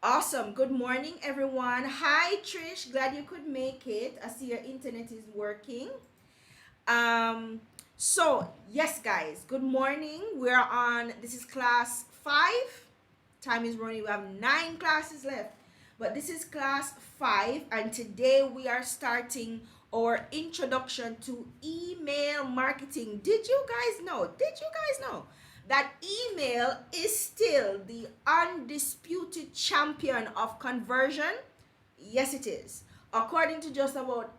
Awesome. Good morning, everyone. Hi, Trish. Glad you could make it. I see your internet is working. Um, yes, guys. Good morning. We're on. This is class 5. Time is running. We have 9 classes left, but this is class 5, and today we are starting our introduction to email marketing. Did you guys know? That email is still the undisputed champion of conversion? Yes, it is. According to just about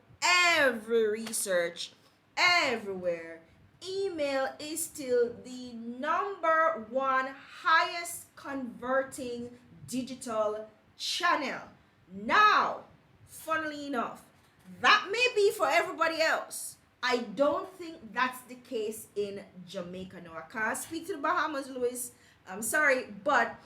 every research, everywhere, email is still the number one highest converting digital channel. Now, funnily enough, that may be for everybody else. I don't think that's the case in Jamaica. No, I can't speak to the Bahamas, Louis. I'm sorry, but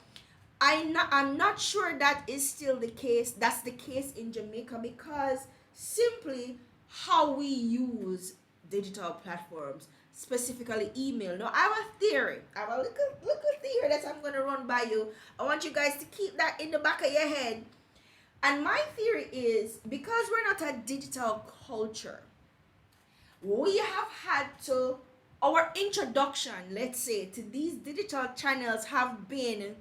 I'm not sure that is still the case. That's the case in Jamaica because simply how we use digital platforms, specifically email. Now I have a theory. I have a little theory that I'm gonna run by you. I want you guys to keep that in the back of your head. And my theory is because we're not a digital culture, we have had to our introduction, let's say, to these digital channels have been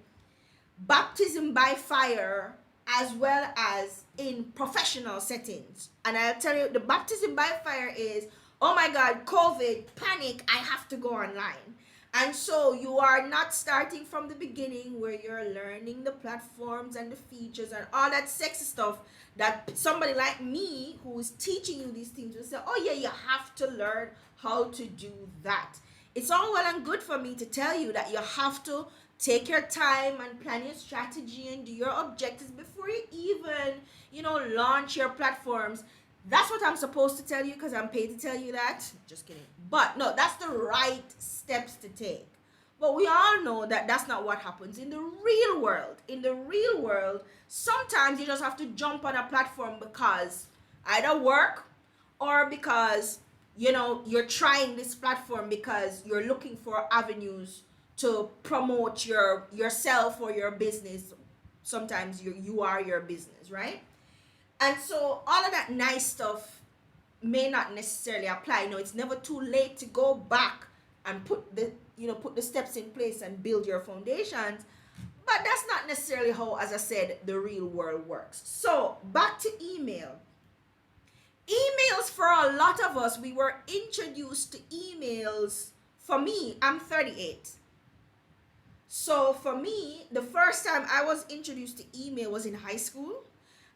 baptism by fire as well as in professional settings. And I'll tell you, the baptism by fire is, oh my God, COVID, panic, I have to go online. And so you are not starting from the beginning where you're learning the platforms and the features and all that sexy stuff that somebody like me who is teaching you these things will say, oh yeah, you have to learn how to do that. It's all well and good for me to tell you that you have to take your time and plan your strategy and do your objectives before you even launch your platforms. That's what I'm supposed to tell you because I'm paid to tell you that. Just kidding. But no, that's the right steps to take. But we all know that that's not what happens in the real world. In the real world, sometimes you just have to jump on a platform because either work or because you're trying this platform because you're looking for avenues to promote yourself or your business. Sometimes you are your business, right? And so all of that nice stuff may not necessarily apply. No, it's never too late to go back and put the steps in place and build your foundations. But that's not necessarily how, as I said, the real world works. So back to email. Emails, for a lot of us, we were introduced to emails. For me, I'm 38. So for me, the first time I was introduced to email was in high school.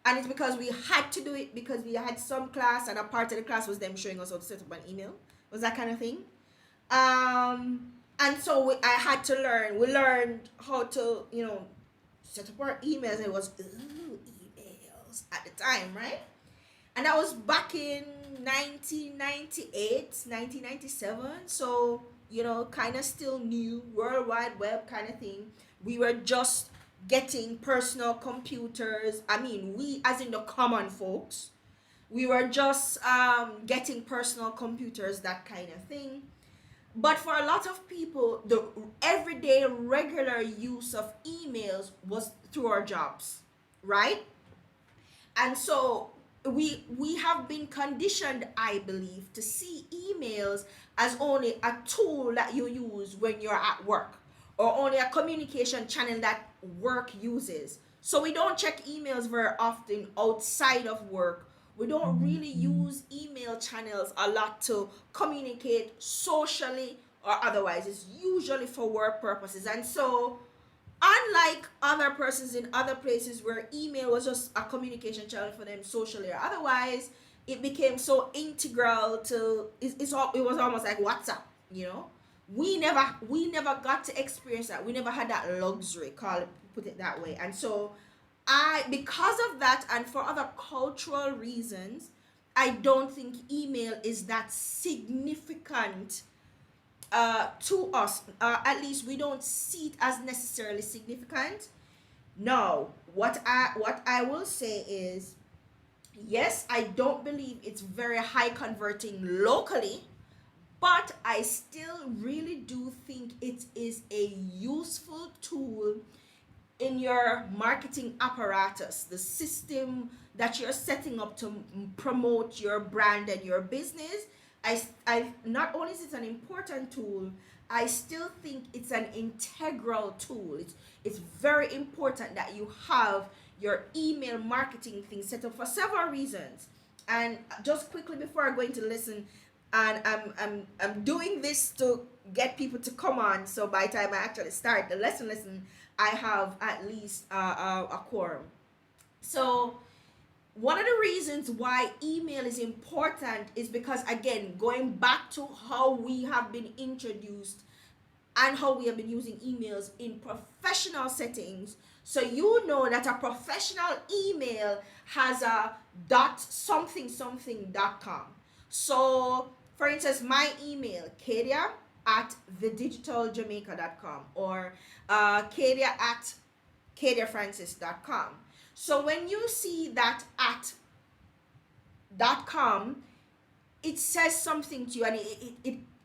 And it's because we had to do it because we had some class and a part of the class was them showing us how to set up an email. It was that kind of thing. And so I had to learn. We learned how to, set up our emails. And it was, emails at the time, right? And that was back in 1998, 1997. So, kind of still new, World Wide Web kind of thing. We were just getting personal computers. I mean, we, as in the common folks, we were just getting personal computers, that kind of thing. But for a lot of people, the everyday regular use of emails was through our jobs, right? And so we have been conditioned, I believe, to see emails as only a tool that you use when you're at work or only a communication channel that work uses. So we don't check emails very often outside of work. We don't really use email channels a lot to communicate socially or otherwise. It's usually for work purposes. And so unlike other persons in other places where email was just a communication channel for them socially or otherwise, it became so integral to it was almost like WhatsApp. We never got to experience that. We never had that luxury, put it that way. And so because of that and for other cultural reasons, I don't think email is that significant to us. At least we don't see it as necessarily significant. No, what I will say is, yes, I don't believe it's very high converting locally, but I still really do think it is a useful tool in your marketing apparatus, the system that you're setting up to promote your brand and your business, I not only is it an important tool, I still think it's an integral tool. It's very important that you have your email marketing thing set up for several reasons. And just quickly before I go into lesson, and I'm doing this to get people to come on. So by the time I actually start the lesson, I have at least a quorum. So one of the reasons why email is important is because, again, going back to how we have been introduced and how we have been using emails in professional settings. So you know that a professional email has a dot something something dot com. So for instance, my email, Kadia at thedigitaljamaica.com, or Kadia at kadiafrancis.com. So when you see that at .com, it says something to you, and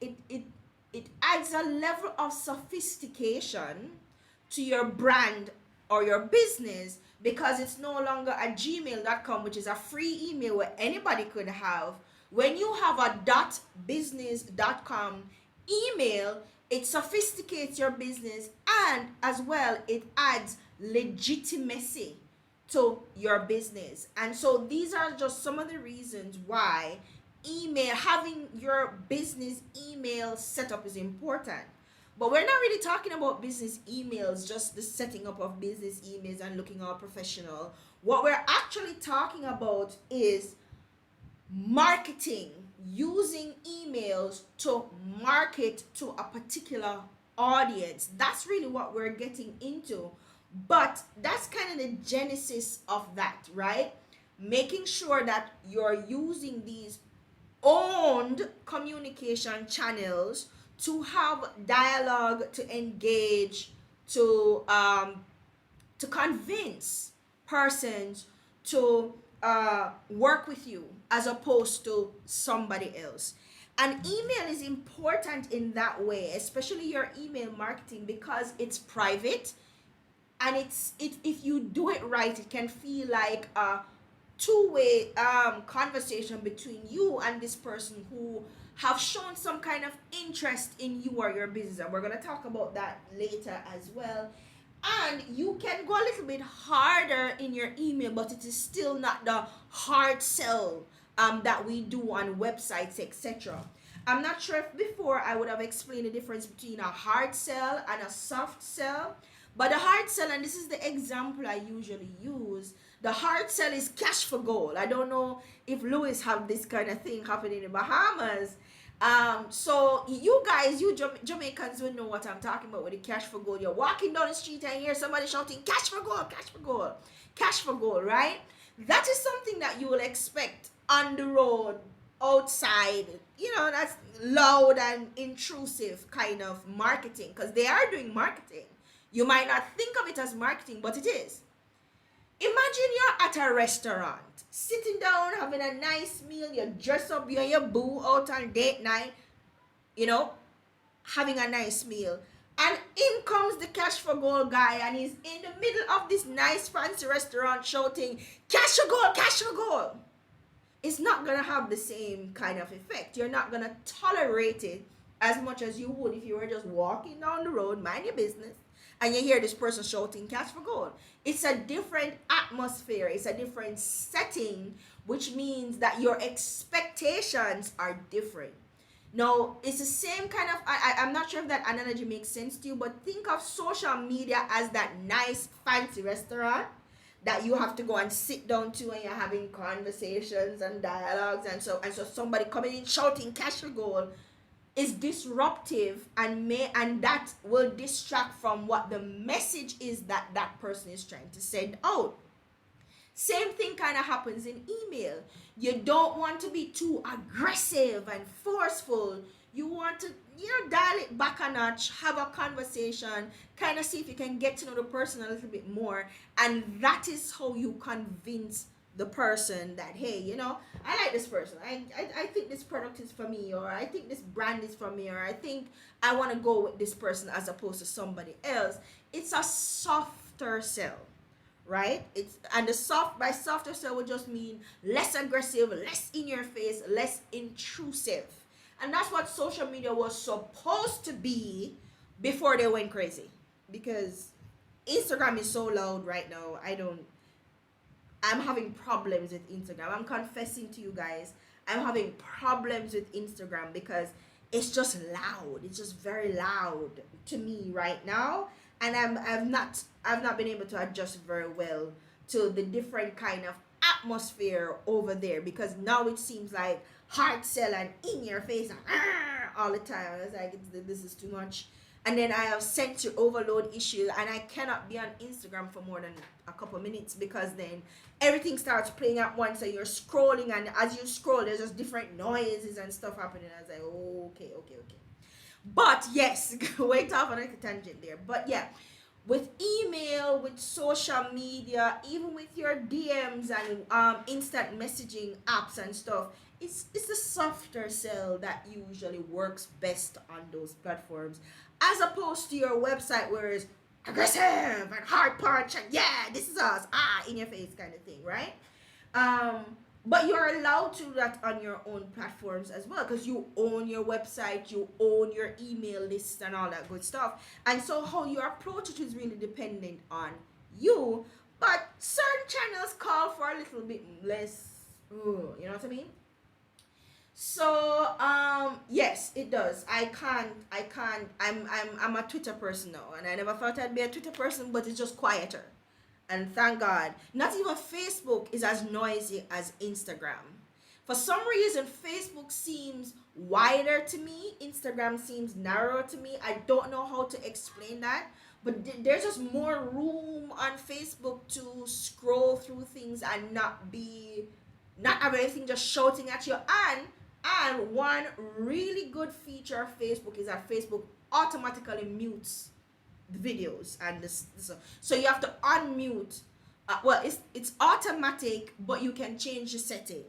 it adds a level of sophistication to your brand or your business, because it's no longer a gmail.com, which is a free email where anybody could have. When you have a .business.com email, it sophisticates your business, and as well it adds legitimacy to your business. And so these are just some of the reasons why having your business email set up is important. But we're not really talking about business emails, just the setting up of business emails and looking all professional. What we're actually talking about is marketing, using emails to market to a particular audience. That's really what we're getting into. But that's kind of the genesis of that, right? Making sure that you're using these owned communication channels to have dialogue, to engage, to convince persons to work with you as opposed to somebody else. And email is important in that way, especially your email marketing, because it's private, and if you do it right, it can feel like a two-way conversation between you and this person who have shown some kind of interest in you or your business. And we're going to talk about that later as well. And you can go a little bit harder in your email, but it is still not the hard sell that we do on websites, etc. I'm not sure if before I would have explained the difference between a hard sell and a soft sell. But the hard sell, and this is the example I usually use, the hard sell is cash for gold. I don't know if Louis have this kind of thing happening in the Bahamas. So you guys, you Jamaicans will know what I'm talking about with the cash for gold. You're walking down the street and hear somebody shouting, cash for gold, cash for gold, cash for gold, right? That is something that you will expect on the road, outside. That's loud and intrusive kind of marketing, because they are doing marketing. You might not think of it as marketing, but it is. Imagine you're at a restaurant, sitting down, having a nice meal, you dress up, you and your boo out on date night, having a nice meal. And in comes the cash for gold guy, and he's in the middle of this nice fancy restaurant shouting, cash for gold, cash for gold. It's not going to have the same kind of effect. You're not going to tolerate it as much as you would if you were just walking down the road, mind your business, and you hear this person shouting cash for gold. It's a different atmosphere. It's a different setting, which means that your expectations are different. Now, it's the same kind of, I'm not sure if that analogy makes sense to you, but think of social media as that nice fancy restaurant that you have to go and sit down to, and you're having conversations and dialogues, and so somebody coming in shouting cash for gold is disruptive, and that will distract from what the message is that person is trying to send out. Same thing kind of happens in email. You don't want to be too aggressive and forceful. You want to, dial it back a notch, have a conversation, kind of see if you can get to know the person a little bit more. And that is how you convince the person that, hey, I like this person. I think this product is for me, or I think this brand is for me, or I think I want to go with this person as opposed to somebody else. It's a softer sell, right? It's and the soft by softer sell would just mean less aggressive, less in your face, less intrusive. And that's what social media was supposed to be before they went crazy. Because Instagram is so loud right now. I'm having problems with Instagram. I'm confessing to you guys, I'm having problems with Instagram because it's just loud. It's just very loud to me right now, and I've not been able to adjust very well to the different kind of atmosphere over there, because now it seems like hard sell and in your face and all the time. It's like this is too much. And then I have sensory overload issues, and I cannot be on Instagram for more than a couple minutes, because then everything starts playing at once and you're scrolling, and as you scroll there's just different noises and stuff happening. I was like, oh, okay. But yes, wait off on a tangent there. But yeah, with email, with social media, even with your DMs and instant messaging apps and stuff, it's a softer sell that usually works best on those platforms, as opposed to your website where it's aggressive and hard punch and yeah, this is us, in your face kind of thing, right? But you're allowed to do that on your own platforms as well, because you own your website, you own your email list and all that good stuff. And so how you approach it is really dependent on you. But certain channels call for a little bit less, you know what I mean? So yes, it does. I'm a Twitter person now, and I never thought I'd be a Twitter person, but it's just quieter. And thank God, not even Facebook is as noisy as Instagram. For some reason, Facebook seems wider to me, Instagram seems narrower to me. I don't know how to explain that, but there's just more room on Facebook to scroll through things and not have everything just shouting at you. And one really good feature of Facebook is that Facebook automatically mutes the videos and this, so you have to unmute. Well, it's automatic, but you can change the setting.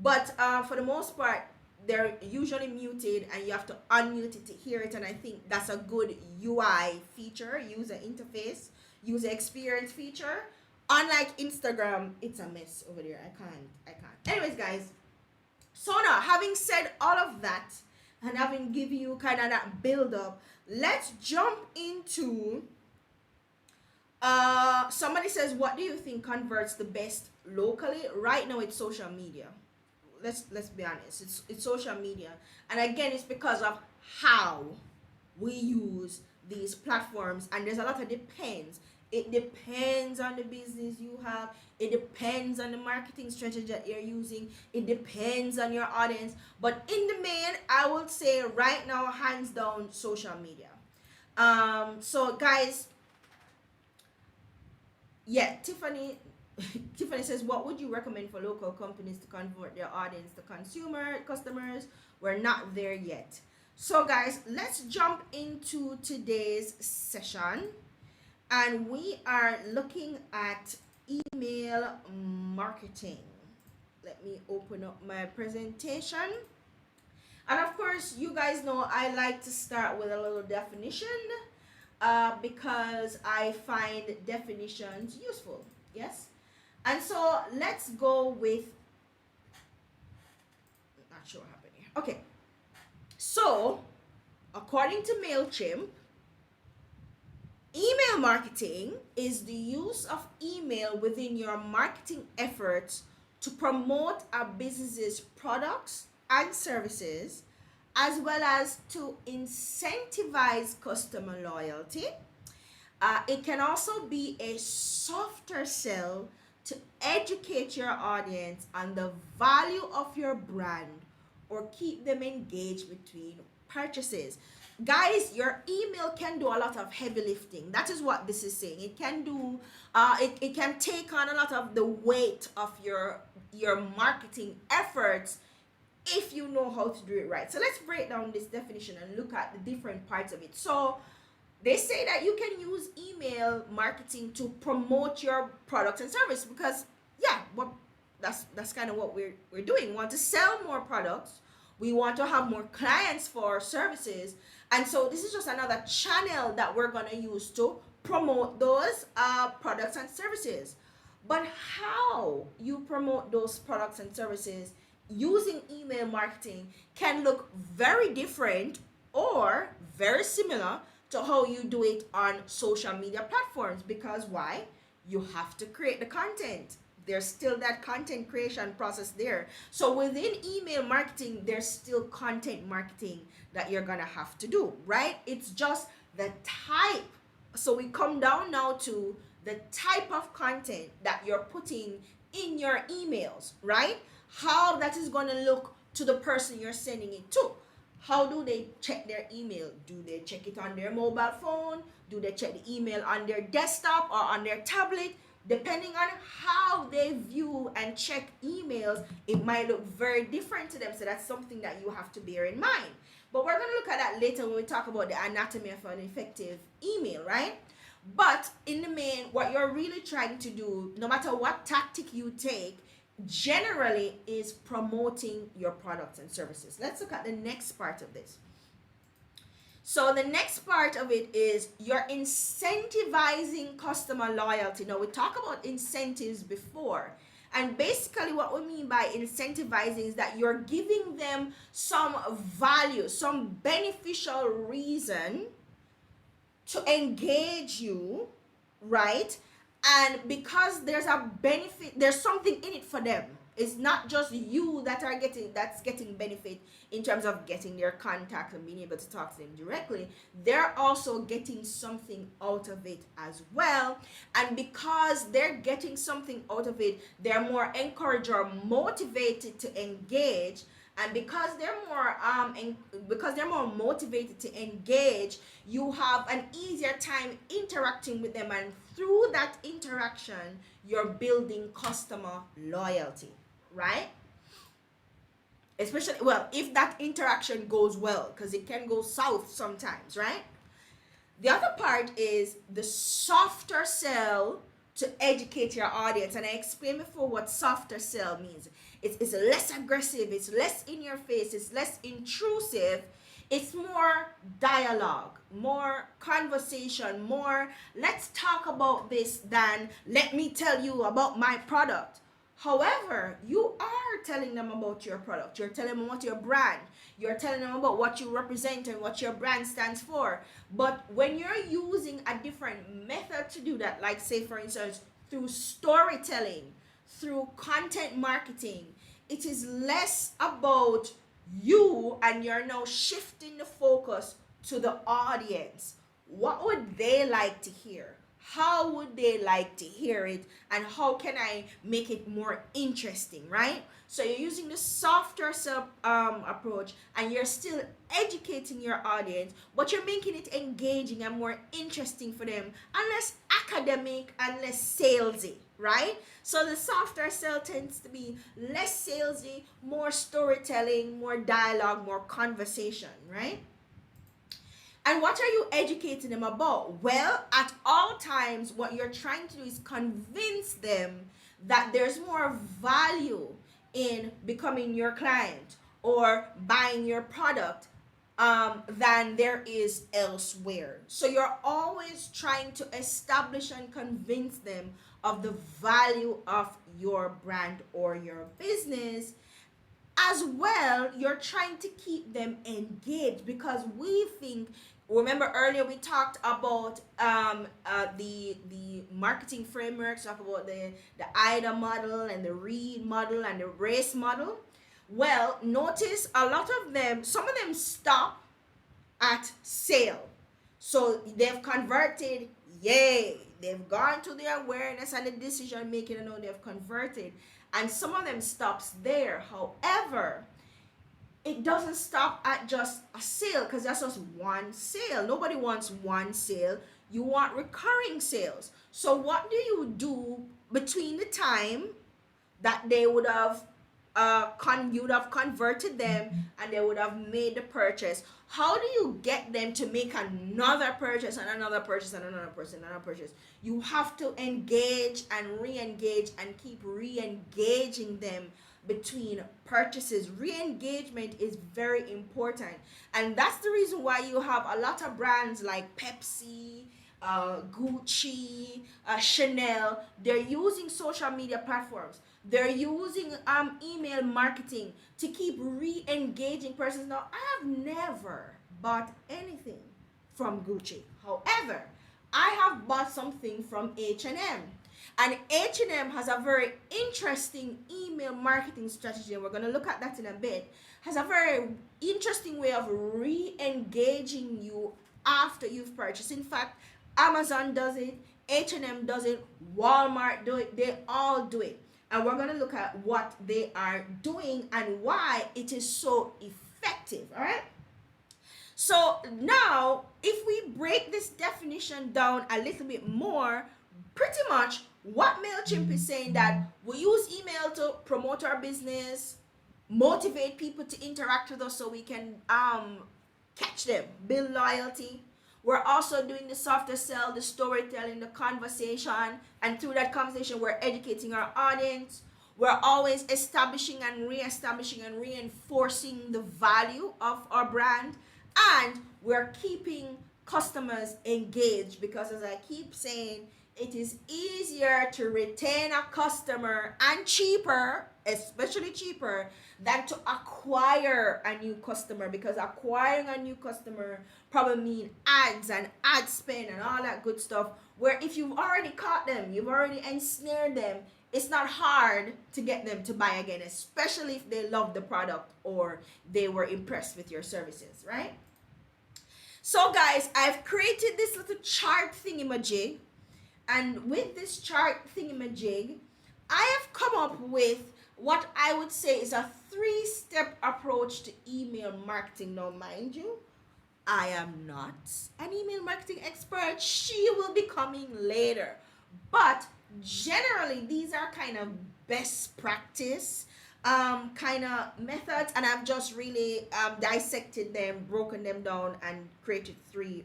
But for the most part, they're usually muted, and you have to unmute it to hear it. And I think that's a good UI feature, user interface, user experience feature. Unlike Instagram, it's a mess over there. I can't. Anyways, guys. So now, having said all of that, and having given you kind of that build up, let's jump into somebody says, what do you think converts the best locally? Right now it's social media. Let's be honest, it's social media. And again, it's because of how we use these platforms, and there's a lot of depends. It depends on the business you have. It depends on the marketing strategy that you're using. It depends on your audience. But in the main, I would say right now, hands down, social media. So guys, yeah, Tiffany says, what would you recommend for local companies to convert their audience to customers? We're not there yet. So guys, let's jump into today's session. And we are looking at email marketing. Let me open up my presentation. And of course, you guys know I like to start with a little definition because I find definitions useful. Yes? And so let's go with, not sure what happened here. Okay. So, according to MailChimp, email marketing is the use of email within your marketing efforts to promote a business's products and services, as well as to incentivize customer loyalty. It can also be a softer sell to educate your audience on the value of your brand or keep them engaged between purchases. Guys, your email can do a lot of heavy lifting. That is what this is saying. It can do it can take on a lot of the weight of your marketing efforts if you know how to do it right. So let's break down this definition and look at the different parts of it. So they say that you can use email marketing to promote your products and service because yeah, but that's kind of what we're doing. We want to sell more products. We want to have more clients for our services. And so this is just another channel that we're going to use to promote those products and services. But how you promote those products and services using email marketing can look very different or very similar to how you do it on social media platforms. Because why? You have to create the content. There's still that content creation process there. So within email marketing, there's still content marketing that you're gonna have to do, right? It's just the type. So we come down now to the type of content that you're putting in your emails, right? How that is gonna look to the person you're sending it to. How do they check their email? Do they check it on their mobile phone? Do they check the email on their desktop or on their tablet? Depending on how they view and check emails, it might look very different to them. So that's something that you have to bear in mind. But we're going to look at that later when we talk about the anatomy of an effective email, right? But in the main, what you're really trying to do, no matter what tactic you take, generally is promoting your products and services. Let's look at the next part of this. So the next part of it is you're incentivizing customer loyalty. Now we talked about incentives before. And basically what we mean by incentivizing is that you're giving them some value, some beneficial reason to engage you, right? And because there's a benefit, there's something in it for them. It's not just you that's getting benefit in terms of getting their contact and being able to talk to them directly. They're also getting something out of it as well. And because they're getting something out of it, they're more encouraged or motivated to engage. And because they're more motivated to engage, you have an easier time interacting with them, and through that interaction you're building customer loyalty, right? Especially, well, if that interaction goes well, because it can go south sometimes, right? The other part is the softer sell to educate your audience. And I explained before what softer sell means. It's less aggressive, it's less in your face, it's less intrusive, it's more dialogue, more conversation, more let's talk about this than let me tell you about my product. However, you are telling them about your product. You're telling them about your brand. You're telling them about what you represent and what your brand stands for. But when you're using a different method to do that, like say for instance, through storytelling, through content marketing, it is less about you, and you're now shifting the focus to the audience. What would they like to hear? How would they like to hear it? And how can I make it more interesting, right? So you're using the softer approach, and you're still educating your audience, but you're making it engaging and more interesting for them, and less academic and less salesy, right? So the softer sell tends to be less salesy, more storytelling, more dialogue, more conversation, right? And what are you educating them about? Well, at all times, what you're trying to do is convince them that there's more value in becoming your client or buying your product than there is elsewhere. So you're always trying to establish and convince them of the value of your brand or your business. As well, you're trying to keep them engaged, because we think, remember earlier we talked about the marketing frameworks, talk about the IDA model and the READ model and the RACE model. Well, notice a lot of them, some of them stop at sale. So they've converted, yay, they've gone to the awareness and the decision making, and now they've converted. And some of them stops there. However, it doesn't stop at just a sale, because that's just one sale. Nobody wants one sale. You want recurring sales. So what do you do between the time that they would have you would have converted them and they would have made the purchase. How do you get them to make another purchase and another purchase and another purchase and another purchase? You have to engage and re-engage and keep re-engaging them between purchases. Re-engagement is very important, and that's the reason why you have a lot of brands like Pepsi, Gucci, Chanel. They're using social media platforms. They're using email marketing to keep re-engaging persons. Now, I have never bought anything from Gucci. However, I have bought something from H&M. And H&M has a very interesting email marketing strategy, and we're going to look at that in a bit. Has a very interesting way of re-engaging you after you've purchased. In fact, Amazon does it, H&M does it, Walmart do it, they all do it. And we're going to look at what they are doing and why it is so effective, all right? So now, if we break this definition down a little bit more, pretty much what MailChimp is saying that we use email to promote our business, motivate people to interact with us so we can catch them, build loyalty. We're also doing the softer sell, the storytelling, the conversation, and through that conversation, we're educating our audience. We're always establishing and re-establishing and reinforcing the value of our brand, and we're keeping customers engaged because, as I keep saying, it is easier to retain a customer and cheaper, especially cheaper, than to acquire a new customer, because acquiring a new customer probably mean ads and ad spend and all that good stuff, where if you've already caught them, you've already ensnared them, it's not hard to get them to buy again, especially if they love the product or they were impressed with your services, right? So guys, I've created this little chart thingamajig, and with this chart thingamajig, I have come up with what I would say is a 3-step approach to email marketing. Now, mind you, I am not an email marketing expert. She will be coming later. But generally, these are kind of best practice kind of methods, and I've just really dissected them, broken them down, and created three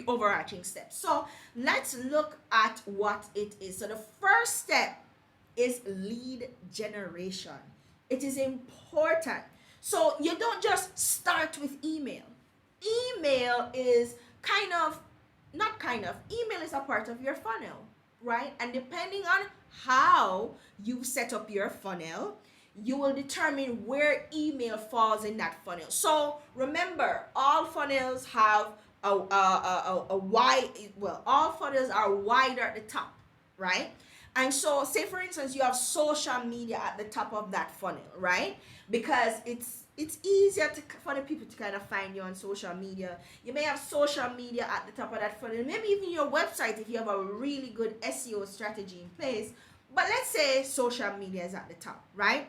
overarching steps. So let's look at what it is. So the first step is lead generation. It is important. So you don't just start with email. Email is email is a part of your funnel, right? And depending on how you've set up your funnel, you will determine where email falls in that funnel. So remember, all funnels have all funnels are wider at the top, right? And so, say for instance, you have social media at the top of that funnel, right? Because it's easier for the people to kind of find you on social media. You may have social media at the top of that funnel, maybe even your website if you have a really good SEO strategy in place. But let's say social media is at the top, right?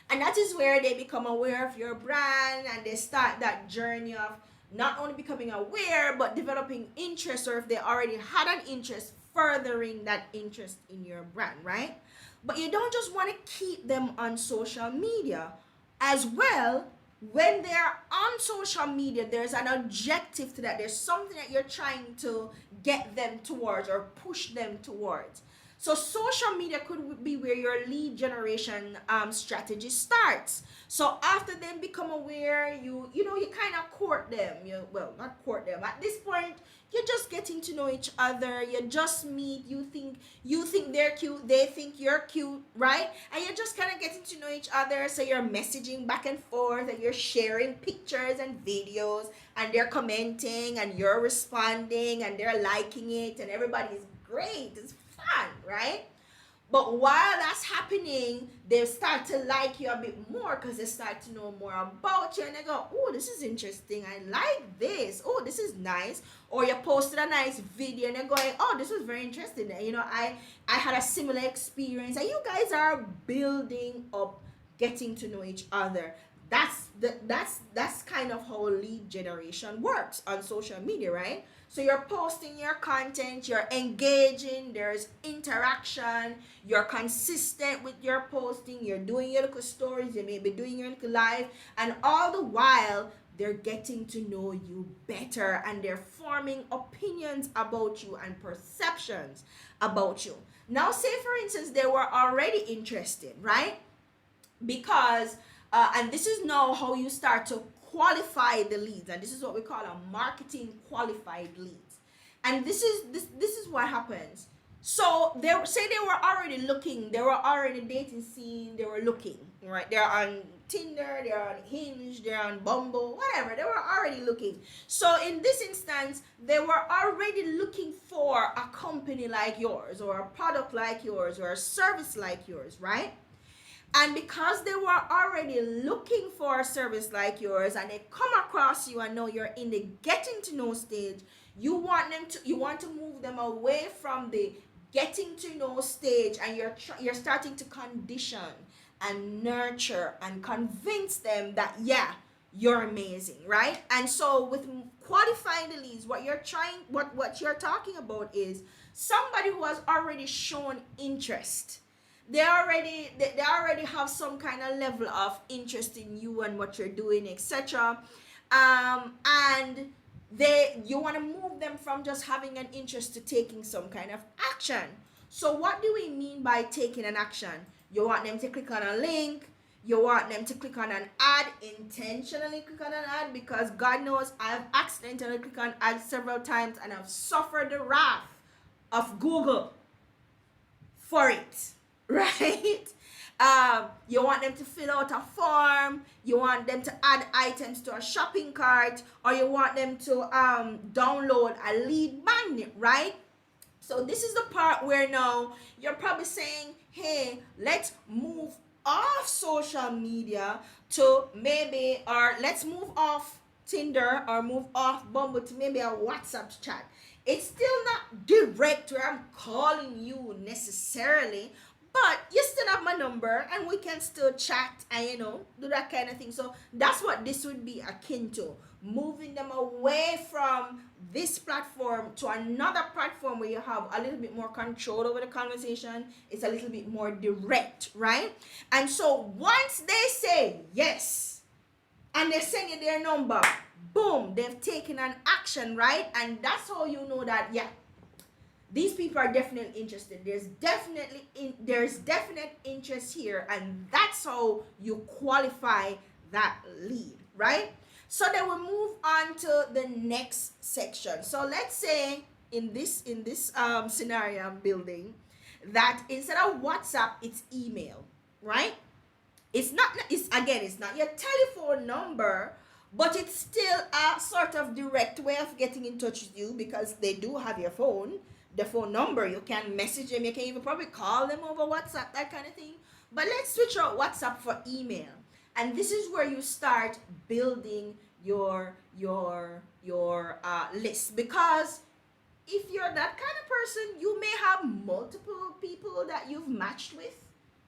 And that is where they become aware of your brand, and they start that journey of not only becoming aware, but developing interest, or if they already had an interest, furthering that interest in your brand, right? But you don't just want to keep them on social media as well. When they're on social media, there's an objective to that. There's something that you're trying to get them towards or push them towards. So social media could be where your lead generation strategy starts. So after them become aware, you kind of court them. Not court them. At this point, you're just getting to know each other. You just meet. You think they're cute. They think you're cute, right? And you're just kind of getting to know each other. So you're messaging back and forth, and you're sharing pictures and videos, and they're commenting, and you're responding, and they're liking it, and everybody's great. It's fun, right? But while that's happening, they start to like you a bit more because they start to know more about you, and they go, oh, this is interesting, I like this, oh, this is nice. Or you posted a nice video and they're going, oh, this was very interesting, I had a similar experience. And you guys are building up, getting to know each other. That's kind of how lead generation works on social media, right? So you're posting your content, you're engaging, there's interaction, you're consistent with your posting, you're doing your little stories, you may be doing your little live, and all the while they're getting to know you better, and they're forming opinions about you and perceptions about you. Now, say for instance, they were already interested, right? Because and this is now how you start to qualify the leads, and this is what we call a marketing qualified leads. And this is what happens. So they say they were already looking, they were already dating scene, they were looking, right? They're on Tinder, they're on Hinge, they're on Bumble, whatever, they were already looking. So in this instance, they were already looking for a company like yours, or a product like yours, or a service like yours, right? And because they were already looking for a service like yours, and they come across you and know you're in the getting to know stage, you want to move them away from the getting to know stage, and you're starting to condition and nurture and convince them that, yeah, you're amazing, right? And so with qualifying the leads, what you're talking about is somebody who has already shown interest. They already have some kind of level of interest in you and what you're doing, etc. And you want to move them from just having an interest to taking some kind of action. So what do we mean by taking an action? You want them to click on a link, you want them to click on an ad, intentionally click on an ad, because God knows I've accidentally clicked on ads several times and I've suffered the wrath of Google for it. Right? You want them to fill out a form, you want them to add items to a shopping cart, or you want them to download a lead magnet, right? So this is the part where now you're probably saying, hey, let's move off social media to maybe, or let's move off Tinder or move off Bumble to maybe a WhatsApp chat. It's still not direct where I'm calling you necessarily, but you still have my number and we can still chat and do that kind of thing. So that's what this would be akin to, moving them away from this platform to another platform where you have a little bit more control over the conversation. It's a little bit more direct, right? And so once they say yes and they send you their number, boom, they've taken an action, right? And that's how you know that, yeah, these people are definitely interested. There's definite interest here, and that's how you qualify that lead, right? So then we move on to the next section. So let's say in this scenario I'm building, that instead of WhatsApp, it's email, right? It's not your telephone number, but it's still a sort of direct way of getting in touch with you, because they do have your phone, the phone number. You can message them, you can even probably call them over WhatsApp, that kind of thing. But let's switch out WhatsApp for email. And this is where you start building your list, because if you're that kind of person, you may have multiple people that you've matched with.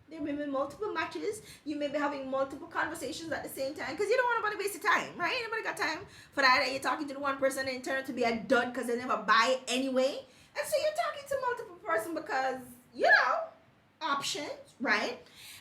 There may be multiple matches. You may be having multiple conversations at the same time, because you don't want nobody to waste your time, right? Nobody got time for that. You're talking to the one person and it turns out to be a dud because they never buy anyway. And so you're talking to multiple person because, options, right?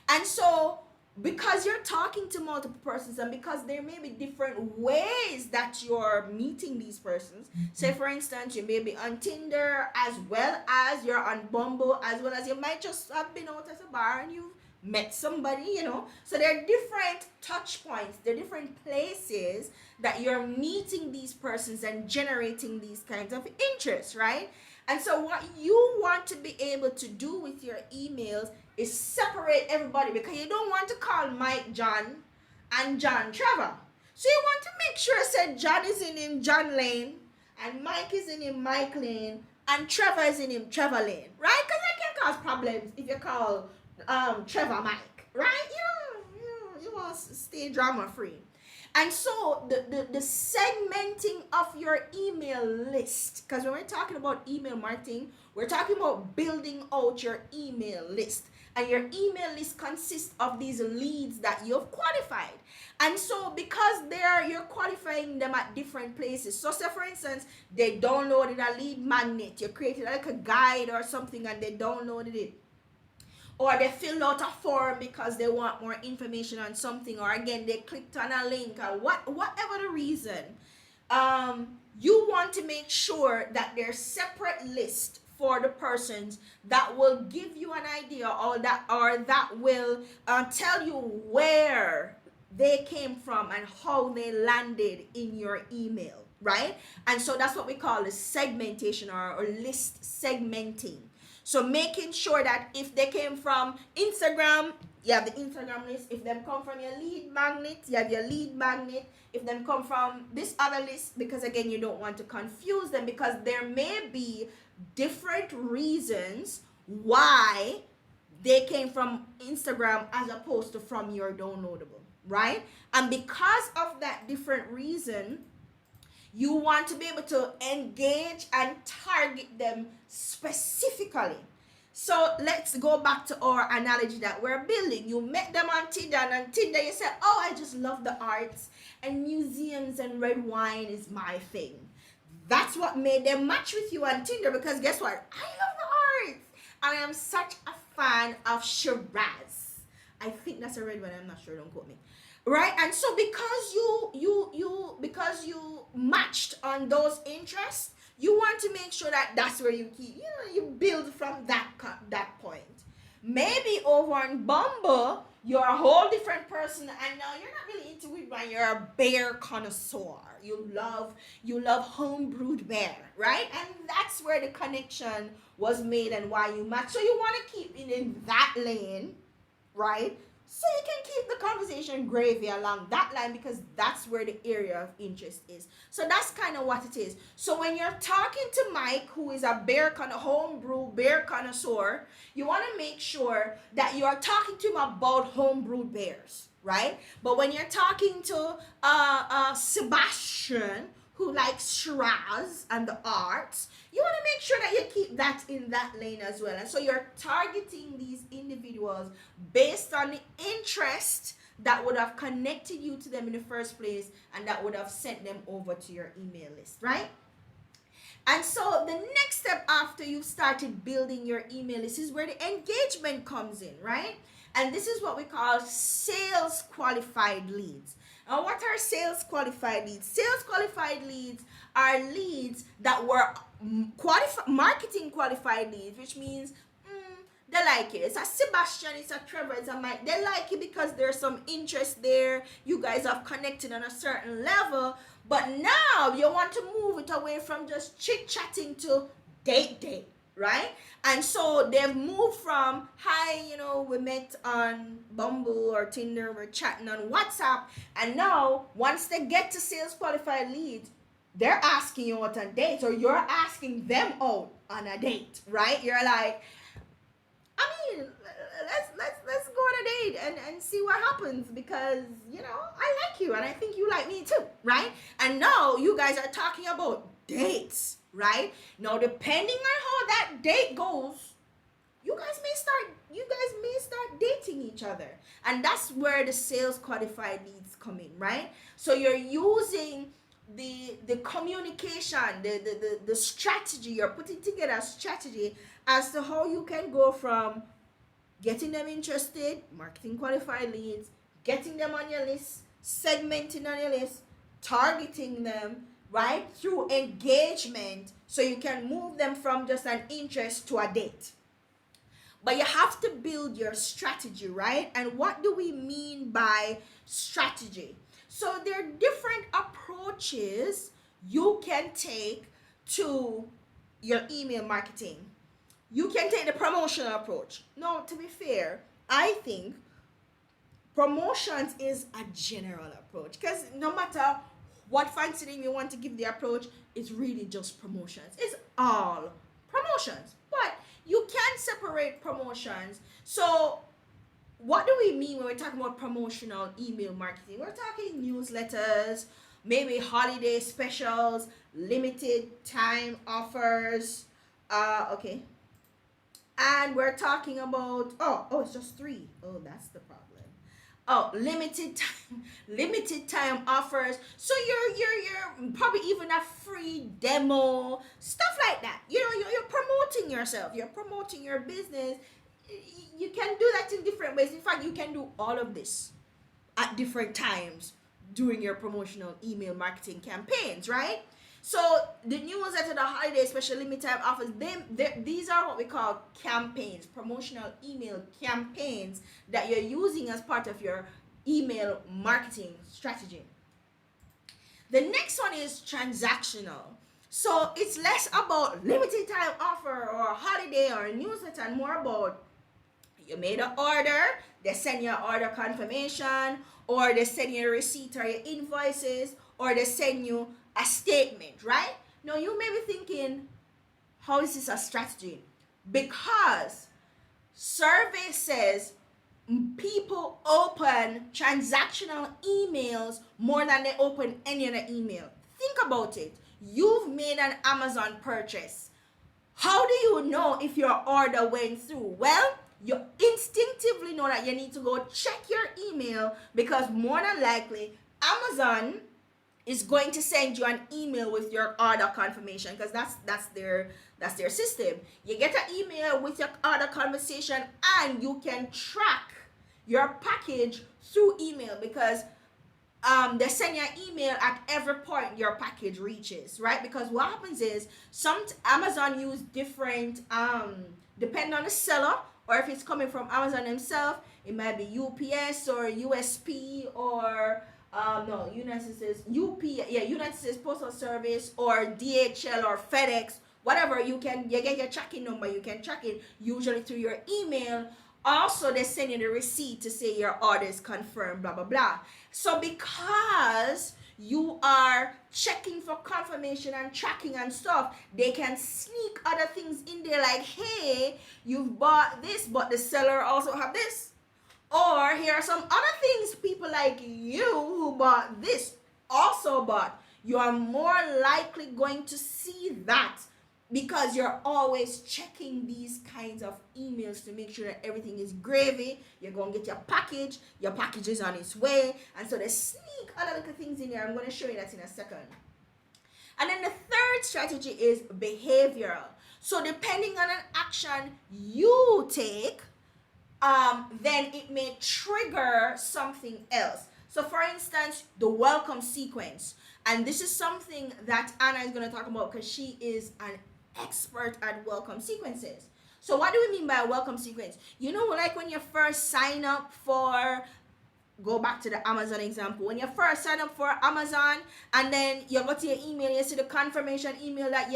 And so because you're talking to multiple persons, and because there may be different ways that you're meeting these persons. Say for instance, you may be on Tinder, as well as you're on Bumble, as well as you might just have been out at a bar and you've met somebody, So there are different touch points, there are different places that you're meeting these persons and generating these kinds of interests, right? And so what you want to be able to do with your emails is separate everybody, because you don't want to call Mike John and John Trevor. So you want to make sure that John is in him John Lane, and Mike is in him Mike Lane, and Trevor is in him Trevor Lane, right? Because that can cause problems if you call Trevor Mike, right? You want to stay drama free. And so the segmenting of your email list, because when we're talking about email marketing, we're talking about building out your email list. and your email list consists of these leads that you've qualified. And so because you're qualifying them at different places. So say for instance, they downloaded a lead magnet, you created like a guide or something and they downloaded it, or they filled out a form because they want more information on something, or again they clicked on a link, or whatever the reason. You want to make sure that there's separate list for the persons that will give you an idea, or that will tell you where they came from and how they landed in your email, right? And so that's what we call the segmentation, or list segmenting. So making sure that if they came from Instagram, you have the Instagram list. If them come from your lead magnet, you have your lead magnet. If them come from this other list, because again, you don't want to confuse them, because there may be different reasons why they came from Instagram as opposed to from your downloadable, right? And because of that different reason, you want to be able to engage and target them specifically. So let's go back to our analogy that we're building. You met them on Tinder, and on Tinder you said, oh, I just love the arts and museums and red wine is my thing. That's what made them match with you on Tinder, because guess what? I love the arts. I am such a fan of Shiraz. I think that's a red one, I'm not sure, don't quote me. Right? And so because you matched on those interests, you want to make sure that that's where you keep, you build from that point. Maybe over on Bumble, you're a whole different person, and now you're not really into it, but you're a beer connoisseur. You love homebrewed beer, right? And that's where the connection was made and why you match. So you want to keep it in that lane, right? So you can keep the conversation gravy along that line, because that's where the area of interest is. So that's kind of what it is. So when you're talking to Mike, who is a homebrew beer connoisseur, you want to make sure that you are talking to him about homebrewed beers, right? But when you're talking to Sebastian, who likes Shiraz and the arts, you want to make sure that you keep that in that lane as well. And so you're targeting these individuals based on the interest that would have connected you to them in the first place, and that would have sent them over to your email list, right? And so the next step after you've started building your email list is where the engagement comes in, right? And this is what we call sales qualified leads. Now, what are sales qualified leads? Sales qualified leads are leads that were marketing qualified leads, which means they like it. It's a Sebastian, it's a Trevor, it's a Mike. They like it because there's some interest there. You guys have connected on a certain level. But now you want to move it away from just chit-chatting to date, right? And so they've moved from, hi, we met on Bumble or Tinder, we're chatting on WhatsApp. And now, once they get to sales qualified leads, they're asking you out on a date, or you're asking them out on a date, right? You're like, let's go on a date and see what happens, because I like you and I think you like me too, right? And now you guys are talking about dates, right? Now depending on how that date goes, you guys may start dating each other, and that's where the sales qualified leads come in, right? So you're using the communication, the strategy, you're putting together a strategy as to how you can go from getting them interested, marketing qualified leads, getting them on your list, segmenting on your list, targeting them, right, through engagement, so you can move them from just an interest to a date. But you have to build your strategy, right? And what do we mean by strategy? So there are different approaches you can take to your email marketing. You can take the promotional approach. Now, to be fair, I think promotions is a general approach, because no matter what fancy name you want to give the approach, it's really just promotions. It's all promotions. But you can separate promotions. So what do we mean when we're talking about promotional email marketing? We're talking newsletters, maybe holiday specials, limited time offers, okay. And we're talking about, oh, it's just three. Oh, that's the problem. Oh, limited time offers. So you're probably even a free demo, stuff like that. You're promoting yourself. You're promoting your business. You can do that in different ways. In fact, you can do all of this at different times during your promotional email marketing campaigns, right? So the newsletter, the holiday special limited time offers, these are what we call campaigns, promotional email campaigns that you're using as part of your email marketing strategy. The next one is transactional. So it's less about limited time offer or holiday or newsletter and more about you made an order, they send you an order confirmation, or they send you a receipt or your invoices, or they send you a statement, right? Now you may be thinking, how is this a strategy? Because survey says people open transactional emails more than they open any other email. Think about it. You've made an Amazon purchase. How do you know if your order went through? Well, you instinctively know that you need to go check your email, because more than likely Amazon is going to send you an email with your order confirmation, because that's their system. You get an email with your order confirmation and you can track your package through email, because they send you an email at every point your package reaches, right? Because what happens is some Amazon use different depend on the seller, or if it's coming from Amazon themselves, it might be UPS or USP or no, United States United States Postal Service or DHL or FedEx, whatever. You get your tracking number, you can track it usually through your email. Also, they send you the receipt to say your order is confirmed, blah blah blah. So because you are checking for confirmation and tracking and stuff, they can sneak other things in there, like, hey, you've bought this, but the seller also have this. Or here are some other things people like you who bought this also bought. You are more likely going to see that, because you're always checking these kinds of emails to make sure that everything is gravy. You're going to get your package is on its way, and so they sneak other little things in there. I'm going to show you that in a second. And then the third strategy is behavioral. So depending on an action you take, then it may trigger something else. So for instance, the welcome sequence. And this is something that Anna is going to talk about, because she is an expert at welcome sequences. So what do we mean by a welcome sequence? You know, like when you first sign up for, go back to the Amazon example, when you first sign up for Amazon and then you go to your email, you see the confirmation email that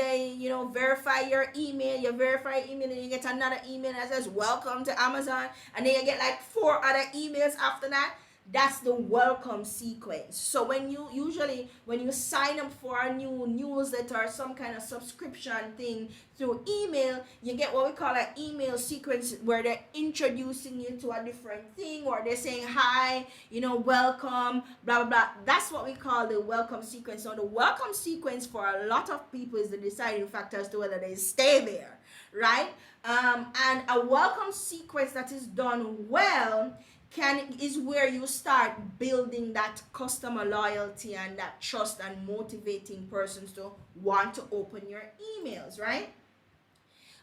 verify your email, you verify your email, and you get another email that says welcome to Amazon, and then you get like 4 other emails after that. That's the welcome sequence. So when you sign up for a new newsletter or some kind of subscription thing through email, you get what we call an email sequence, where they're introducing you to a different thing, or they're saying hi, welcome, blah blah blah. That's what we call the welcome sequence. So the welcome sequence for a lot of people is the deciding factor as to whether they stay there, right? And a welcome sequence that is done well is where you start building that customer loyalty and that trust, and motivating persons to want to open your emails, right?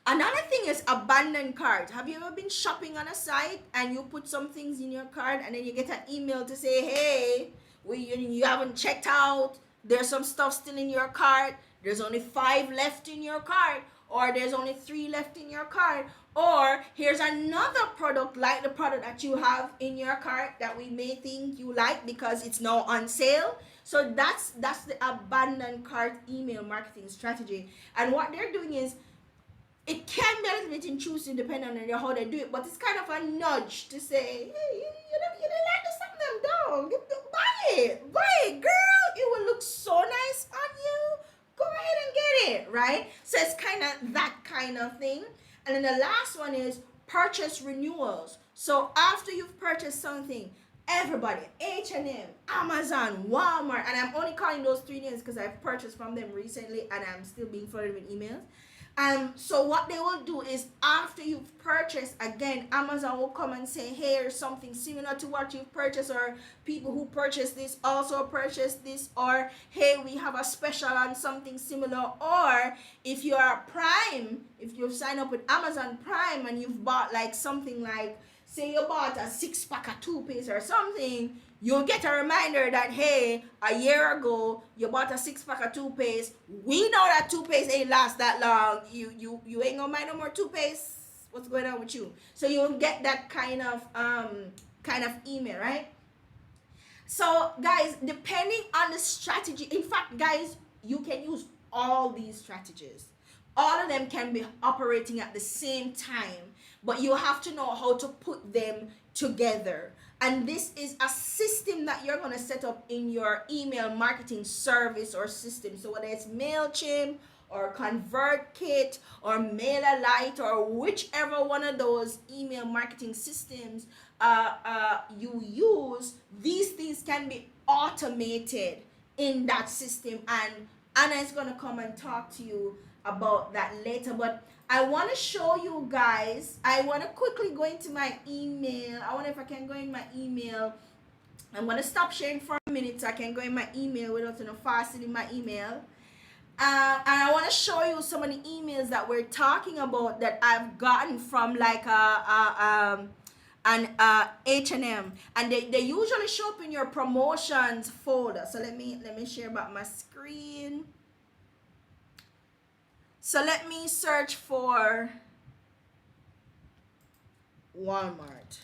Another thing is abandoned cart. Have you ever been shopping on a site and you put some things in your cart, and then you get an email to say, hey, you haven't checked out, there's some stuff still in your cart, there's only 5 left in your cart, or there's only 3 left in your cart, or here's another product like the product that you have in your cart that we may think you like because it's now on sale. So that's the abandoned cart email marketing strategy. And what they're doing is, it can be a little bit intrusive depending on how they do it, but it's kind of a nudge to say, hey, you didn't like the something down, buy it, girl, it will look so nice on you, go ahead and get it, right? So it's kind of that kind of thing. And then the last one is purchase renewals. So after you've purchased something, everybody, H&M, Amazon, Walmart, and I'm only calling those 3 names because I've purchased from them recently and I'm still being flooded with emails. So what they will do is, after you've purchased, again, Amazon will come and say, hey, here's something similar to what you've purchased, or people who purchased this also purchased this, or hey, we have a special on something similar. Or if you are Prime, if you've signed up with Amazon Prime and you've bought like something like, say you bought a 6-pack of toothpaste or something, you'll get a reminder that, hey, a year ago you bought a 6-pack of toothpaste. We know that toothpaste ain't last that long. You ain't gonna buy no more toothpaste. What's going on with you? So you'll get that kind of email, right? So guys, depending on the strategy, in fact, guys, you can use all these strategies. All of them can be operating at the same time, but you have to know how to put them together. And this is a system that you're going to set up in your email marketing service or system. So whether it's MailChimp or ConvertKit or MailerLite or whichever one of those email marketing systems you use, these things can be automated in that system. And Anna is going to come and talk to you about that later. But I want to show you guys, I want to quickly go into my email. I wonder if I can go in my email. I'm going to stop sharing for a minute so I can go in my email without fasting in my email. And I want to show you some of the emails that we're talking about that I've gotten from like an H&M, and they usually show up in your promotions folder. So let me share about my screen. So let me search for Walmart.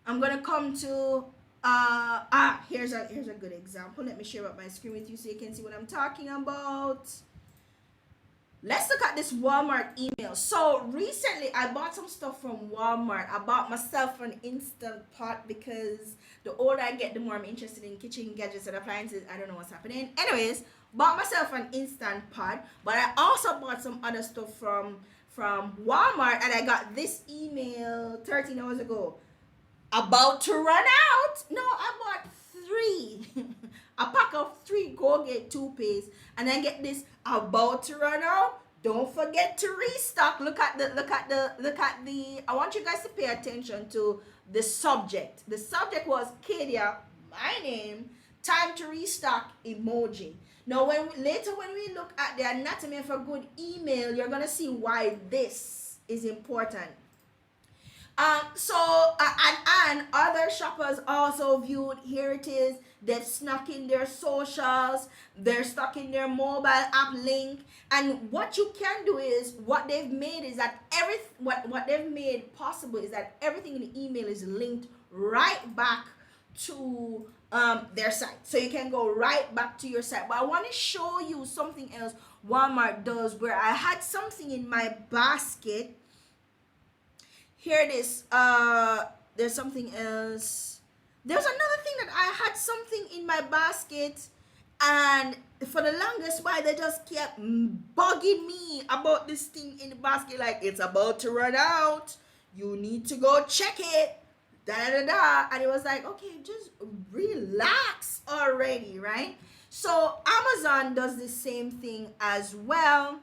I'm gonna come to here's a good example. Let me share up my screen with you so you can see what I'm talking about. Let's look at this Walmart email. So recently I bought some stuff from Walmart. I bought myself an Instant Pot because the older I get, the more I'm interested in kitchen gadgets and appliances. I don't know what's happening. Anyways, bought myself an Instant Pot, but I also bought some other stuff from Walmart, and I got this email 13 hours ago. About to run out. No, I bought 3. A pack of 3 Colgate toothpaste, and then get this, about to run out. Don't forget to restock. Look at the I want you guys to pay attention to the subject. The subject was Kadia, my name, time to restock emoji. Now when we look at the anatomy of a good email, you're gonna see why this is important. And other shoppers also viewed, here it is, they've snuck in their socials, they're stuck in their mobile app link, and what you can do is, what they've made is that what they've made possible is that everything in the email is linked right back to their site, so you can go right back to your site. But I want to show you something else Walmart does, where I had something in my basket. Here it is. There's something else. There's another thing that I had something in my basket, and for the longest while they just kept bugging me about this thing in the basket, like it's about to run out. You need to go check it. Da da da. And it was like, okay, just relax already, right? So Amazon does the same thing as well.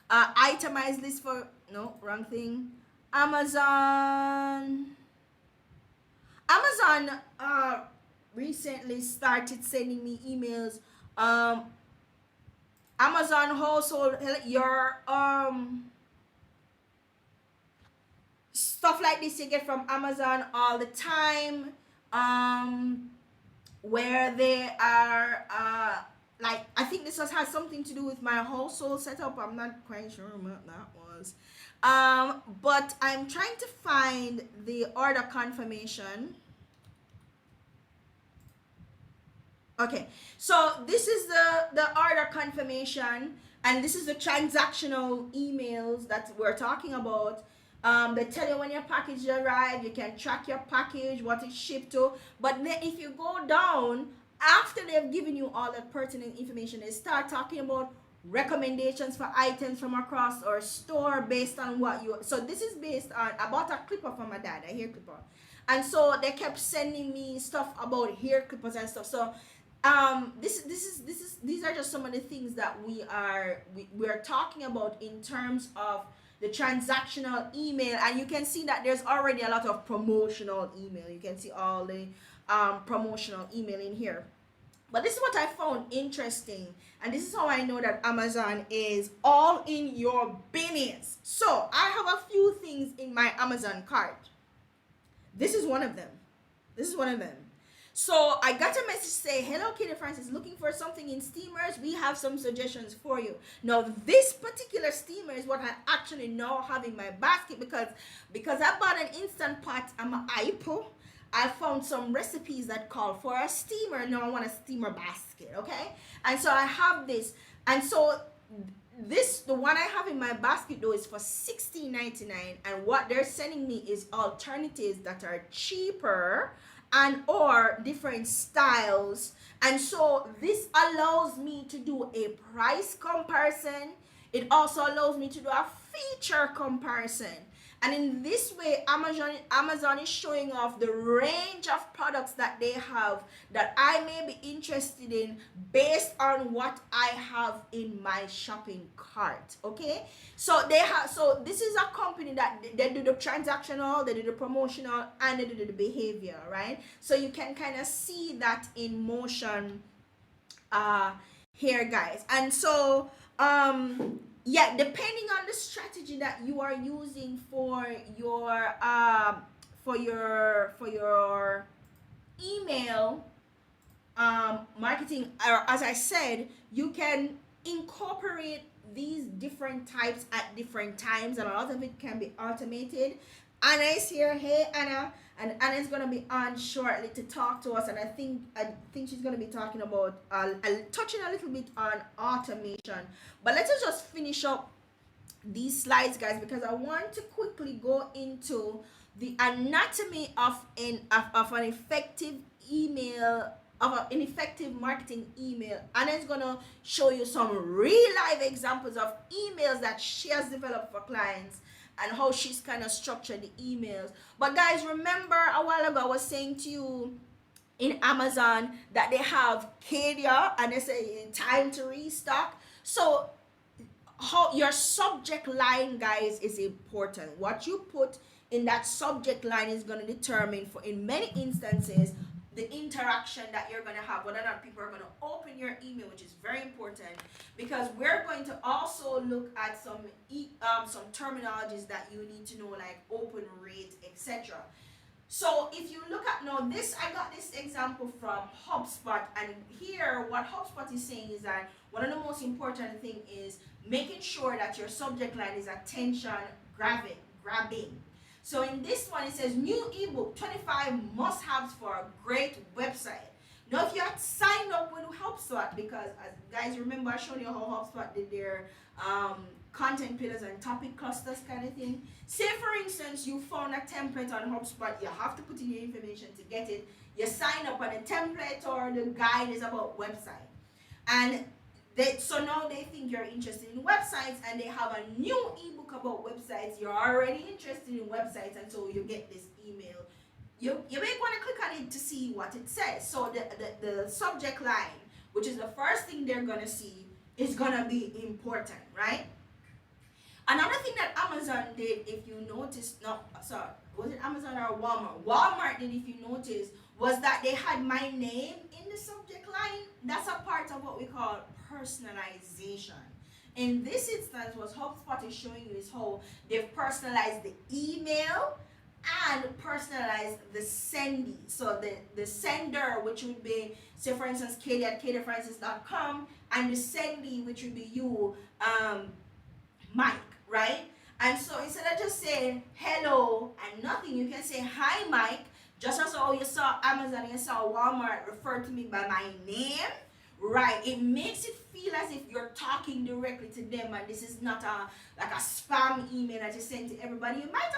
Itemized list for, no, wrong thing. Amazon recently started sending me emails. Amazon household, your stuff like this you get from Amazon all the time, where they are like, I think this has something to do with my household setup. I'm not quite sure what that was. But I'm trying to find the order confirmation. Okay, so this is the order confirmation, and this is the transactional emails that we're talking about. They tell you when your package arrived, you can track your package, what it's shipped to. But then if you go down, after they've given you all that pertinent information, they start talking about recommendations for items from across our store based on what you, so this is based on, I bought a clipper for my dad, a hair clipper, and so they kept sending me stuff about hair clippers and stuff. So These are just some of the things that we're talking about in terms of the transactional email. And you can see that there's already a lot of promotional email. You can see all the promotional email in here. But this is what I found interesting, and this is how I know that Amazon is all in your business. So I have a few things in my Amazon cart. This is one of them. This is one of them. So I got a message say, "Hello, Katie Francis, looking for something in steamers? We have some suggestions for you." Now, this particular steamer is what I actually now have in my basket because I bought an instant pot. I'm an IPO. I found some recipes that call for a steamer. Now I want a steamer basket, okay? And so I have this. And so the one I have in my basket though is for $16.99, and what they're sending me is alternatives that are cheaper and or different styles. And so this allows me to do a price comparison. It also allows me to do a feature comparison. And in this way, Amazon is showing off the range of products that they have that I may be interested in based on what I have in my shopping cart. Okay, so this is a company that they do the transactional, they do the promotional, and they do the behavior, right? So you can kind of see that in motion here, guys. And so yeah, depending on the strategy that you are using for your email marketing, or as I said, you can incorporate these different types at different times, and a lot of it can be automated. Anna is here. Hey, Anna. And Anna is gonna be on shortly to talk to us, and I think she's gonna be talking about touching a little bit on automation. But let's just finish up these slides, guys, because I want to quickly go into the anatomy of an effective email, of an effective marketing email. Anna is gonna show you some real life examples of emails that she has developed for clients and how she's kind of structured the emails. But guys, remember a while ago I was saying to you in Amazon that they have Kadia and they say time to restock. So how your subject line, guys, is important. What you put in that subject line is going to determine, for in many instances, the interaction that you're going to have, whether or not people are going to open your email, which is very important, because we're going to also look at some terminologies that you need to know, like open rate, etc. So if you look at now this, I got this example from HubSpot, and here what HubSpot is saying is that one of the most important thing is making sure that your subject line is attention grabbing. So in this one, it says new ebook, 25 must-haves for a great website. Now, if you had signed up with HubSpot, because guys, remember I showed you how HubSpot did their content pillars and topic clusters kind of thing. Say, for instance, you found a template on HubSpot, you have to put in your information to get it. You sign up on a template, or the guide is about website. And so now they think you're interested in websites, and they have a new ebook about websites. You're already interested in websites, and so you get this email. You may want to click on it to see what it says. So the subject line, which is the first thing they're going to see, is going to be important, right? Another thing that Amazon did, if you notice, was it Amazon or Walmart? Walmart did, if you notice, was that they had my name in the subject line. That's a part of what we call personalization. In this instance, what HubSpot is showing you is how they've personalized the email and personalized the sendee. So the sender, which would be, say for instance, Katie at katiefrancis.com, and the sendee, which would be you, Mike, right? And so instead of just saying hello and nothing, you can say hi, Mike. Just as how you saw Amazon, you saw Walmart refer to me by my name, right? It makes it feel as if you're talking directly to them, and this is not like a spam email that you send to everybody. You might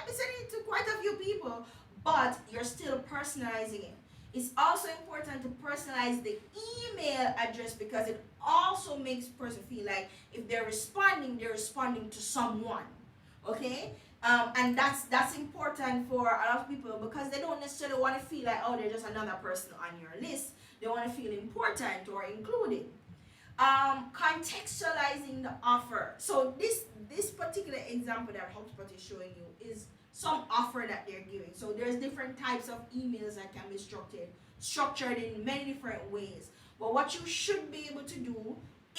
be sending it to quite a few people, but you're still personalizing it. It's also important to personalize the email address, because it also makes the person feel like if they're responding to someone, okay? And that's important for a lot of people, because they don't necessarily want to feel like, oh, they're just another person on your list. They want to feel important or included. Contextualizing the offer. So this particular example that HubSpot is showing you is some offer that they're giving. So there's different types of emails that can be structured in many different ways. But what you should be able to do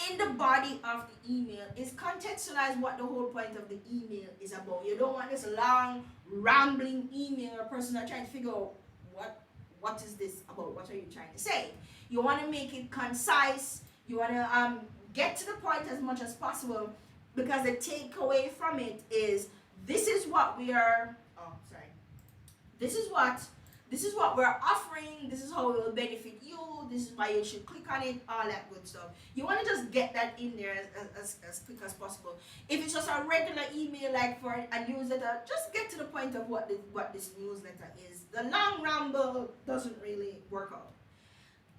in the body of the email is contextualize what the whole point of the email is about. You don't want this long rambling email or person that trying to figure out what is this about, what are you trying to say. You want to make it concise. You want to get to the point as much as possible, because the takeaway from it is this is what we are this is what we're offering, this is how it will benefit you, this is why you should click on it, all that good stuff. You want to just get that in there as quick as possible. If it's just a regular email like for a newsletter, just get to the point of what this newsletter is. The long ramble doesn't really work out.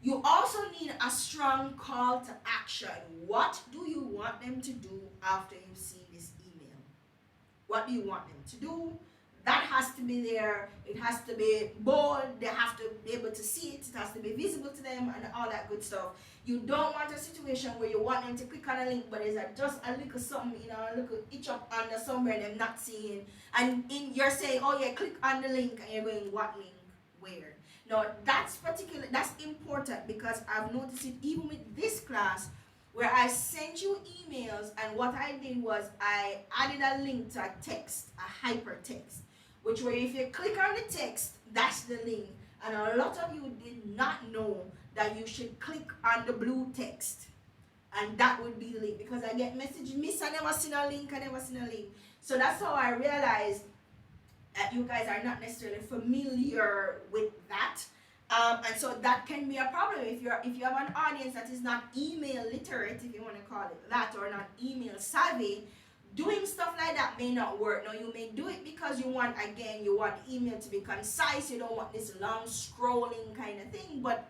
You also need a strong call to action. What do you want them to do after you see this email? What do you want them to do? That has to be there. It has to be bold. They have to be able to see it. It has to be visible to them and all that good stuff. You don't want a situation where you want them to click on a link, but there's just a little something, a little itch up under somewhere they're not seeing. And you're saying, oh yeah, click on the link, and you're going, what link? Where? Now that's important, because I've noticed it even with this class, where I sent you emails, and what I did was I added a link to a text, a hypertext, which way if you click on the text, that's the link. And a lot of you did not know that you should click on the blue text, and that would be the link, because I get message, miss, I never seen a link, So that's how I realized that you guys are not necessarily familiar with that. And so that can be a problem if you have an audience that is not email literate, if you want to call it that, or not email savvy. Doing stuff like that may not work. Now, you may do it because you want email to be concise. You don't want this long scrolling kind of thing, but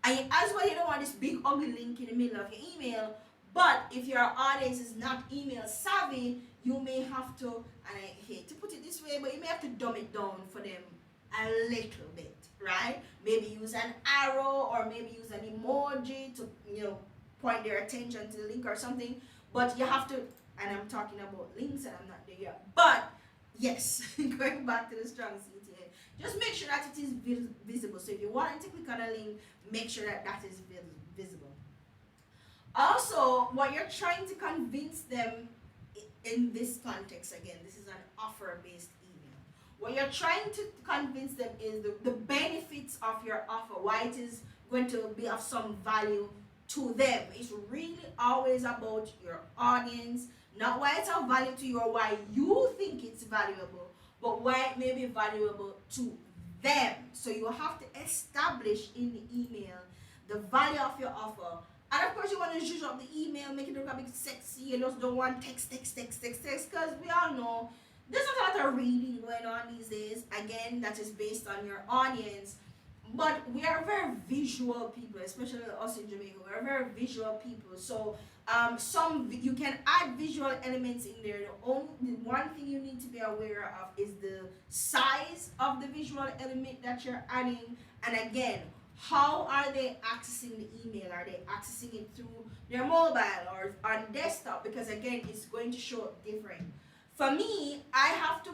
as well, you don't want this big ugly link in the middle of your email. But if your audience is not email savvy, you may have to, and I hate to put it this way, but you may have to dumb it down for them a little bit, right? Maybe use an arrow, or maybe use an emoji to point their attention to the link or something. But you have to, and I'm talking about links, and I'm not there yet. But yes, going back to the strong CTA, just make sure that it is visible. So if you want to click on a link, make sure that is visible. Also, what you're trying to convince them in this context, again, this is an offer-based email. What you're trying to convince them is the benefits of your offer, why it is going to be of some value to them. It's really always about your audience, not why it's of value to you or why you think it's valuable, but why it may be valuable to them. So you have to establish in the email the value of your offer. And of course, you want to zhuzh up the email, make it look a bit sexy. You just don't want text, because we all know there's a lot of reading going on these days. Again, that is based on your audience. But we are very visual people, especially us in Jamaica. We are very visual people. So you can add visual elements in there. The one thing you need to be aware of is the size of the visual element that you're adding. And again, how are they accessing the email? Are they accessing it through their mobile or on desktop? Because again, it's going to show different. For me, I have to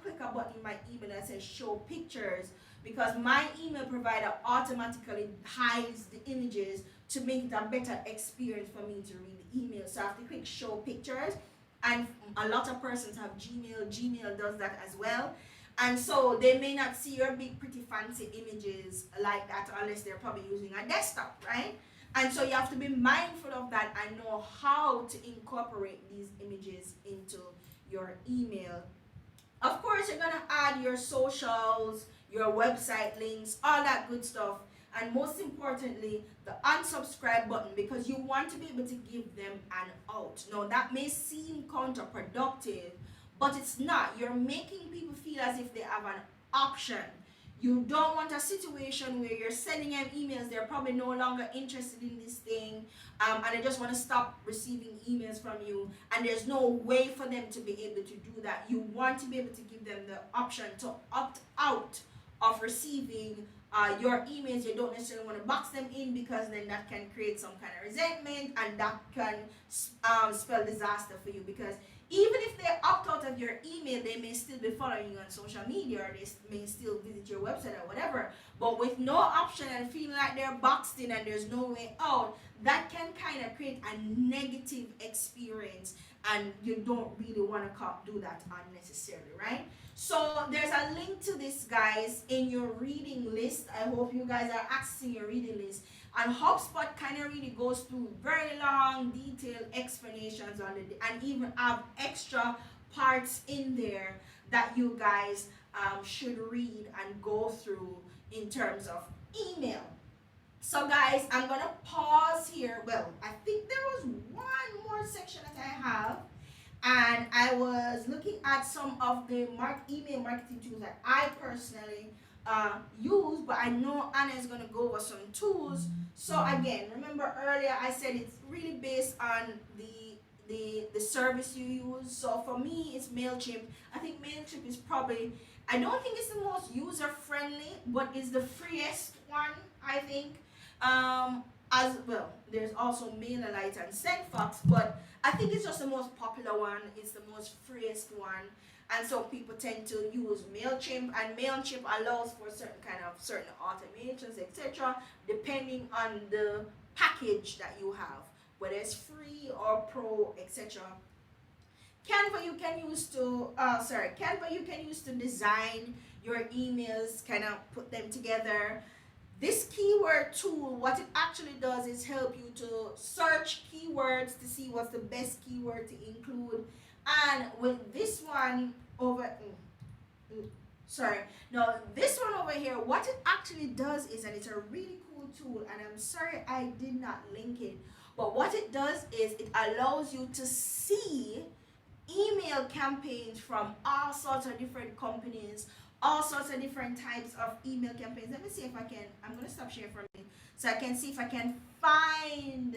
click a button in my email that says show pictures, because my email provider automatically hides the images to make it a better experience for me to read the email. So I have to click show pictures, and a lot of persons have Gmail. Gmail does that as well. And so they may not see your big, pretty, fancy images like that unless they're probably using a desktop, right? And so you have to be mindful of that and know how to incorporate these images into your email. Of course, you're going to add your socials, your website links, all that good stuff. And most importantly, the unsubscribe button, because you want to be able to give them an out. Now, that may seem counterproductive, but it's not. You're making people feel as if they have an option. You don't want a situation where you're sending them emails, they're probably no longer interested in this thing, and they just want to stop receiving emails from you, and there's no way for them to be able to do that. You want to be able to give them the option to opt out of receiving your emails, you don't necessarily want to box them in, because then that can create some kind of resentment, and that can spell disaster for you, because even if they opt out of your email, they may still be following you on social media, or they may still visit your website or whatever. But with no option and feeling like they're boxed in and there's no way out, that can kind of create a negative experience, and you don't really want to do that unnecessarily, right? So there's a link to this, guys, in your reading list. I hope you guys are accessing your reading list. And HubSpot kind of really goes through very long, detailed explanations on it, and even have extra parts in there that you guys should read and go through in terms of email. So guys, I'm gonna pause here. Well, I think there was one more section that I have, and I was looking at some of the email marketing tools that I personally use, but I know Anna is gonna go over some tools. So again, remember earlier I said it's really based on the service you use. So for me, it's MailChimp. I think MailChimp is probably, I don't think it's the most user friendly, but it's the freest one, I think. As well, there's also MailerLite and SendFox, but I think it's just the most popular one. It's the most freest one, and so people tend to use MailChimp, and MailChimp allows for certain automations, etc., depending on the package that you have, whether it's free or pro, etc. Canva you can use to design your emails, kind of put them together. This keyword tool, what it actually does is help you to search keywords to see what's the best keyword to include. And with this one over, this one over here, what it actually does is, and it's a really cool tool, and I'm sorry I did not link it, but what it does is it allows you to see email campaigns from all sorts of different companies, all sorts of different types of email campaigns. Let me see if I can, I'm going to stop sharing for a minute so I can see if I can find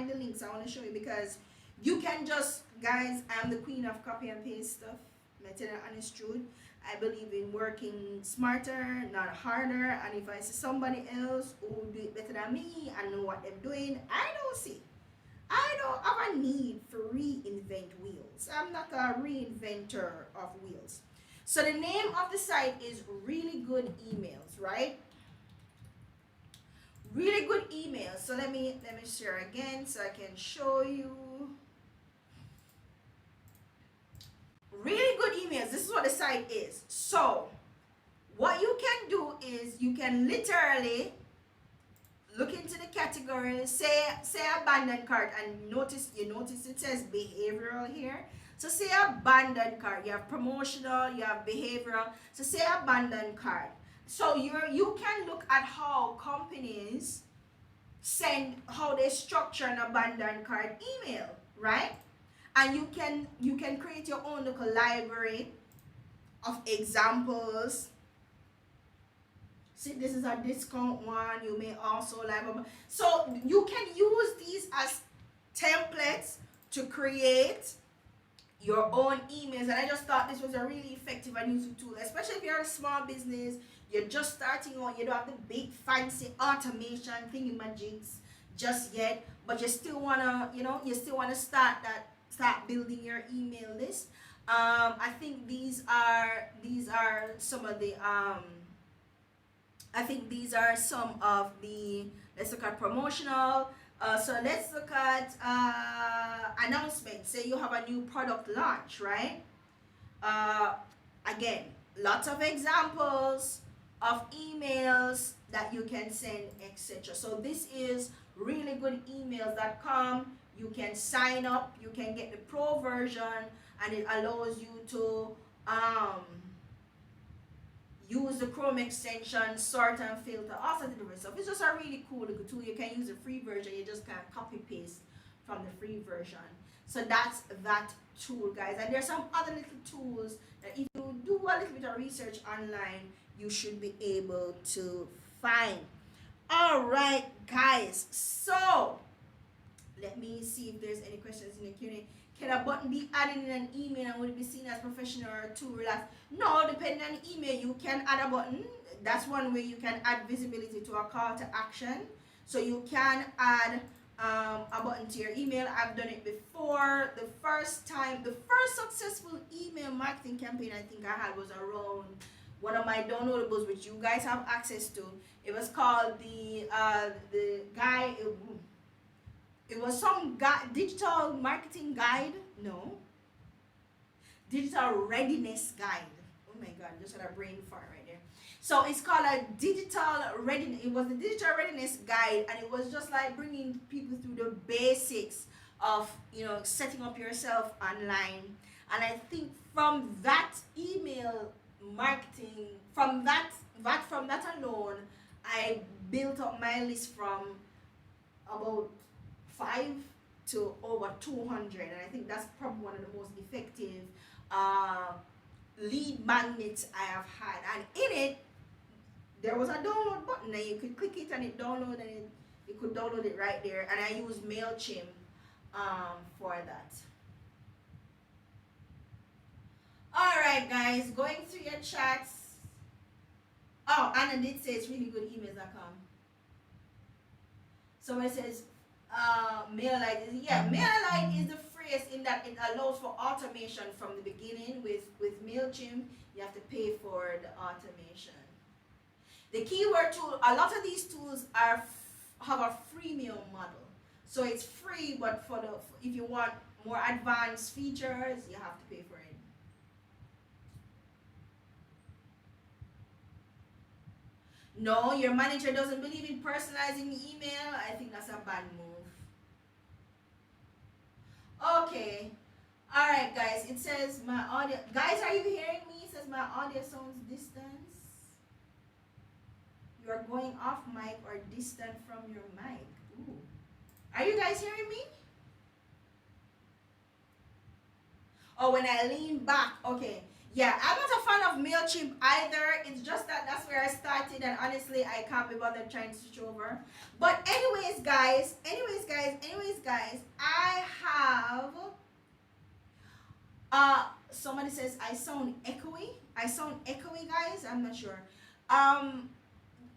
the links I want to show you, because you can just, guys, I'm the queen of copy and paste stuff. I'm telling you honest truth. I believe in working smarter, not harder, and if I see somebody else who do it better than me and know what they're doing, I don't have a need for reinvent wheels. I'm not a reinventor of wheels. So the name of the site is Really Good Emails, right? Really Good Emails. So let me share again so I can show you. Really Good Emails. This is what the site is. So what you can do is you can literally look into the category, say abandoned cart, and you notice it says behavioral here. So say abandoned cart, you have promotional, you have behavioral. So say abandoned cart. So you can look at how companies how they structure an abandoned cart email, right? And you can create your own little library of examples. See, this is a discount one. You may also like, so you can use these as templates to create your own emails. And I just thought this was a really effective and useful tool, especially if you're a small business, you're just starting out, you don't have the big fancy automation thingamajigs just yet, but you still wanna, start building your email list. I think these are some of the let's look at promotional. So let's look at announcements. Say you have a new product launch, right? Again, lots of examples of emails that you can send, etc. So this is reallygoodemails.com. You can sign up, you can get the pro version, and it allows you to use the Chrome extension, sort and filter, all sorts of different stuff. It's just a really cool little tool. You can use the free version, you just can't copy paste from the free version. So that's that tool, guys. And there's some other little tools that if you do a little bit of research online, you should be able to find. All right, guys. So let me see if there's any questions in the Q&A. Can a button be added in an email and will it be seen as professional or too relaxed? No, depending on the email, you can add a button. That's one way you can add visibility to a call to action. So you can add a button to your email. I've done it before. The first successful email marketing campaign I think I had was around one of my downloadables, which you guys have access to. It was called the guy. It was some guy, digital marketing guide. No, digital readiness guide. Oh my god, just had a brain fart right there. So it's called a digital readiness. It was the digital readiness guide, and it was just like bringing people through the basics of setting up yourself online. And I think from that email marketing, from that alone, I built up my list from about 5 to over 200, and I think that's probably one of the most effective uh, lead magnets I have had. And in it, there was a download button, and you could click it and it download, and you could download it right there. And I use MailChimp for that. All right, guys, going through your chats. Oh, Anna did say it's really good emails.com. So it says MailerLite is the phrase in that it allows for automation from the beginning. With MailChimp, you have to pay for the automation. The keyword tool, a lot of these tools have a freemium model. So it's free, but if you want more advanced features, you have to pay for it. No, your manager doesn't believe in personalizing the email. I think that's a bad move. Okay. All right, guys. It says my audio. Guys, are you hearing me? It says my audio sounds distant. You are going off mic or distant from your mic. Ooh. Are you guys hearing me? Oh, when I lean back. Okay. Yeah, I'm not a fan of MailChimp either. It's just that that's where I started, and honestly, I can't be bothered trying to switch over. But anyways, guys, I have somebody says I sound echoey. Guys. I'm not sure.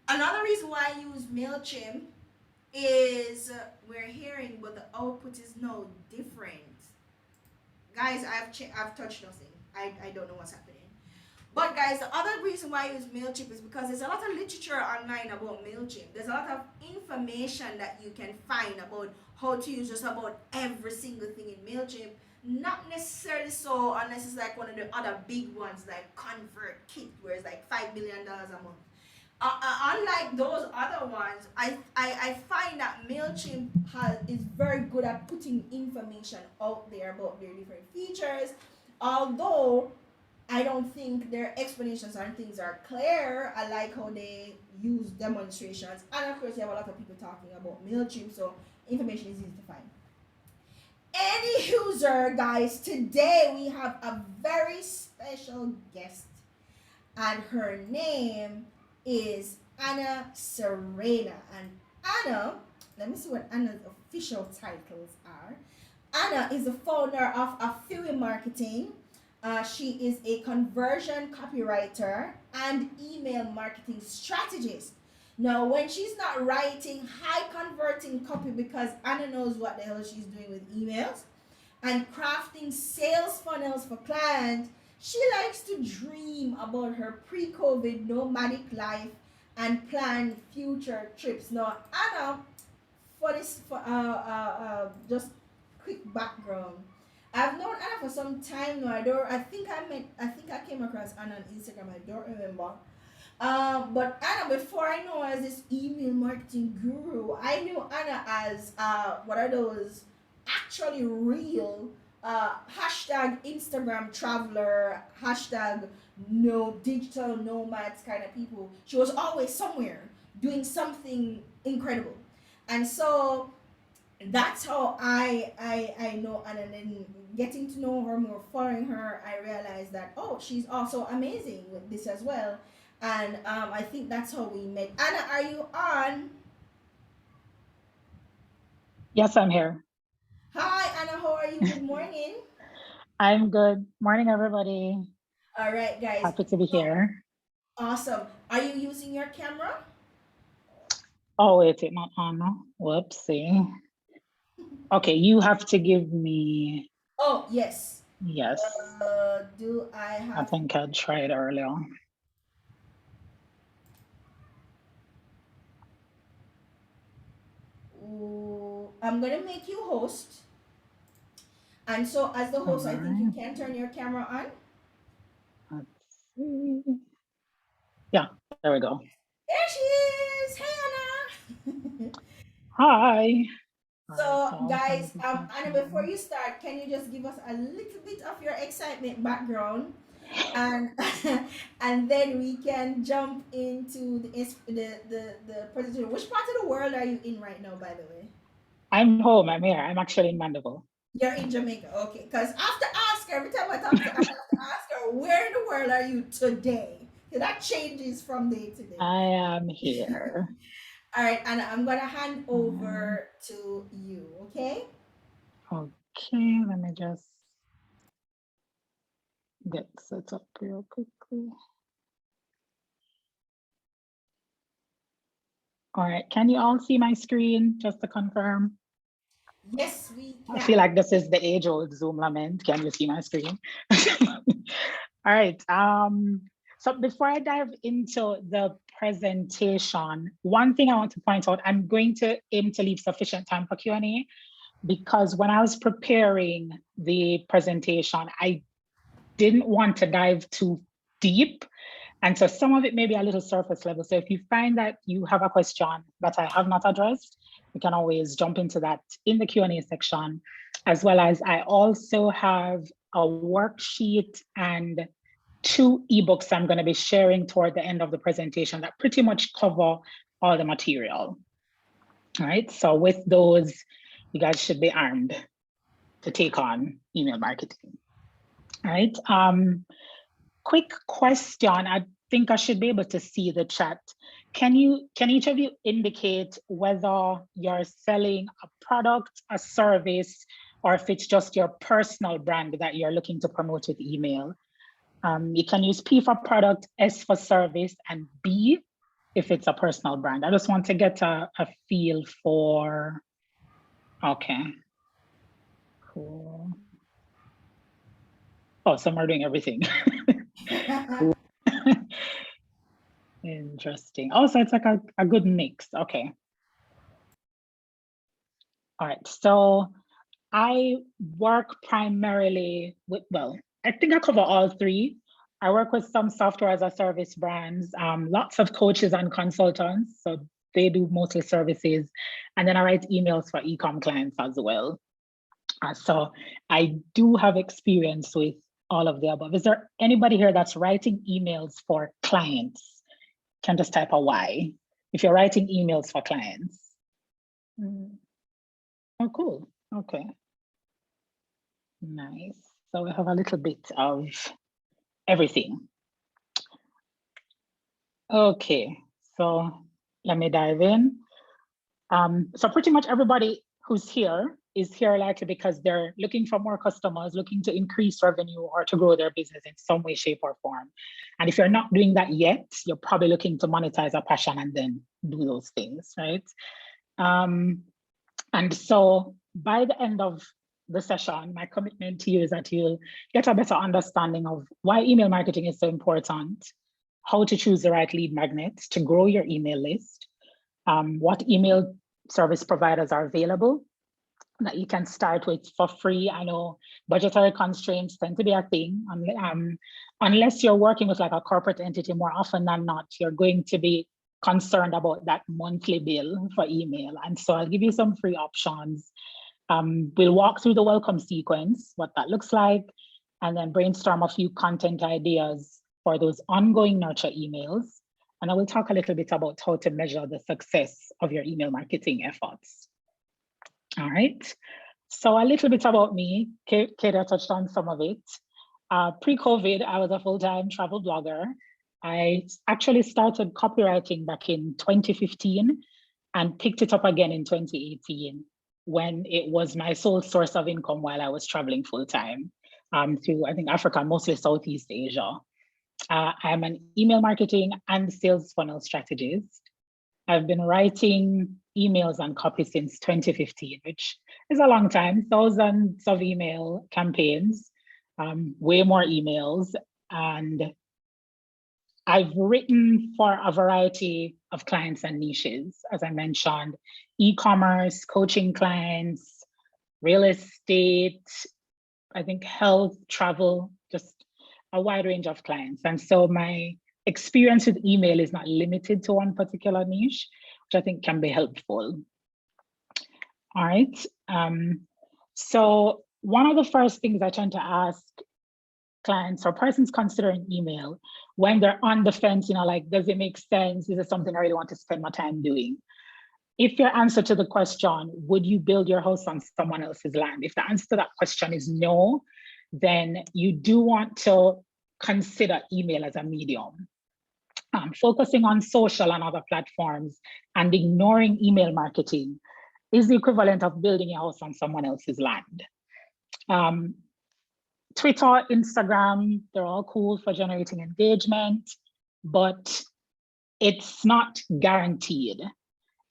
Another reason why I use MailChimp is we're hearing, but the output is no different. Guys, I've touched nothing. I don't know what's happening. But guys, the other reason why I use MailChimp is because there's a lot of literature online about MailChimp. There's a lot of information that you can find about how to use just about every single thing in MailChimp. Not necessarily so unless it's like one of the other big ones like ConvertKit, where it's like $5 million a month. Unlike those other ones, I find that MailChimp is very good at putting information out there about their different features. Although I don't think their explanations and things are clear. I like how they use demonstrations. And of course, you have a lot of people talking about MailChimp, so information is easy to find. Any user, guys, today we have a very special guest, and her name is Anna Serayna. And Anna, let me see what Anna's official titles are. Anna is the founder of Affiliate Marketing. She is a conversion copywriter and email marketing strategist. Now, when she's not writing high converting copy, because Anna knows what the hell she's doing with emails and crafting sales funnels for clients, she likes to dream about her pre-COVID nomadic life and plan future trips. Now, Anna, just quick background. I've known Anna for some time now. I think I came across Anna on Instagram. I don't remember. But Anna, before I know her as this email marketing guru, I knew Anna as what are those actually real hashtag Instagram traveler, hashtag no digital nomads kind of people. She was always somewhere doing something incredible, and so that's how I know Anna. And then getting to know her more, following her, I realized that she's also amazing with this as well. And I think that's how we met. Anna, are you on? Yes, I'm here. Hi Anna, how are you? Good morning. I'm good. Morning, everybody. All right, guys. Happy to be So here. awesome. Are you using your camera? Oh, wait, it's not on. Whoopsie. Okay, you have to give me, Oh, yes. yes. Do I I have? think I tried earlier. I'm gonna make you host, and so as the All host, I think you right, can turn your camera on. let's see. Yeah, there we go. There she is. Hey, Anna. Hi. All right, So, so I'll turn guys, this Anna, machine before on. you start, can you just give us a little bit of your excitement background, and and then we can jump into the presentation. Which part of the world are you in right now, by the way? I'm home. I'm here. I'm actually in Mandeville. You're in Jamaica, okay? Because I have to ask her every time I talk to her, I have to ask her, where in the world are you today? So that changes from day to day. I am here. All right, and I'm gonna hand Um, over to you, okay? okay, let me just get set up real quickly. All right, can you all see my screen just to confirm? Yes, we I feel can. like this is the age-old Zoom lament. Can you see my screen? All right. So before I dive into the presentation, one thing I want to point out, I'm going to aim to leave sufficient time for Q&A because when I was preparing the presentation, I didn't want to dive too deep. And so some of it may be a little surface level. So if you find that you have a question that I have not addressed, you can always jump into that in the Q&A section, as well as I also have a worksheet and 2 ebooks I'm going to be sharing toward the end of the presentation that pretty much cover all the material. All right, so with those, you guys should be armed to take on email marketing. All right. Quick question. I think I should be able to see the chat. Can each of you indicate whether you're selling a product, a service, or if it's just your personal brand that you're looking to promote with email? You can use P for product, S for service, and B if it's a personal brand. I just want to get a feel for, okay, cool. Oh, some are doing everything. Cool. Interesting. Oh, so it's like a good mix. Okay. All right. So I work primarily with, well, I think I cover all three. I work with some software as a service brands, lots of coaches and consultants. So they do mostly services. And then I write emails for e-com clients as well. So I do have experience with all of the above. Is there anybody here that's writing emails for clients? Can just type a Y if you're writing emails for clients. Oh, cool. Okay. Nice. So we have a little bit of everything. Okay, so let me dive in. So pretty much everybody who's here is here likely because they're looking for more customers, looking to increase revenue or to grow their business in some way, shape, or form. And if you're not doing that yet, you're probably looking to monetize a passion and then do those things, right? And so by the end of the session, my commitment to you is that you'll get a better understanding of why email marketing is so important, how to choose the right lead magnets to grow your email list, what email service providers are available that you can start with for free. I know budgetary constraints tend to be a thing. Unless you're working with like a corporate entity, more often than not, you're going to be concerned about that monthly bill for email. And so I'll give you some free options. We'll walk through the welcome sequence, what that looks like, and then brainstorm a few content ideas for those ongoing nurture emails. And I will talk a little bit about how to measure the success of your email marketing efforts. All right. So a little bit about me. Kate touched on some of it. Pre-COVID, I was a full-time travel blogger. I actually started copywriting back in 2015 and picked it up again in 2018. when it was my sole source of income while I was traveling full time through, I think, Africa, mostly Southeast Asia. I'm an email marketing and sales funnel strategist. I've been writing emails and copy since 2015, which is a long time, thousands of email campaigns, way more emails. And I've written for a variety of clients and niches, as I mentioned, e-commerce, coaching clients, real estate, I think health, travel, just a wide range of clients. And so my experience with email is not limited to one particular niche, which I think can be helpful. All right. So one of the first things I tend to ask clients or persons considering email when they're on the fence, like, does it make sense? Is it something I really want to spend my time doing? If your answer to the question, would you build your house on someone else's land? If the answer to that question is no, then you do want to consider email as a medium. Focusing on social and other platforms and ignoring email marketing is the equivalent of building a house on someone else's land. Twitter, Instagram, they're all cool for generating engagement, but it's not guaranteed.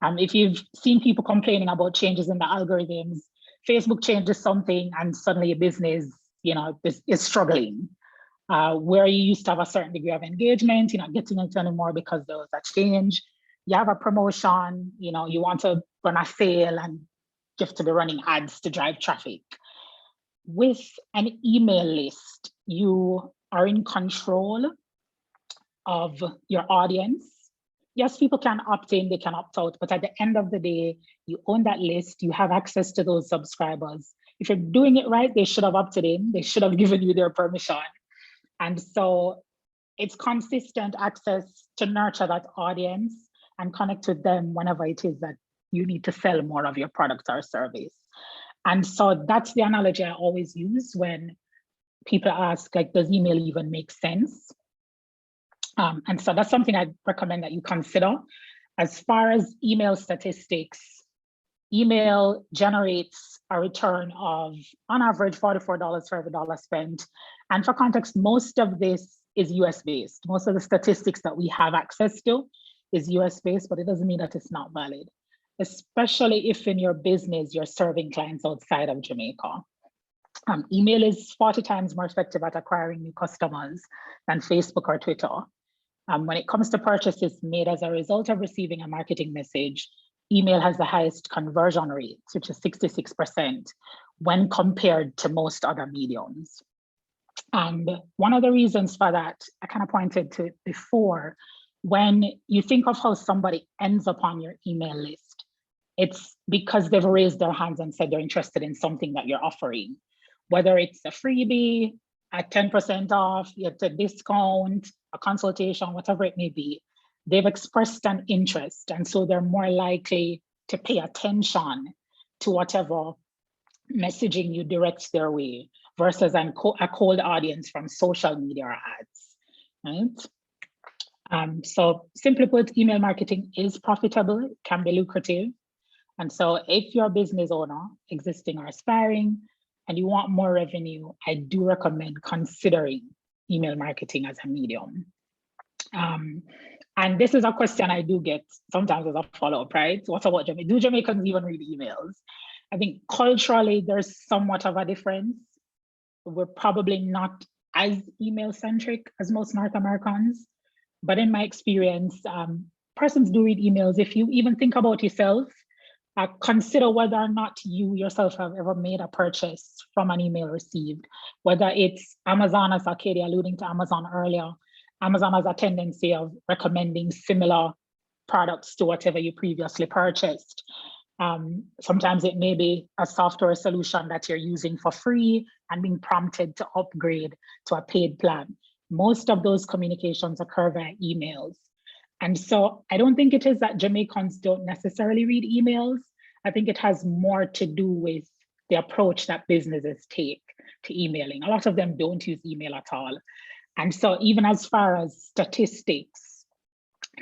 If you've seen people complaining about changes in the algorithms, Facebook changes something and suddenly a business, is struggling. Where you used to have a certain degree of engagement, you're not getting it anymore because there was a change. You have a promotion, you want to run a sale and you have to be running ads to drive traffic. With an email list, you are in control of your audience. Yes, people can opt in, they can opt out, but at the end of the day, you own that list, you have access to those subscribers. If you're doing it right, they should have opted in, they should have given you their permission. And so it's consistent access to nurture that audience and connect with them whenever it is that you need to sell more of your product or service. And so that's the analogy I always use when people ask, like, does email even make sense? And so that's something I'd recommend that you consider. As far as email statistics, email generates a return of, on average, $44 for every dollar spent. And for context, most of this is US-based. Most of the statistics that we have access to is US-based, but it doesn't mean that it's not valid, especially if in your business, you're serving clients outside of Jamaica. Email is 40 times more effective at acquiring new customers than Facebook or Twitter. When it comes to purchases made as a result of receiving a marketing message, email has the highest conversion rate, which is 66%, when compared to most other mediums. And one of the reasons for that, I kind of pointed to before, when you think of how somebody ends up on your email list, it's because they've raised their hands and said they're interested in something that you're offering, whether it's a freebie, at 10% off, it's a discount, a consultation, whatever it may be. They've expressed an interest, and so they're more likely to pay attention to whatever messaging you direct their way versus a cold audience from social media or ads, right? So simply put, email marketing is profitable, it can be lucrative. And so if you're a business owner, existing or aspiring, and you want more revenue, I do recommend considering email marketing as a medium. And this is a question I do get sometimes as a follow-up, right? What about Jamaica? Do Jamaicans even read emails? I think culturally, there's somewhat of a difference. We're probably not as email-centric as most North Americans. But in my experience, persons do read emails. If you even think about yourself, consider whether or not you yourself have ever made a purchase from an email received, whether it's Amazon, as Arcadia alluding to Amazon earlier. Amazon has a tendency of recommending similar products to whatever you previously purchased. Sometimes it may be a software solution that you're using for free and being prompted to upgrade to a paid plan. Most of those communications occur via emails. And so I don't think it is that Jamaicans don't necessarily read emails. I think it has more to do with the approach that businesses take to emailing. A lot of them don't use email at all. And so even as far as statistics,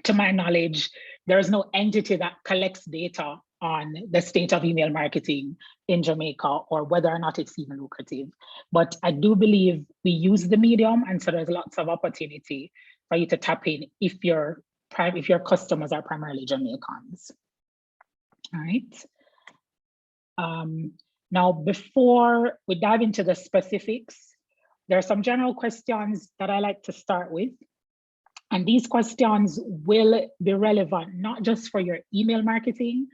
to my knowledge, there is no entity that collects data on the state of email marketing in Jamaica or whether or not it's even lucrative. But I do believe we use the medium, and so there's lots of opportunity for you to tap in if your customers are primarily Jamaicans. All right. Now, before we dive into the specifics, there are some general questions that I like to start with. And these questions will be relevant, not just for your email marketing,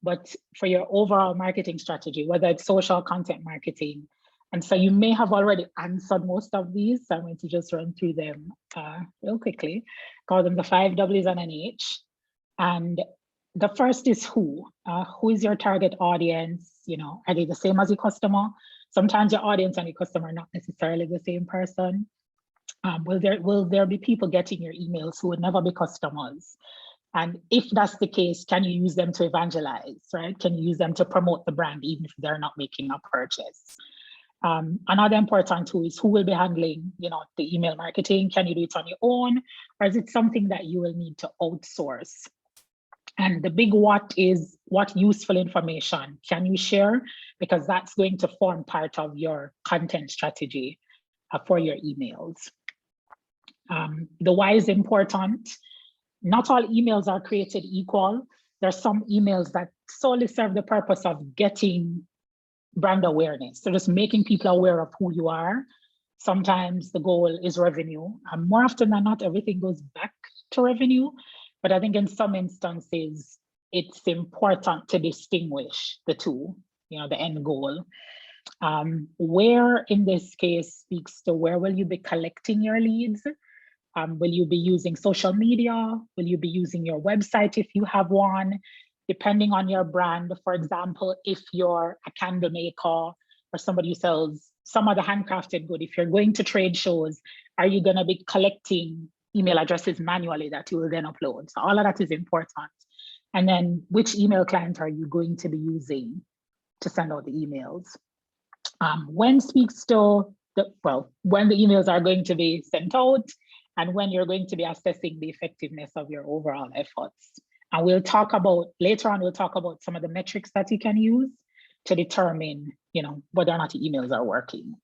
but for your overall marketing strategy, whether it's social content marketing. And so you may have already answered most of these. So I'm going to just run through them real quickly. Call them the 5 W's and an H. And the first is who. Who is your target audience? You know, are they the same as your customer? Sometimes your audience and your customer are not necessarily the same person. Will there be people getting your emails who would never be customers? And if that's the case, can you use them to evangelize, right? Can you use them to promote the brand even if they're not making a purchase? Another important tool is who will be handling, you know, the email marketing. Can you do it on your own, or is it something that you will need to outsource? And the big what is, what useful information can you share? Because that's going to form part of your content strategy for your emails. The why is important. Not all emails are created equal. There's some emails that solely serve the purpose of getting brand awareness. So just making people aware of who you are. Sometimes the goal is revenue. And more often than not, everything goes back to revenue. But I think in some instances, it's important to distinguish the two, you know, the end goal. Where in this case speaks to where will you be collecting your leads? Will you be using social media? Will you be using your website if you have one? Depending on your brand, for example, if you're a candle maker or somebody who sells some other handcrafted good, if you're going to trade shows, are you going to be collecting email addresses manually that you will then upload? So all of that is important. And then which email client are you going to be using to send out the emails? When speaks to when the emails are going to be sent out and when you're going to be assessing the effectiveness of your overall efforts. And we'll talk about, later on, we'll talk about some of the metrics that you can use to determine, you know, whether or not the emails are working.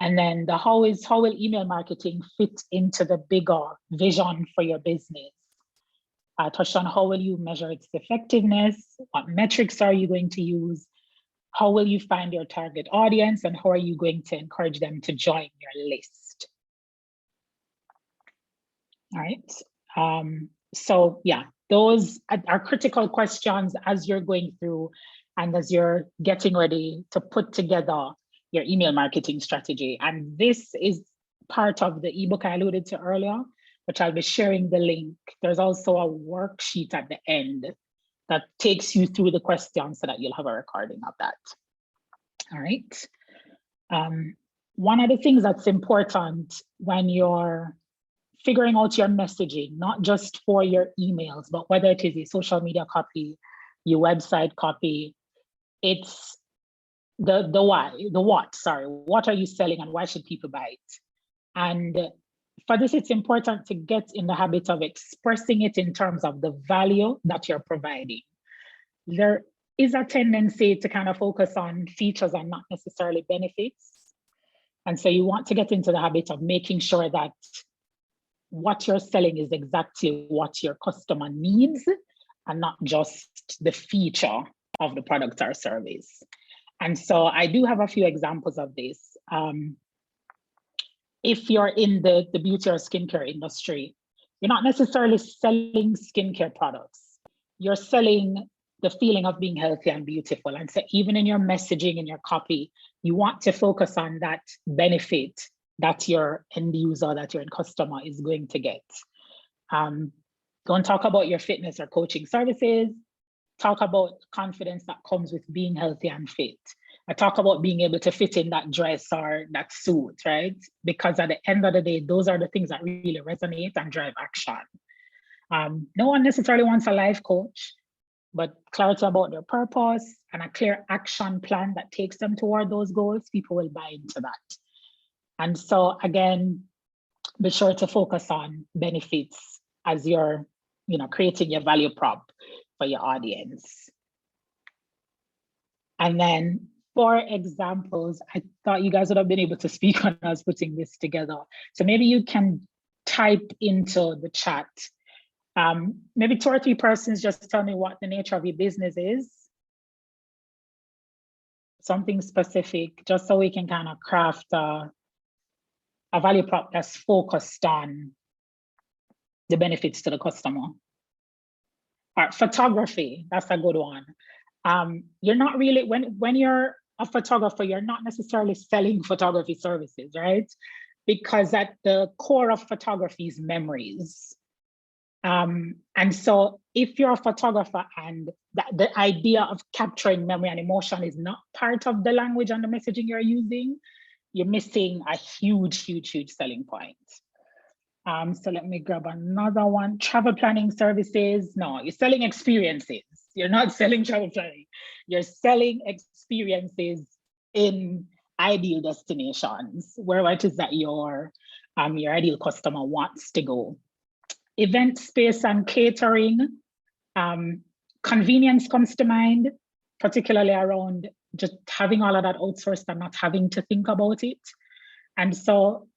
And then the how will email marketing fit into the bigger vision for your business? I touched on how will you measure its effectiveness? What metrics are you going to use? How will you find your target audience? And how are you going to encourage them to join your list? All right. So yeah, those are critical questions as you're going through and as you're getting ready to put together your email marketing strategy. And this is part of the ebook I alluded to earlier, which I'll be sharing the link. There's also a worksheet at the end that takes you through the questions so that you'll have a recording of that. All right. One of the things that's important when you're figuring out your messaging, not just for your emails, but whether it is a social media copy, your website copy, it's the what are you selling and why should people buy it? And for this, it's important to get in the habit of expressing it in terms of the value that you're providing. There is a tendency to kind of focus on features and not necessarily benefits. And so you want to get into the habit of making sure that what you're selling is exactly what your customer needs and not just the feature of the product or service. And so I do have a few examples of this. If you're in the beauty or skincare industry, you're not necessarily selling skincare products. You're selling the feeling of being healthy and beautiful. And so even in your messaging, in your copy, you want to focus on that benefit that your end user, that your end customer is going to get. Don't talk about your fitness or coaching services. Talk about confidence that comes with being healthy and fit. I talk about being able to fit in that dress or that suit, right? Because at the end of the day, those are the things that really resonate and drive action. No one necessarily wants a life coach, but clarity about their purpose and a clear action plan that takes them toward those goals, people will buy into that. And so again, be sure to focus on benefits as you're, creating your value prop. for your audience. And then for examples, I thought you guys would have been able to speak when I was putting this together. So maybe you can type into the chat. Maybe 2 or 3 persons just tell me what the nature of your business is. Something specific, just so we can kind of craft a value prop that's focused on the benefits to the customer. All right, photography, that's a good one. You're not really, when you're a photographer, you're not necessarily selling photography services, right? Because at the core of photography is memories. And so if you're a photographer and the idea of capturing memory and emotion is not part of the language and the messaging you're using, you're missing a huge, huge, huge selling point. So let me grab another one. Travel planning services. No, you're selling experiences. You're not selling travel planning. You're selling experiences in ideal destinations, where it is that your ideal customer wants to go. Event space and catering. Convenience comes to mind, particularly around just having all of that outsourced and not having to think about it. And so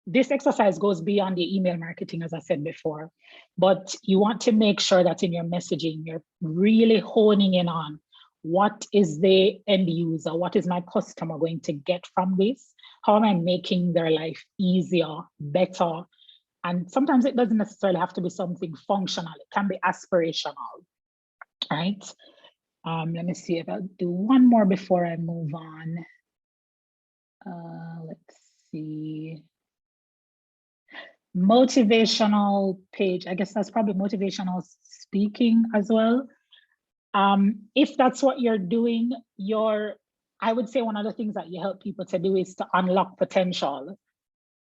this exercise goes beyond the email marketing, as I said before, but you want to make sure that in your messaging, you're really honing in on what is the end user, what is my customer going to get from this? How am I making their life easier, better? And sometimes it doesn't necessarily have to be something functional. It can be aspirational, right? Let me see if I'll do one more before I move on. Let's see. Motivational page, I guess that's probably motivational speaking as well. If that's what you're doing, I would say one of the things that you help people to do is to unlock potential.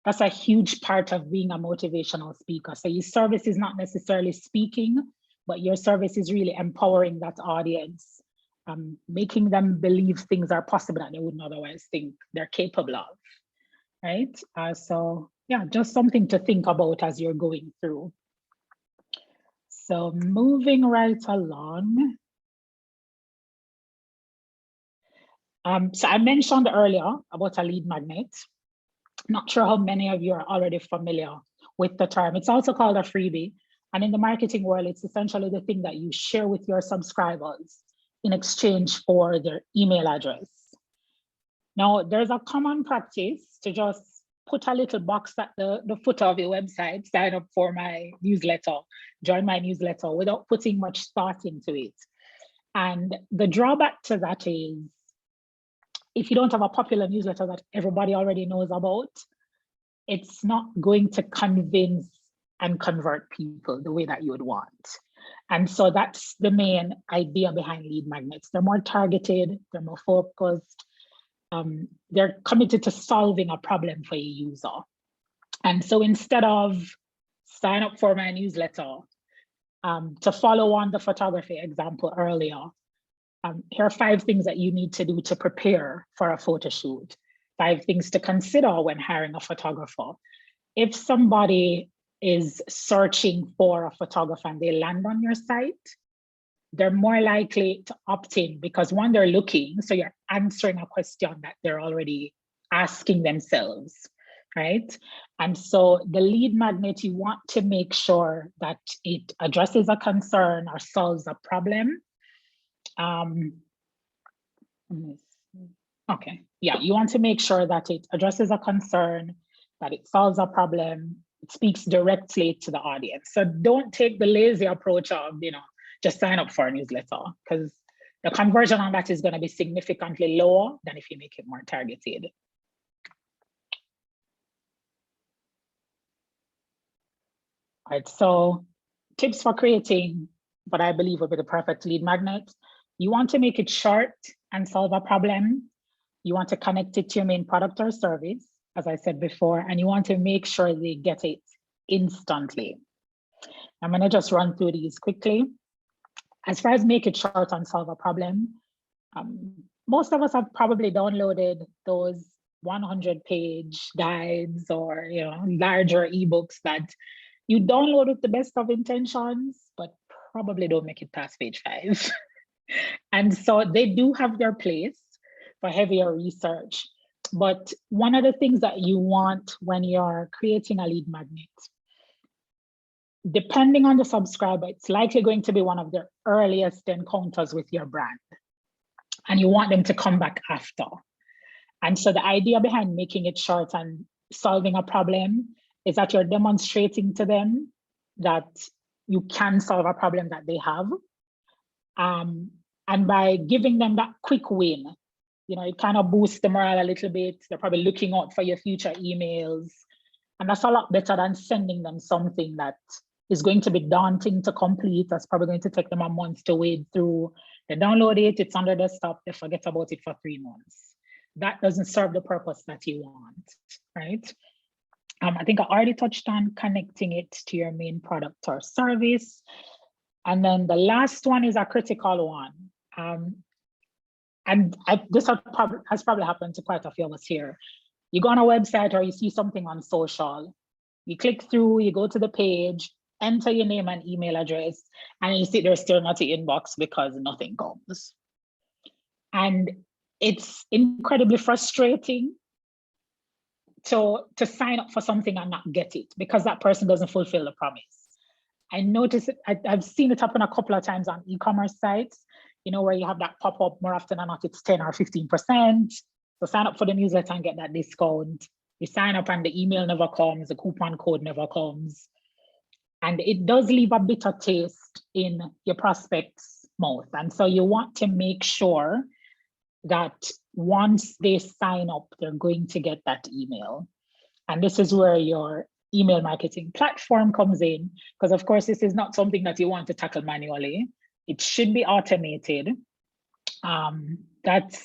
That's a huge part of being a motivational speaker. So your service is not necessarily speaking, but your service is really empowering that audience, making them believe things are possible that they wouldn't otherwise think they're capable of, right? So yeah, just something to think about as you're going through. So moving right along. So I mentioned earlier about a lead magnet. Not sure how many of you are already familiar with the term. It's also called a freebie. And in the marketing world, it's essentially the thing that you share with your subscribers in exchange for their email address. Now, there's a common practice to just put a little box at the footer of your website, sign up for my newsletter, join my newsletter without putting much thought into it. And the drawback to that is, if you don't have a popular newsletter that everybody already knows about, it's not going to convince and convert people the way that you would want. And so that's the main idea behind lead magnets. They're more targeted, they're more focused, they're committed to solving a problem for your user. And so instead of sign up for my newsletter, to follow on the photography example earlier, here are 5 things that you need to do to prepare for a photo shoot, 5 things to consider when hiring a photographer. If somebody is searching for a photographer and they land on your site, they're more likely to opt in because one, they're looking, so you're answering a question that they're already asking themselves, right? And so the lead magnet, you want to make sure that it addresses a concern or solves a problem. Okay, yeah, you want to make sure that it addresses a concern, that it solves a problem, it speaks directly to the audience. So don't take the lazy approach of, just sign up for a newsletter, because the conversion on that is going to be significantly lower than if you make it more targeted. All right, so tips for creating what I believe would be the perfect lead magnet. You want to make it short and solve a problem. You want to connect it to your main product or service, as I said before, and you want to make sure they get it instantly. I'm going to just run through these quickly. As far as make it short and solve a problem, most of us have probably downloaded those 100-page guides or larger ebooks that you download with the best of intentions, but probably don't make it past page 5. And so they do have their place for heavier research. But one of the things that you want when you're creating a lead magnet, depending on the subscriber, it's likely going to be one of their earliest encounters with your brand. And you want them to come back after. And so the idea behind making it short and solving a problem is that you're demonstrating to them that you can solve a problem that they have. And by giving them that quick win, you know, it kind of boosts the morale a little bit. They're probably looking out for your future emails. And that's a lot better than sending them something that is going to be daunting to complete. That's probably going to take them a month to wade through. They download it, it's on their desktop, they forget about it for 3 months. That doesn't serve the purpose that you want, right? I think I already touched on connecting it to your main product or service. And then the last one is a critical one. This has probably happened to quite a few of us here. You go on a website or you see something on social, you click through, you go to the page, enter your name and email address, and you sit there staring at your inbox because nothing comes. And it's incredibly frustrating to sign up for something and not get it because that person doesn't fulfill the promise. I notice it, I've seen it happen a couple of times on e-commerce sites, you know, where you have that pop-up more often than not, it's 10 or 15%. So sign up for the newsletter and get that discount. You sign up and the email never comes, the coupon code never comes. And it does leave a bitter taste in your prospect's mouth. And so you want to make sure that once they sign up, they're going to get that email. And this is where your email marketing platform comes in, because of course, this is not something that you want to tackle manually. It should be automated. It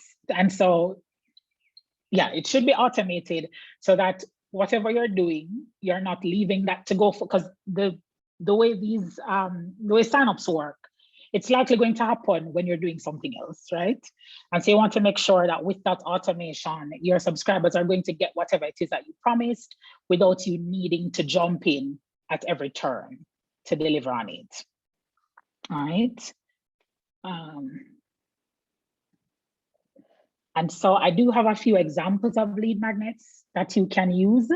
should be automated so that whatever you're doing, you're not leaving that to go for, because the way signups work, it's likely going to happen when you're doing something else, right? And so you want to make sure that with that automation, your subscribers are going to get whatever it is that you promised without you needing to jump in at every turn to deliver on it. All right. And so I do have a few examples of lead magnets that you can use,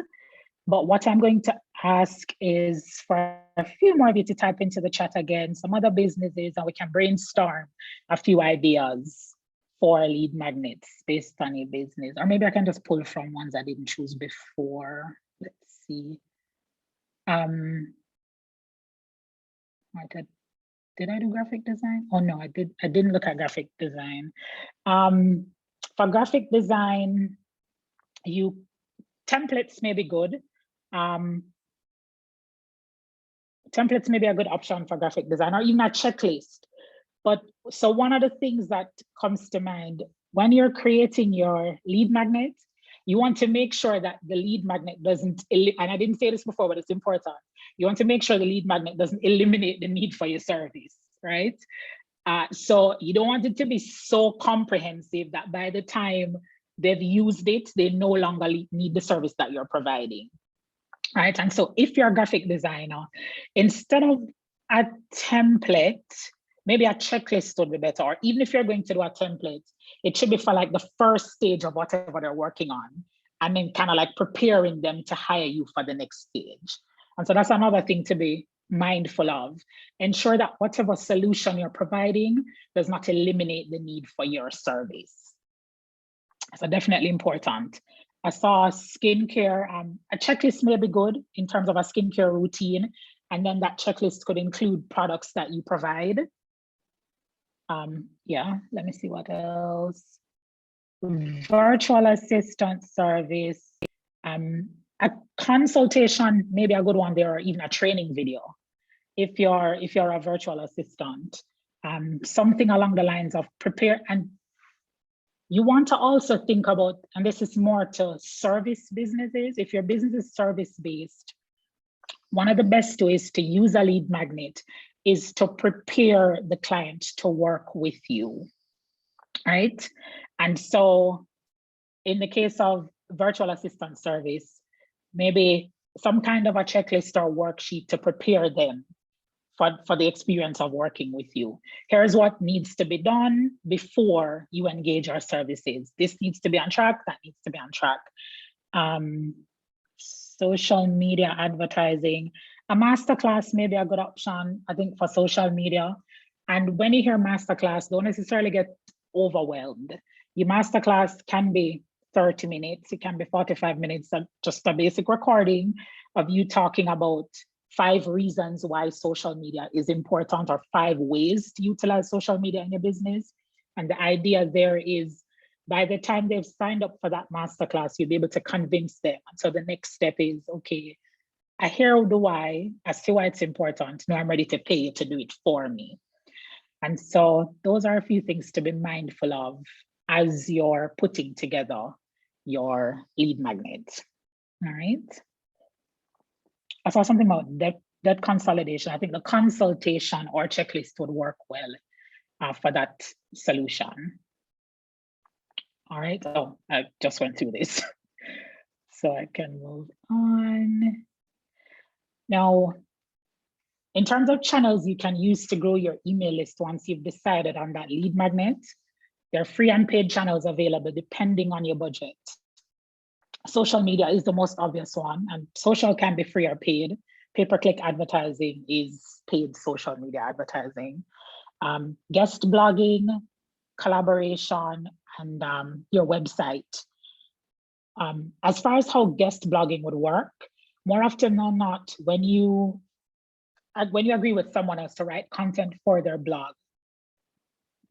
but what I'm going to ask is for a few more of you to type into the chat again, some other businesses, and we can brainstorm a few ideas for lead magnets based on your business. Or maybe I can just pull from ones I didn't choose before. Let's see. Did I do graphic design? Oh no, I didn't look at graphic design. For graphic design, templates may be good. Templates may be a good option for graphic design, or even a checklist. But so one of the things that comes to mind when you're creating your lead magnet, you want to make sure that the lead magnet doesn't, and I didn't say this before, but it's important. You want to make sure the lead magnet doesn't eliminate the need for your service, right? So you don't want it to be so comprehensive that by the time they've used it, they no longer need the service that you're providing, right? And so if you're a graphic designer, instead of a template, maybe a checklist would be better. Or even if you're going to do a template, it should be for like the first stage of whatever they're working on, and then kind of like preparing them to hire you for the next stage. And so that's another thing to be mindful of. Ensure that whatever solution you're providing does not eliminate the need for your service. So definitely important. I saw skincare, a checklist may be good in terms of a skincare routine, and then that checklist could include products that you provide. Yeah, let me see what else. Virtual assistant service, a consultation, maybe a good one there, or even a training video. If you're a virtual assistant, something along the lines of prepare. And you want to also think about, and this is more to service businesses, if your business is service-based, one of the best ways to use a lead magnet is to prepare the client to work with you, right? And so in the case of virtual assistant service, maybe some kind of a checklist or worksheet to prepare them for the experience of working with you. Here's what needs to be done before you engage our services. This needs to be on track, that needs to be on track. Social media advertising. A masterclass may be a good option, I think, for social media. And when you hear masterclass, don't necessarily get overwhelmed. Your masterclass can be 30 minutes, it can be 45 minutes, just a basic recording of you talking about 5 reasons why social media is important, or 5 ways to utilize social media in your business. And the idea there is, by the time they've signed up for that masterclass, you'll be able to convince them. And so the next step is, okay, I hear the why, I see why it's important. Now I'm ready to pay you to do it for me. And so those are a few things to be mindful of as you're putting together your lead magnet. All right. I saw something about debt consolidation. I think the consultation or checklist would work well for that solution. All right. Oh, I just went through this. So I can move on. Now, in terms of channels you can use to grow your email list once you've decided on that lead magnet, there are free and paid channels available depending on your budget. Social media is the most obvious one, and social can be free or paid. Pay-per-click advertising is paid social media advertising. Guest blogging, collaboration, and your website. As far as how guest blogging would work, more often than not, when you agree with someone else to write content for their blog,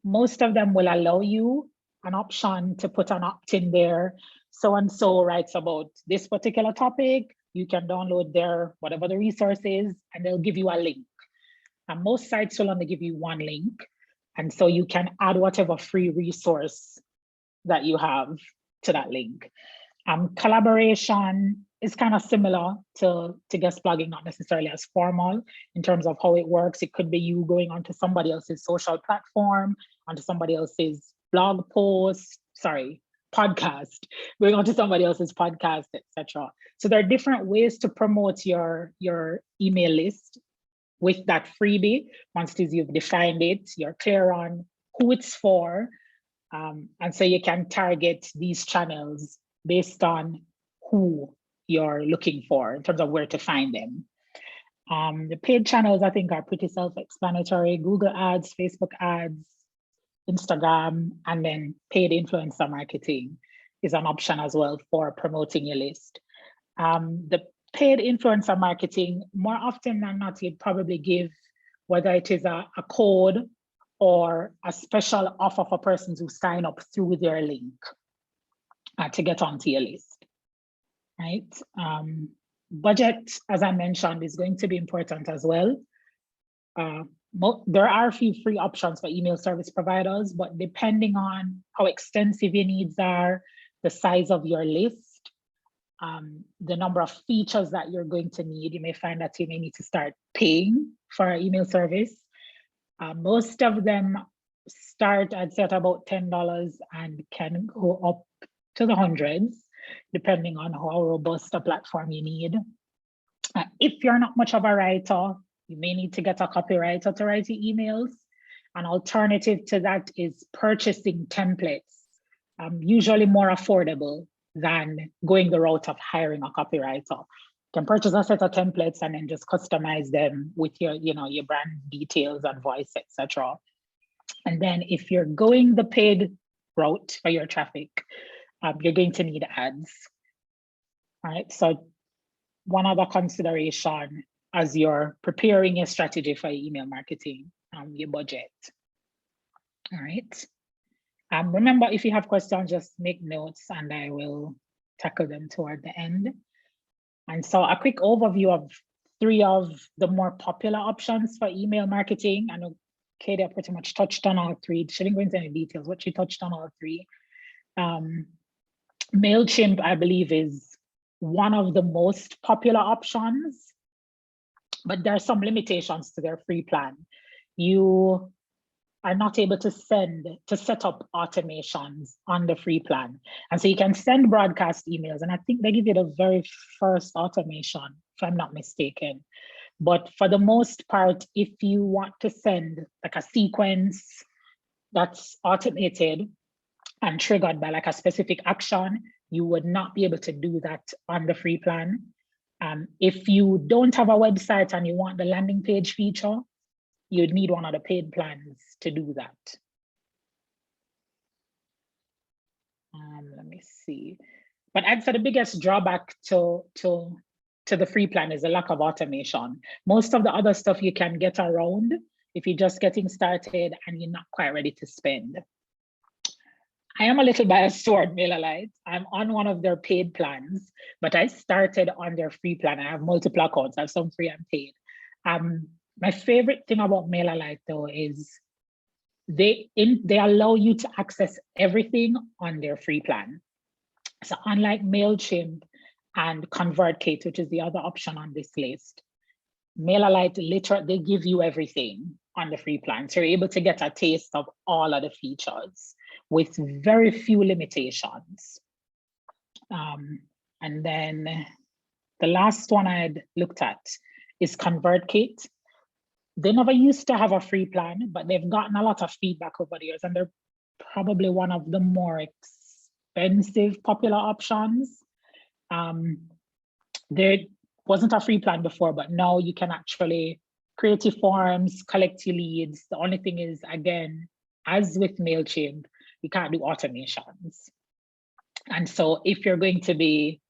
most of them will allow you an option to put an opt-in there. So-and-so writes about this particular topic, you can download their, whatever the resource is, and they'll give you a link. And most sites will only give you one link. And so you can add whatever free resource that you have to that link. Collaboration is kind of similar to guest blogging, not necessarily as formal in terms of how it works. It could be you going onto somebody else's social platform, onto somebody else's blog post, podcast, going onto somebody else's podcast, etc. So there are different ways to promote your email list with that freebie. Once you've defined it, you're clear on who it's for. And so you can target these channels based on who you're looking for in terms of where to find them. The paid channels, I think, are pretty self-explanatory. Google ads, Facebook ads, Instagram, and then paid influencer marketing is an option as well for promoting your list. The paid influencer marketing, more often than not, you'd probably give, whether it is a code or a special offer for persons who sign up through their link to get onto your list, right? Budget, as I mentioned, is going to be important as well. There are a few free options for email service providers, but depending on how extensive your needs are, the size of your list, the number of features that you're going to need, you may find that you may need to start paying for an email service. Most of them start, I'd say, at about $10 and can go up to the hundreds, depending on how robust a platform you need. If you're not much of a writer, you may need to get a copywriter to write your emails. An alternative to that is purchasing templates, usually more affordable than going the route of hiring a copywriter. You can purchase a set of templates and then just customize them with your, your brand details and voice, etc. And then if you're going the paid route for your traffic, you're going to need ads. All right, so one other consideration as you're preparing a strategy for your email marketing, your budget. All right. Remember, if you have questions, just make notes and I will tackle them toward the end. And so a quick overview of 3 of the more popular options for email marketing. I know Katie pretty much touched on all 3. She didn't go into any details, but she touched on all 3. MailChimp, I believe, is one of the most popular options, but there are some limitations to their free plan. You are not able to set up automations on the free plan. And so you can send broadcast emails, and I think they give you the very first automation, if I'm not mistaken. But for the most part, if you want to send like a sequence that's automated and triggered by like a specific action, you would not be able to do that on the free plan. If you don't have a website and you want the landing page feature, you'd need one of the paid plans to do that. Let me see. But I'd say the biggest drawback to the free plan is the lack of automation. Most of the other stuff you can get around if you're just getting started and you're not quite ready to spend. I am a little biased toward MailerLite. I'm on one of their paid plans, but I started on their free plan. I have multiple accounts. I have some free and paid. My favorite thing about MailerLite though is they allow you to access everything on their free plan. So unlike MailChimp and ConvertKit, which is the other option on this list, MailerLite literally, they give you everything on the free plan. So you're able to get a taste of all of the features with very few limitations. And then the last one I had looked at is ConvertKit. They never used to have a free plan, but they've gotten a lot of feedback over the years, and they're probably one of the more expensive popular options. There wasn't a free plan before, but now you can actually create your forms, collect your leads. The only thing is, again, as with MailChimp, you can't do automations. And so if you're going to be,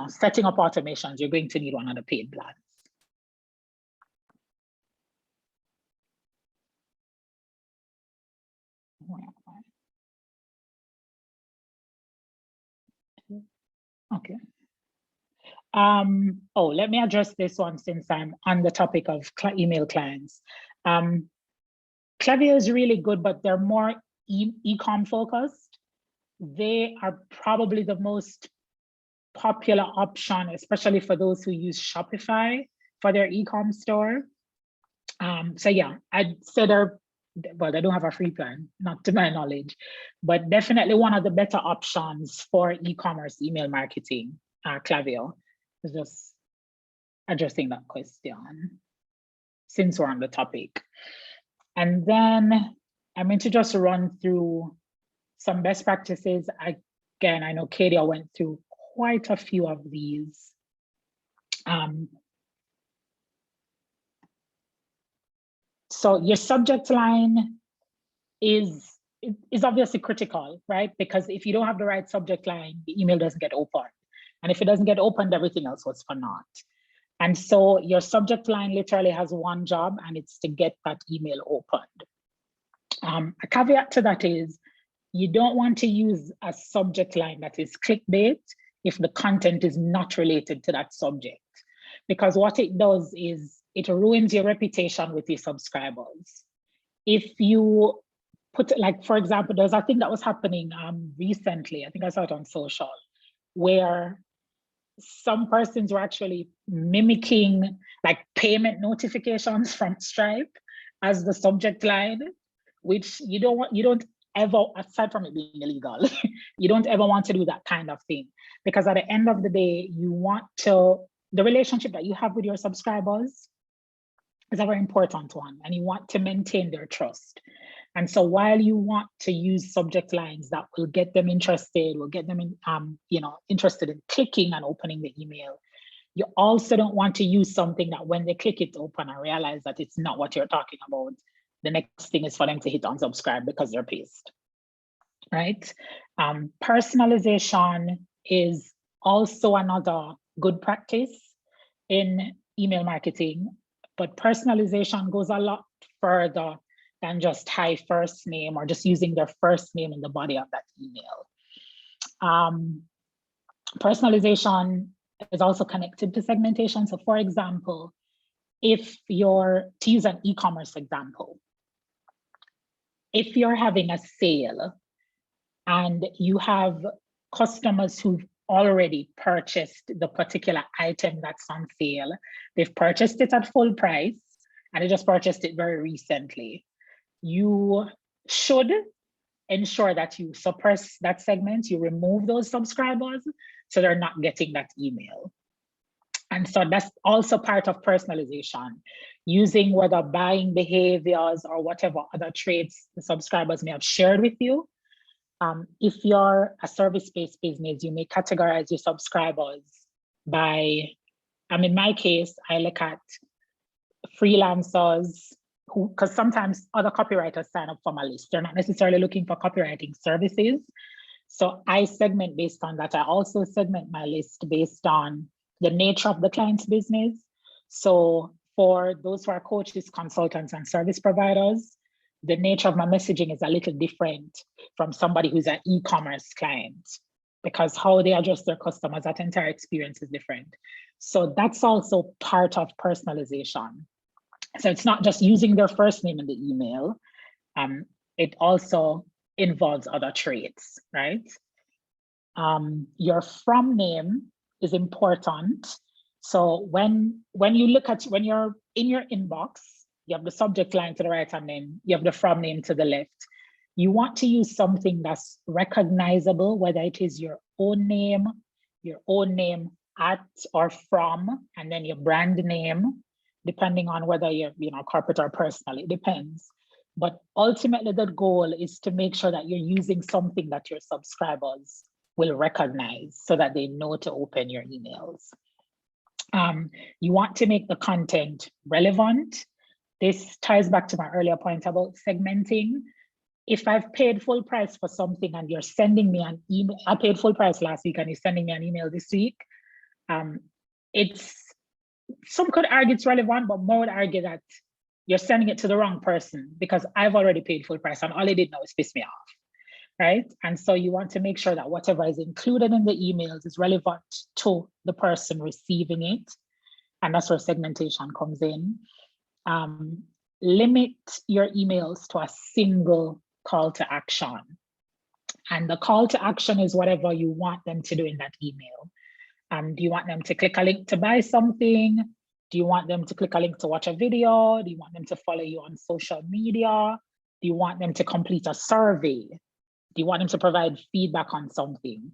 setting up automations, you're going to need one of the paid plans. Okay. Let me address this one since I'm on the topic of email clients. Klaviyo is really good, but they're more e-com focused. They are probably the most popular option, especially for those who use Shopify for their e-com store. So yeah, I'd say they don't have a free plan, not to my knowledge, but definitely one of the better options for e-commerce email marketing, Klaviyo. Is just addressing that question since we're on the topic. And then I'm going to just run through some best practices. Again, I know Katie went through quite a few of these. So your subject line is obviously critical, right? Because if you don't have the right subject line, the email doesn't get opened. And if it doesn't get opened, everything else was for naught. And so your subject line literally has one job, and it's to get that email opened. A caveat to that is you don't want to use a subject line that is clickbait if the content is not related to that subject. Because what it does is it ruins your reputation with your subscribers. If you put, like, for example, there's a thing that was happening recently, I think I saw it on social, where some persons were actually mimicking like payment notifications from Stripe as the subject line, which you don't ever, aside from it being illegal, you don't ever want to do that kind of thing. Because at the end of the day, the relationship that you have with your subscribers is a very important one, and you want to maintain their trust. And so while you want to use subject lines that will get them interested, will get them interested in clicking and opening the email, you also don't want to use something that when they click it open and realize that it's not what you're talking about, the next thing is for them to hit unsubscribe because they're pissed, right? Personalization is also another good practice in email marketing, but personalization goes a lot further than just hi first name or just using their first name in the body of that email. Personalization is also connected to segmentation. So for example, to use an e-commerce example, if you're having a sale and you have customers who've already purchased the particular item that's on sale, they've purchased it at full price and they just purchased it very recently, you should ensure that you suppress that segment, you remove those subscribers so they're not getting that email. And so that's also part of personalization, using whether buying behaviors or whatever other traits the subscribers may have shared with you. If you're a service-based business, you may categorize your subscribers by, in my case, I look at freelancers who, because sometimes other copywriters sign up for my list. They're not necessarily looking for copywriting services. So I segment based on that. I also segment my list based on the nature of the client's business. So for those who are coaches, consultants, and service providers, the nature of my messaging is a little different from somebody who's an e-commerce client, because how they address their customers, that entire experience is different. So that's also part of personalization. So it's not just using their first name in the email. It also involves other traits, right? Your from name is important. So when you look at, when you're in your inbox, you have the subject line to the right and then you have the from name to the left. You want to use something that's recognizable, whether it is your own name at or from, and then your brand name, depending on whether you're corporate or personal, it depends. But ultimately the goal is to make sure that you're using something that your subscribers will recognize so that they know to open your emails. You want to make the content relevant. This ties back to my earlier point about segmenting. If I've paid full price for something and you're sending me an email, I paid full price last week and you're sending me an email this week, some could argue it's relevant, but more would argue that you're sending it to the wrong person because I've already paid full price and all it did now is piss me off, right? And so you want to make sure that whatever is included in the emails is relevant to the person receiving it. And that's where segmentation comes in. Limit your emails to a single call to action. And the call to action is whatever you want them to do in that email. Do you want them to click a link to buy something? Do you want them to click a link to watch a video? Do you want them to follow you on social media? Do you want them to complete a survey? Do you want them to provide feedback on something?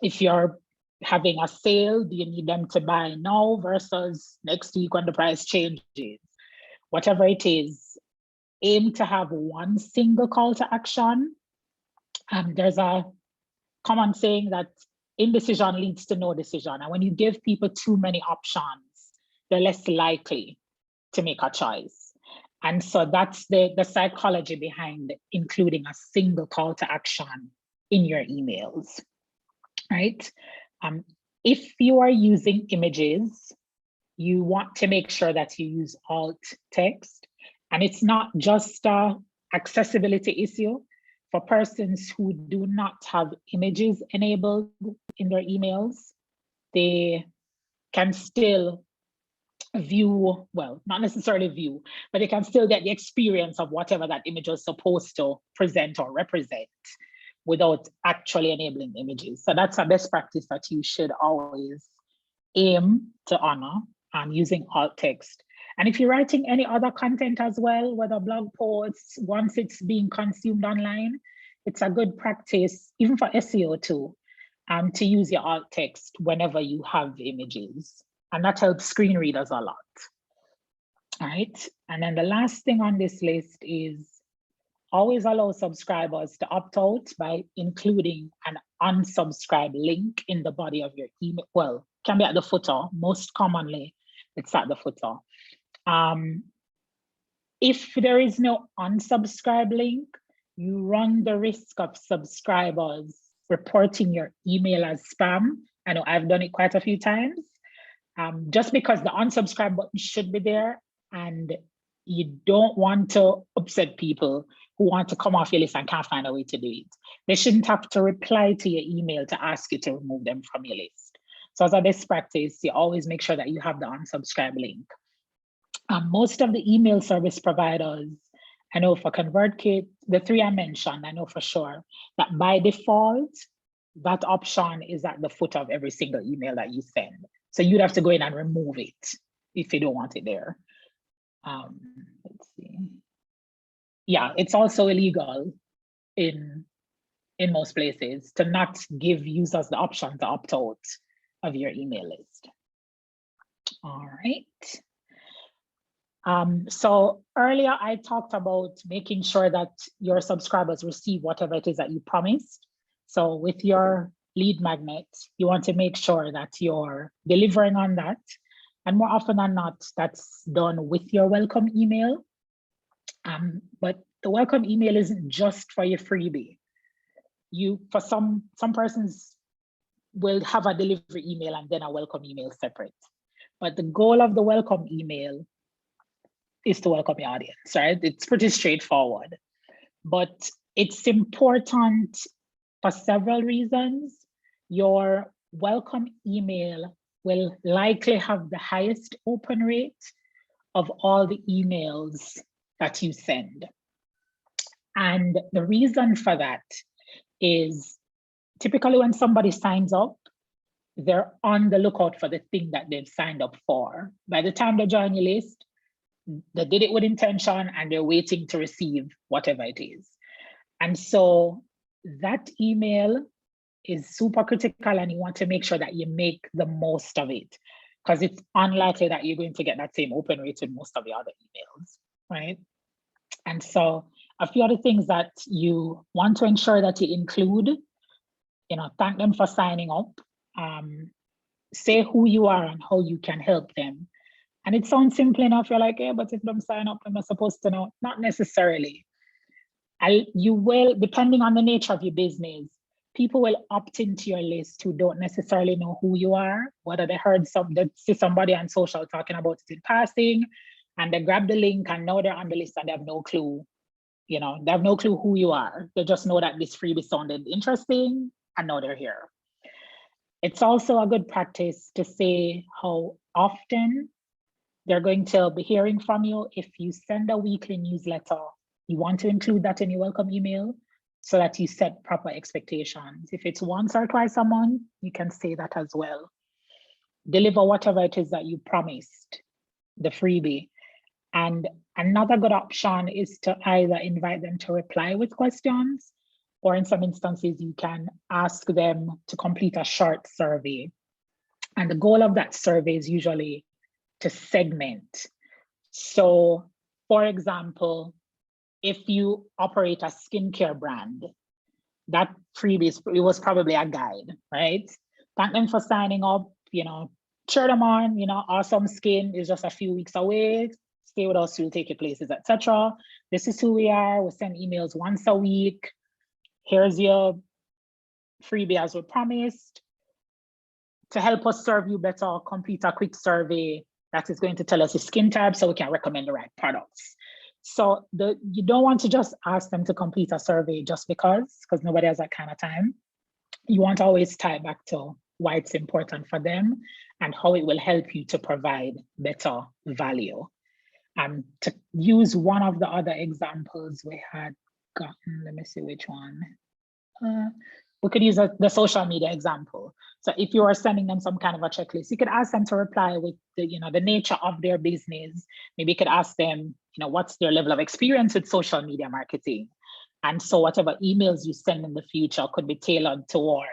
If you're having a sale, do you need them to buy now versus next week when the price changes? Whatever it is, aim to have one single call to action. There's a common saying that indecision leads to no decision. And when you give people too many options, they're less likely to make a choice. And so that's the psychology behind including a single call to action in your emails, right? If you are using images, you want to make sure that you use alt text. And it's not just an accessibility issue. For persons who do not have images enabled in their emails, they can still view, well, not necessarily view, but they can still get the experience of whatever that image was supposed to present or represent without actually enabling images. So that's a best practice that you should always aim to honor, using alt text. And if you're writing any other content as well, whether blog posts, once it's being consumed online, it's a good practice, even for SEO too, to use your alt text whenever you have images. And that helps screen readers a lot. All right. And then the last thing on this list is always allow subscribers to opt out by including an unsubscribe link in the body of your email. Well, can be at the footer. Most commonly, it's at the footer. If there is no unsubscribe link, you run the risk of subscribers reporting your email as spam. I know I've done it quite a few times. Just because the unsubscribe button should be there and you don't want to upset people who want to come off your list and can't find a way to do it. They shouldn't have to reply to your email to ask you to remove them from your list. So as a best practice, you always make sure that you have the unsubscribe link. Most of the email service providers, I know for ConvertKit, the three I mentioned, I know for sure that by default, that option is at the foot of every single email that you send. So you'd have to go in and remove it if you don't want it there. Let's see. Yeah, it's also illegal in most places to not give users the option to opt out of your email list. All right. So earlier I talked about making sure that your subscribers receive whatever it is that you promised. So with your lead magnet, you want to make sure that you're delivering on that. And more often than not, that's done with your welcome email. But the welcome email isn't just for your freebie. For some persons will have a delivery email and then a welcome email separate. But the goal of the welcome email is to welcome your audience, right? It's pretty straightforward, but it's important for several reasons. Your welcome email will likely have the highest open rate of all the emails that you send. And the reason for that is typically when somebody signs up, they're on the lookout for the thing that they've signed up for. By the time they join your list, they did it with intention and they're waiting to receive whatever it is. And so that email is super critical and you want to make sure that you make the most of it because it's unlikely that you're going to get that same open rate with most of the other emails, right? And so a few other things that you want to ensure that you include, thank them for signing up, say who you are and how you can help them. And it sounds simple enough. You're like, yeah, but if them sign up, am I supposed to know? Not necessarily. You will, depending on the nature of your business, people will opt into your list who don't necessarily know who you are, whether they they see somebody on social talking about it in passing, and they grab the link and now they're on the list and they have no clue. They have no clue who you are. They just know that this freebie sounded interesting and now they're here. It's also a good practice to say how often they're going to be hearing from you. If you send a weekly newsletter, you want to include that in your welcome email so that you set proper expectations. If it's once or twice a month, you can say that as well. Deliver whatever it is that you promised, the freebie. And another good option is to either invite them to reply with questions, or in some instances, you can ask them to complete a short survey. And the goal of that survey is usually to segment. So, for example, if you operate a skincare brand, that freebie, it was probably a guide, right? Thank them for signing up, cheer them on, awesome skin is just a few weeks away. Stay with us, we'll take you places, etc. This is who we are. We send emails once a week. Here's your freebie as we promised. To help us serve you better, complete a quick survey that is going to tell us your skin type so we can recommend the right products. So you don't want to just ask them to complete a survey just because nobody has that kind of time. You want to always tie back to why it's important for them and how it will help you to provide better value. To use one of the other examples we had gotten, let me see which one. We could use the social media example. So if you are sending them some kind of a checklist, you could ask them to reply with the nature of their business. Maybe you could ask them, what's their level of experience with social media marketing? And so whatever emails you send in the future could be tailored towards,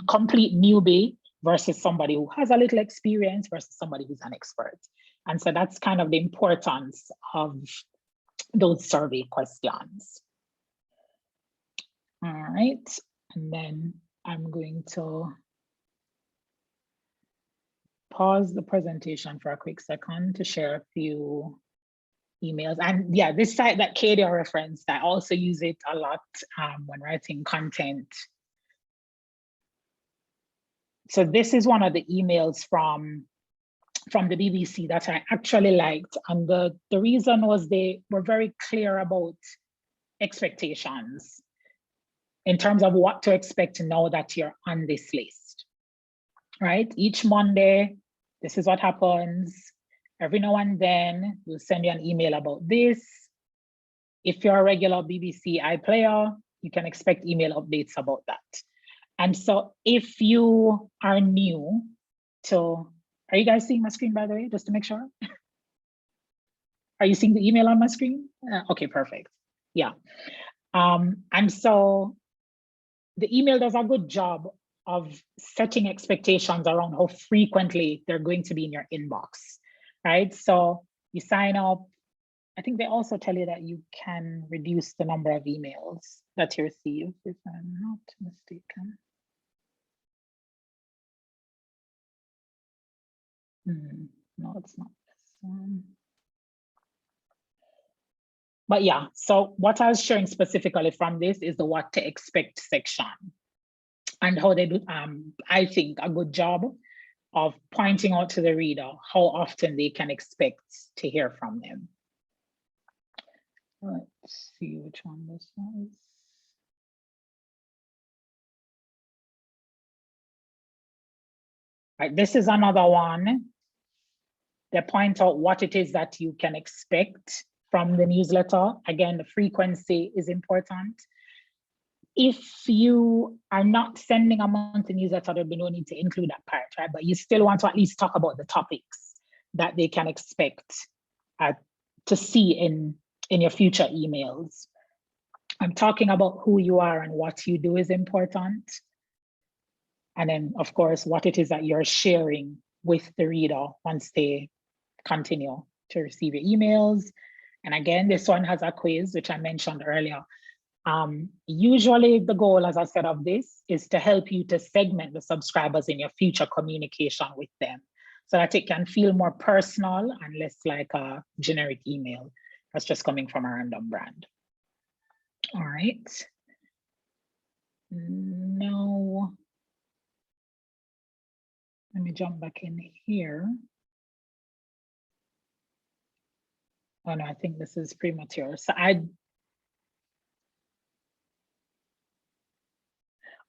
complete newbie versus somebody who has a little experience versus somebody who's an expert. And so that's kind of the importance of those survey questions. All right, and then I'm going to pause the presentation for a quick second to share a few emails. And yeah, this site that Katie referenced, I also use it a lot when writing content. So this is one of the emails from the BBC that I actually liked. And the reason was they were very clear about expectations in terms of what to expect now that you're on this list, right? Each Monday, this is what happens. Every now and then, we'll send you an email about this. If you're a regular BBC iPlayer, you can expect email updates about that. And so if you are new to, are you guys seeing my screen, by the way, just to make sure? Are you seeing the email on my screen? Okay, perfect. Yeah. And so the email does a good job of setting expectations around how frequently they're going to be in your inbox, right? So you sign up. I think they also tell you that you can reduce the number of emails that you receive, if I'm not mistaken. No, it's not this one. But yeah, so what I was sharing specifically from this is the what to expect section, and how they do, I think, a good job of pointing out to the reader how often they can expect to hear from them. Let's see which one this was. Right, this is another one. They point out what it is that you can expect from the newsletter. Again, the frequency is important. If you are not sending a monthly newsletter, there'll be no need to include that part, right? But you still want to at least talk about the topics that they can expect to see in your future emails. I'm talking about who you are and what you do is important. And then, of course, what it is that you're sharing with the reader once they continue to receive your emails. And again, this one has a quiz, which I mentioned earlier. Usually the goal, as I said, of this is to help you to segment the subscribers in your future communication with them so that it can feel more personal and less like a generic email that's just coming from a random brand. All right. Now, let me jump back in here. Oh no, I think this is premature. So all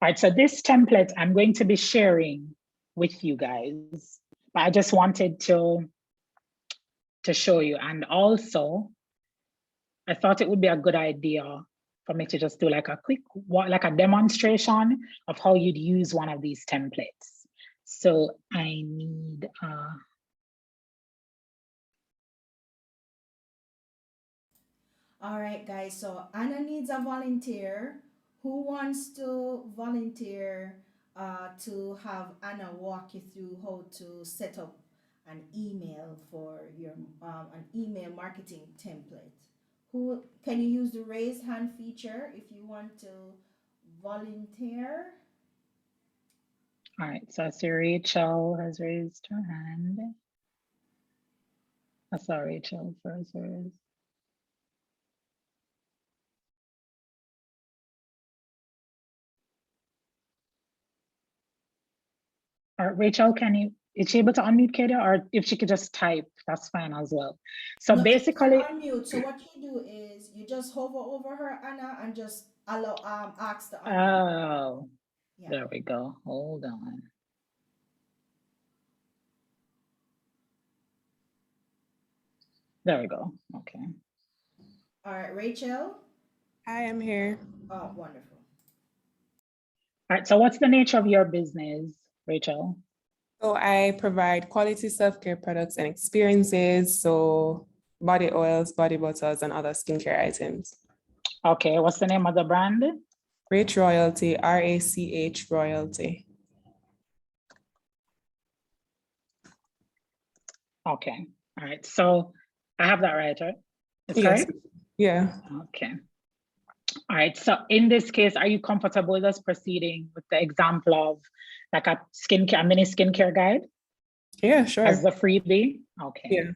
right, so this template I'm going to be sharing with you guys, but I just wanted to show you. And also, I thought it would be a good idea for me to just do like a quick, like a demonstration of how you'd use one of these templates. So I need, All right, guys. So Anna needs a volunteer. Who wants to volunteer to have Anna walk you through how to set up an email for your an email marketing template? Who can you use the raise hand feature if you want to volunteer? all right, so I see Rachel has raised her hand. I saw Rachel first. Rachel, is she able to unmute Katie, or if she could just type, that's fine as well. So No, she can basically, unmute. So what you do is you just hover over her, Anna, and just allow ask to unmute. oh, Yeah. there we go. Hold on. There we go. Okay. All right, Rachel. I am here. Oh, wonderful. All right. So what's the nature of your business, Rachel? So I provide quality self-care products and experiences. So body oils, body butters, and other skincare items. Okay. What's the name of the brand? Rach Royalty, RACH Royalty. Okay. All right. So I have that right? It's Yes. correct? Yeah. Okay. All right. So in this case, are you comfortable with us proceeding with the example of like a mini skincare guide? Yeah, sure. As the freebie? Okay. Yeah.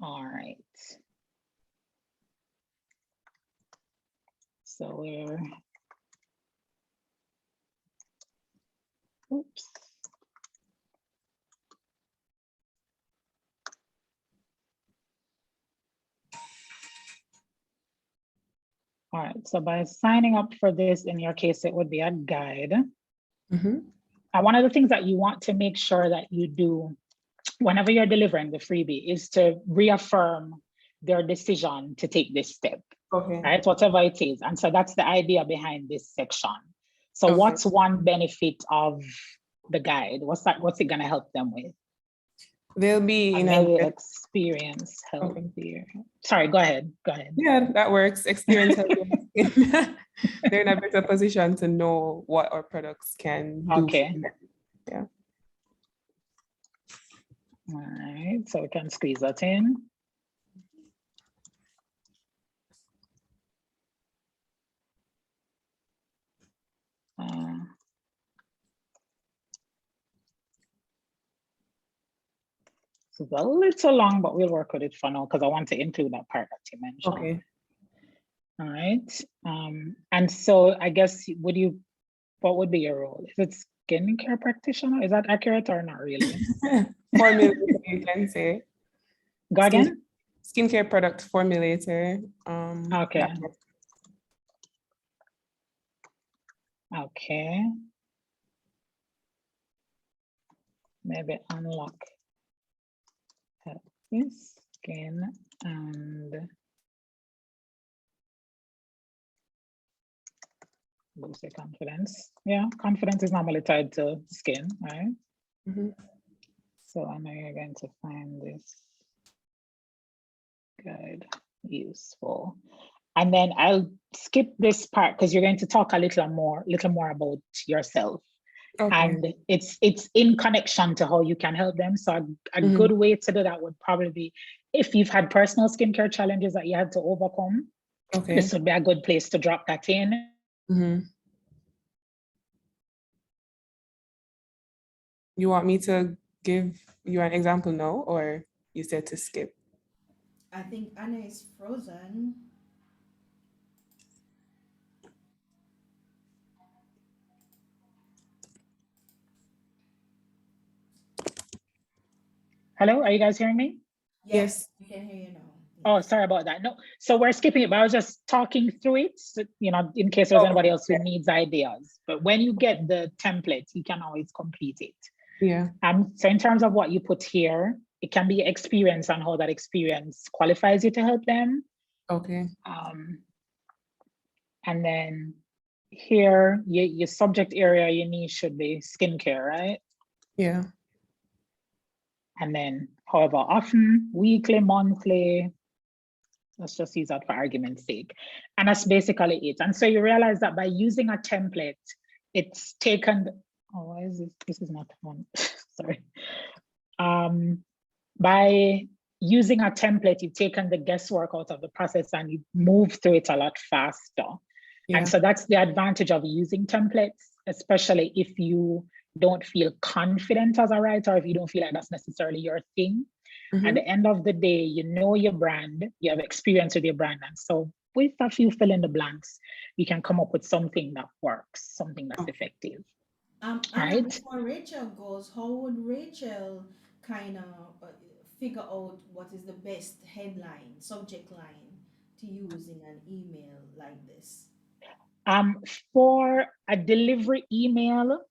All right. So we're, oops. All right, so by signing up for this, in your case, it would be a guide. Mm-hmm. And one of the things that you want to make sure that you do whenever you're delivering the freebie is to reaffirm their decision to take this step, Okay. right? Whatever it is. And so that's the idea behind this section. So Okay. what's one benefit of the guide? What's it gonna help them with? They'll be in Maybe a experience healthier. Okay. Sorry, go ahead. Yeah, that works. Experience healthier they're in a better position to know what our products can do for Okay. them. Yeah. All right, so we can squeeze that in. It's a little long, but we'll work with it for now because I want to include that part that you mentioned. Okay. All right. And so I guess what would be your role? Is it skincare practitioner? Is that accurate or not really? Formulator, you can say. Go again? Skincare product formulator. Okay. Yeah. Okay. Maybe unlock this skin and boost your confidence. Yeah, confidence is normally tied to skin, right? Mm-hmm. So I know you're going to find this guide useful. And then I'll skip this part because you're going to talk a little more about yourself. Okay. And it's in connection to how you can help them. So a good way to do that would probably be if you've had personal skincare challenges that you had to overcome. Okay. This would be a good place to drop that in. Mm-hmm. You want me to give you an example now, or you said to skip? I think Anna is frozen. Hello, are you guys hearing me? Yes, we can hear you now. Oh, sorry about that. No, so we're skipping it, but I was just talking through it, so, in case there's anybody else who needs ideas. But when you get the template, you can always complete it. Yeah. So in terms of what you put here, it can be experience and how that experience qualifies you to help them. Okay. And then here, your subject area, your niche should be skincare, right? Yeah. And then however often, weekly, monthly, let's just use that for argument's sake. And that's basically it. And so you realize that by using a template, it's taken, oh, why is this? This is not fun. Sorry. By using a template, you've taken the guesswork out of the process and you move through it a lot faster. Yeah. And so that's the advantage of using templates, especially if you don't feel confident as a writer, if you don't feel like that's necessarily your thing. Mm-hmm. At the end of the day, you know your brand, you have experience with your brand. And so with a few fill in the blanks, you can come up with something that works, something that's effective. Anna, Right? before Rachel goes, how would Rachel kind of figure out what is the best headline, subject line to use in an email like this? For a delivery email,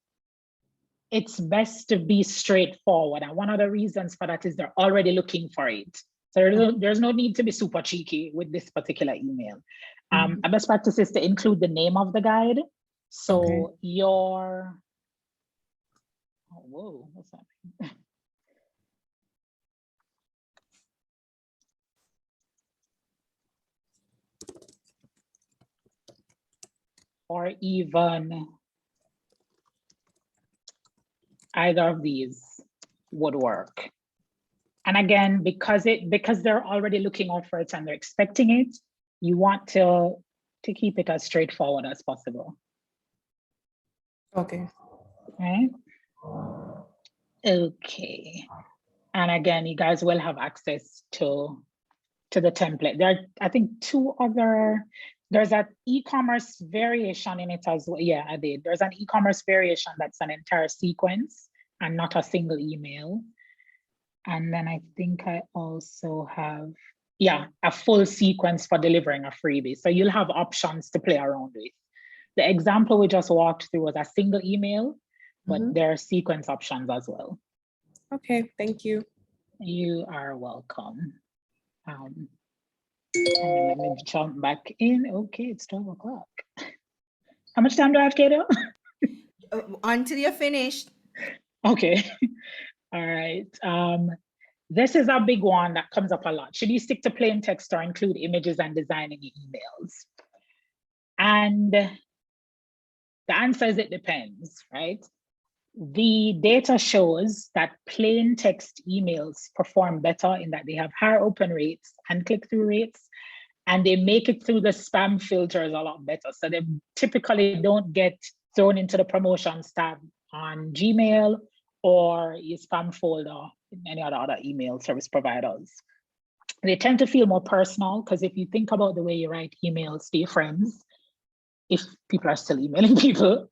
it's best to be straightforward. And one of the reasons for that is they're already looking for it. So there's no need to be super cheeky with this particular email. A best practice is to include the name of the guide. So your, oh, whoa, what's that? Or even either of these would work. And again, because they're already looking out for it and they're expecting it, you want to keep it as straightforward as possible. Okay. Right? Okay. And again, you guys will have access to the template. There are, I think, there's an e-commerce variation in it as well. Yeah, I did. There's an e-commerce variation that's an entire sequence and not a single email. And then I think I also have, a full sequence for delivering a freebie. So you'll have options to play around with. The example we just walked through was a single email, but there are sequence options as well. Okay, thank you. You are welcome. And let me jump back in. Okay, it's 12 o'clock. How much time do I have, Kato? Until you're finished. Okay. All right. This is a big one that comes up a lot. Should you stick to plain text or include images and design in your emails? And the answer is it depends, right? The data shows that plain text emails perform better in that they have higher open rates and click-through rates, and they make it through the spam filters a lot better. So they typically don't get thrown into the promotions tab on Gmail or your spam folder in any other email service providers. They tend to feel more personal because if you think about the way you write emails to your friends, if people are still emailing people,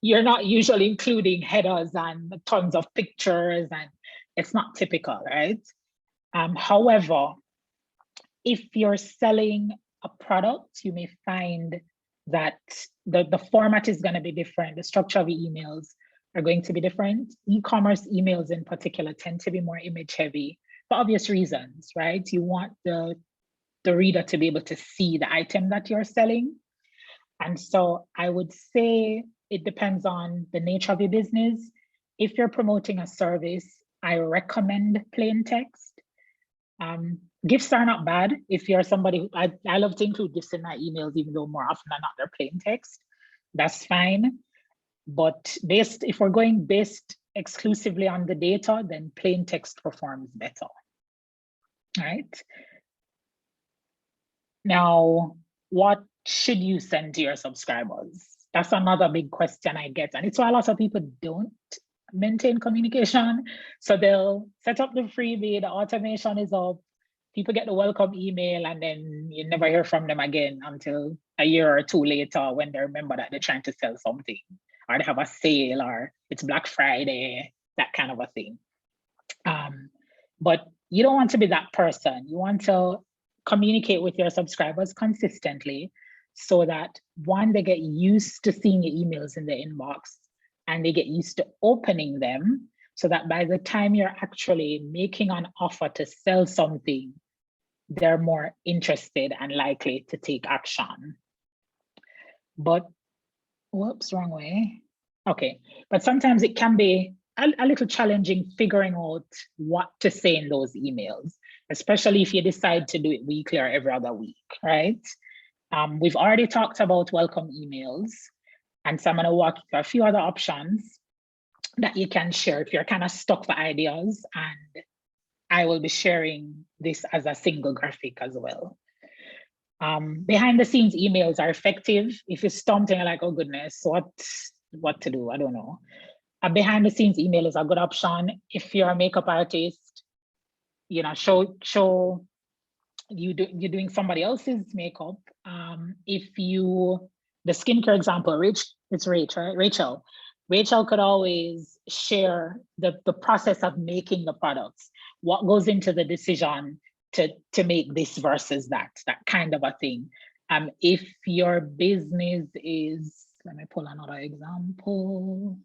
you're not usually including headers and tons of pictures, and it's not typical, right? However, if you're selling a product, you may find that the format is going to be different. The structure of your emails are going to be different. E-commerce emails in particular tend to be more image heavy for obvious reasons, right? You want the reader to be able to see the item that you're selling. And so I would say it depends on the nature of your business. If you're promoting a service, I recommend plain text. Gifts are not bad. If you're somebody who, I love to include gifts in my emails, even though more often than not they're plain text. That's fine. But if we're going based exclusively on the data, then plain text performs better. All right. Now, what should you send to your subscribers? That's another big question I get. And it's why a lot of people don't maintain communication. So they'll set up the freebie, the automation is up, people get the welcome email, and then you never hear from them again until a year or two later when they remember that they're trying to sell something, or they have a sale, or it's Black Friday, that kind of a thing. But you don't want to be that person. You want to communicate with your subscribers consistently so that one, they get used to seeing your emails in the inbox and they get used to opening them, so that by the time you're actually making an offer to sell something, they're more interested and likely to take action. But, whoops, wrong way. Okay, but sometimes it can be a little challenging figuring out what to say in those emails, especially if you decide to do it weekly or every other week, right? We've already talked about welcome emails, and so I'm going to walk you through a few other options that you can share if you're kind of stuck for ideas, and I will be sharing this as a single graphic as well. Behind the scenes emails are effective. If you're stumped and you're like, oh goodness, what to do? I don't know. A behind the scenes email is a good option. If you're a makeup artist, you know, show you're doing somebody else's makeup. The skincare example, it's Rachel. Rachel could always share the process of making the products, what goes into the decision to make this versus that kind of a thing. If your business is, let me pull another example.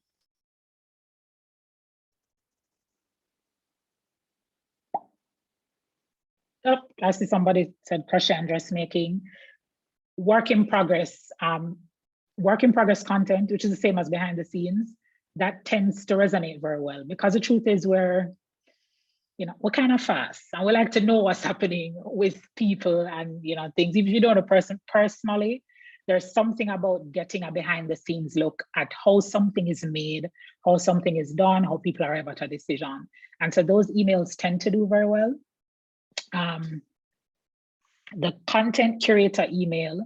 Oh, I see somebody said crochet and dressmaking. Work in progress content, which is the same as behind the scenes, that tends to resonate very well, because the truth is we're kind of fast and we like to know what's happening with people and things. If you don't know a person personally, there's something about getting a behind the scenes look at how something is made, how something is done, how people arrive at a decision. And so those emails tend to do very well. The content curator email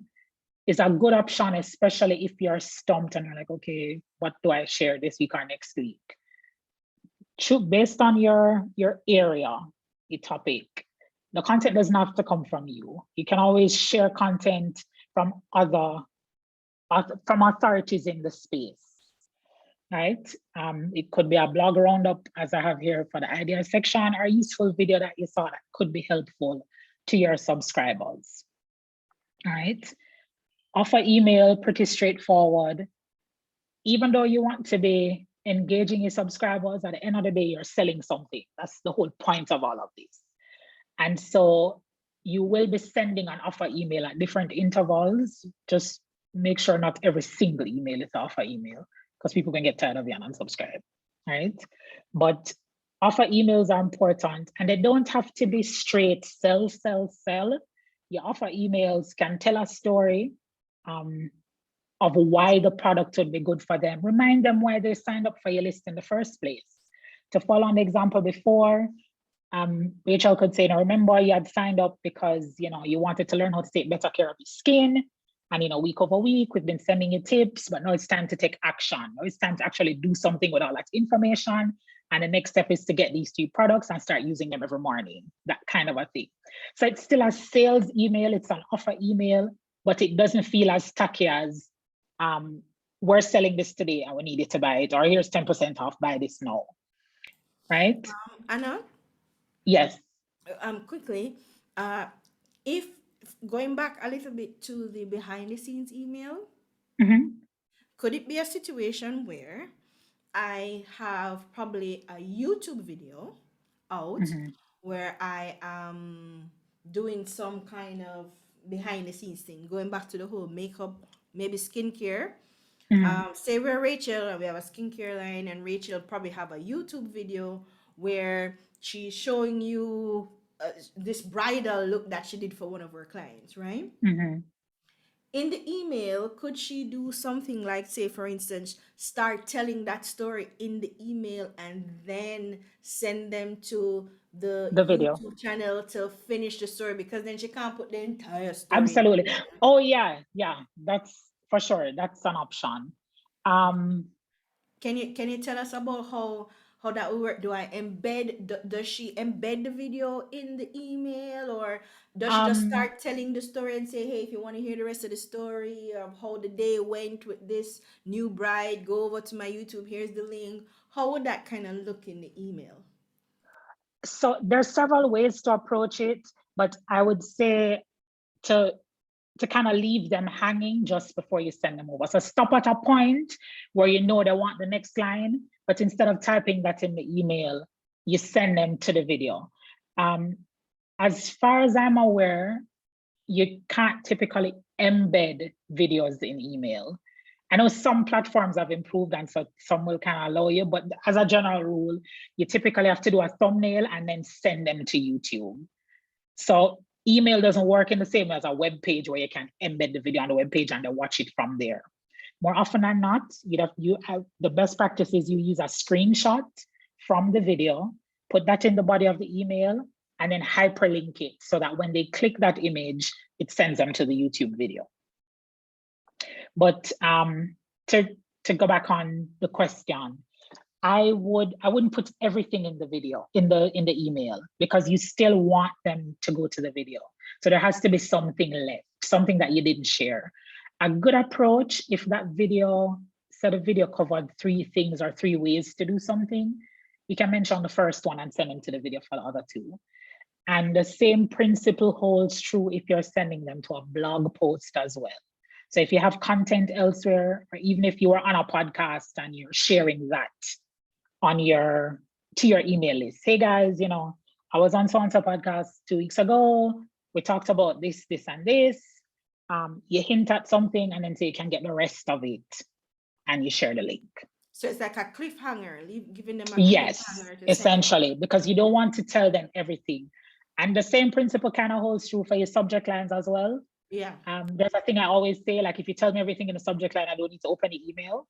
is a good option, especially if you're stumped and you're like, okay, what do I share this week or next week? Based on your area, your topic, the content doesn't have to come from you. You can always share content from authorities in the space, right? It could be a blog roundup, as I have here for the idea section, or a useful video that you saw that could be helpful to your subscribers, all right? Offer email, pretty straightforward. Even though you want to be engaging your subscribers, at the end of the day, you're selling something. That's the whole point of all of this. And so you will be sending an offer email at different intervals. Just make sure not every single email is an offer email, because people can get tired of you and unsubscribe, right? But offer emails are important, and they don't have to be straight sell. Your offer emails can tell a story. of why the product would be good for them. Remind them why they signed up for your list in the first place. To follow on the example before, Rachel could say, now remember you had signed up because you wanted to learn how to take better care of your skin. And week over week, we've been sending you tips, but now it's time to take action. Now it's time to actually do something with all that information. And the next step is to get these 3 products and start using them every morning, that kind of a thing. So it's still a sales email, it's an offer email, but it doesn't feel as tacky as we're selling this today and we need it to buy it, or here's 10% off, buy this now, right? Anna, Yes. quickly, if going back a little bit to the behind the scenes email, could it be a situation where I have probably a YouTube video out where I am doing some kind of behind the scenes thing, going back to the whole makeup, maybe skincare. Say we're Rachel and we have a skincare line, and Rachel probably have a YouTube video where she's showing you this bridal look that she did for one of her clients, right? In the email, could she do something like, say, for instance, start telling that story in the email and then send them to the video. YouTube channel to finish the story? Because then she can't put the entire story. Absolutely. Oh, yeah. That's for sure. That's an option. Can you tell us about how that will work? Do I embed? Does she embed the video in the email, or does she just start telling the story and say, "Hey, if you want to hear the rest of the story of how the day went with this new bride, go over to my YouTube. Here's the link." How would that kind of look in the email? So there's several ways to approach it, but I would say to kind of leave them hanging just before you send them over. So stop at a point where they want the next line, but instead of typing that in the email, you send them to the video. As far as I'm aware, you can't typically embed videos in email. I know some platforms have improved and so some will kind of allow you, but as a general rule, you typically have to do a thumbnail and then send them to YouTube. So email doesn't work in the same way as a web page where you can embed the video on the web page and then watch it from there. More often than not, the best practice is you use a screenshot from the video, put that in the body of the email, and then hyperlink it so that when they click that image, it sends them to the YouTube video. But to go back on the question, I wouldn't put everything in the video, in the email, because you still want them to go to the video. So there has to be something left, something that you didn't share. A good approach, if that video, said a video covered 3 things or 3 ways to do something, you can mention the first one and send them to the video for the other 2. And the same principle holds true if you're sending them to a blog post as well. So if you have content elsewhere, or even if you are on a podcast and you're sharing that to your email list. Hey guys, I was on so-and-so podcast 2 weeks ago. We talked about this, and this. You hint at something and then say you can get the rest of it and you share the link. So it's like a cliffhanger, giving them a yes, cliffhanger. Essentially, because you don't want to tell them everything. And the same principle kind of holds true for your subject lines as well. Yeah. There's a thing I always say, like if you tell me everything in the subject line, I don't need to open the email.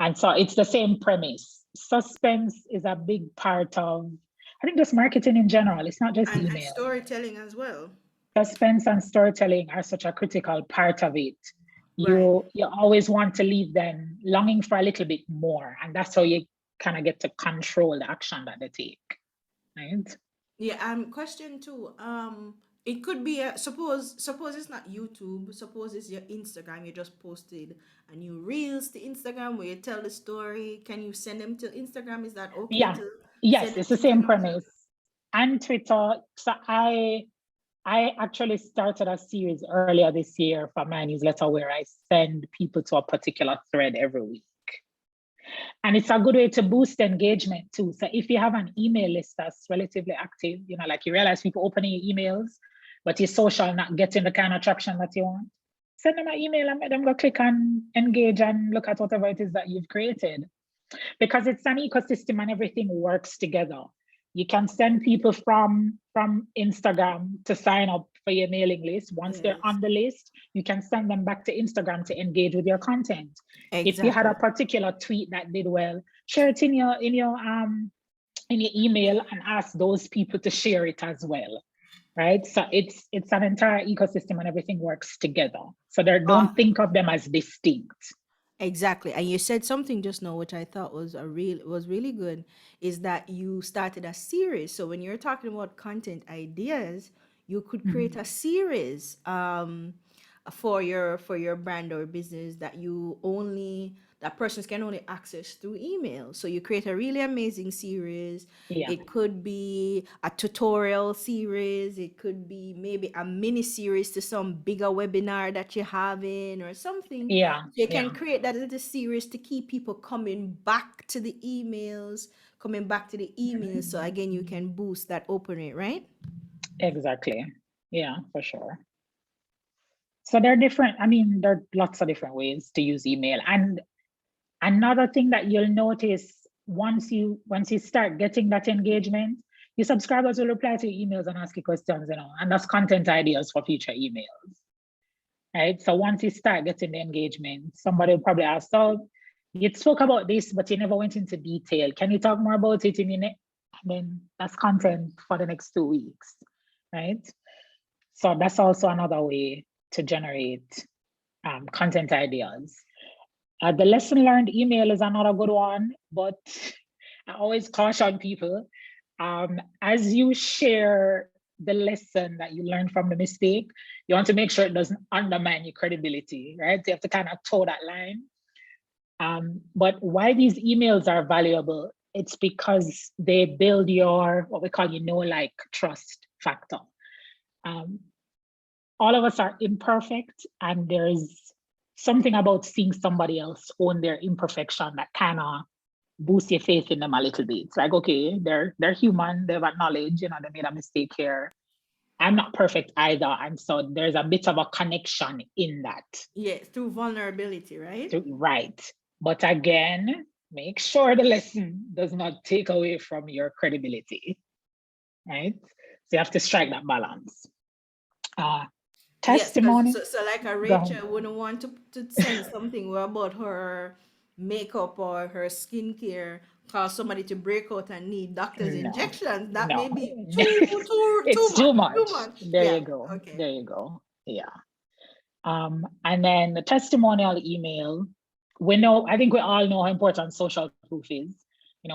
And so it's the same premise. Suspense is a big part of, I think, just marketing in general. It's not just email. And storytelling as well. Suspense and storytelling are such a critical part of it. You always want to leave them longing for a little bit more. And that's how you kind of get to control the action that they take, right? Yeah, question 2. It could be suppose it's not YouTube, suppose it's your Instagram. You just posted a new reels to Instagram where you tell the story. Can you send them to Instagram? Is that okay? Yeah. Yes, it's the same premise. And Twitter. So I actually started a series earlier this year for my newsletter where I send people to a particular thread every week. And it's a good way to boost engagement too. So if you have an email list that's relatively active, like you realize people opening your emails, but your social not getting the kind of traction that you want, send them an email and let them go click and engage and look at whatever it is that you've created. Because it's an ecosystem and everything works together. You can send people from Instagram to sign up for your mailing list. Once they're Yes. on the list, you can send them back to Instagram to engage with your content. If you had a Exactly. particular tweet that did well, share it in your email and ask those people to share it as well. Right. So it's an entire ecosystem and everything works together. So don't think of them as distinct. Exactly. And you said something just now which I thought was really good, is that you started a series. So when you're talking about content ideas, you could create Mhm. a series for your brand or business that persons can only access through email. So you create a really amazing series. Yeah. It could be a tutorial series, it could be maybe a mini series to some bigger webinar that you're having or something. Yeah. So you can Yeah. create that little series to keep people coming back to the emails, So again, you can boost that open rate, right? Exactly. Yeah, for sure. So there are different, I mean, there are lots of different ways to use email. And another thing that you'll notice once you start getting that engagement, your subscribers will reply to your emails and ask you questions, and that's content ideas for future emails. Right. So once you start getting the engagement, somebody will probably ask, so you spoke about this, but you never went into detail. Can you talk more about it in your next? And then that's content for the next 2 weeks. Right. So that's also another way to generate content ideas. The lesson learned email is another good one, but I always caution people, as you share the lesson that you learned from the mistake, you want to make sure it doesn't undermine your credibility, right? You have to kind of toe that line. But why these emails are valuable, it's because they build your, what we call, like trust factor. Um, all of us are imperfect, and there's something about seeing somebody else own their imperfection that kind of boosts your faith in them a little bit. It's like, okay, they're human, they've acknowledged, they made a mistake here. I'm not perfect either. And so there's a bit of a connection in that. Yeah, through vulnerability, right? Right. But again, make sure the lesson does not take away from your credibility. Right. So you have to strike that balance. Uh, Yes, because testimony. so like a Go ahead. Rachel wouldn't want to send something about her makeup or her skincare, cause somebody to break out and need doctor's No, injections. That may no. be too It's too much, too much. much. There Yeah. you go. Okay. There you go. Yeah. And then the testimonial email. I think we all know how important social proof is.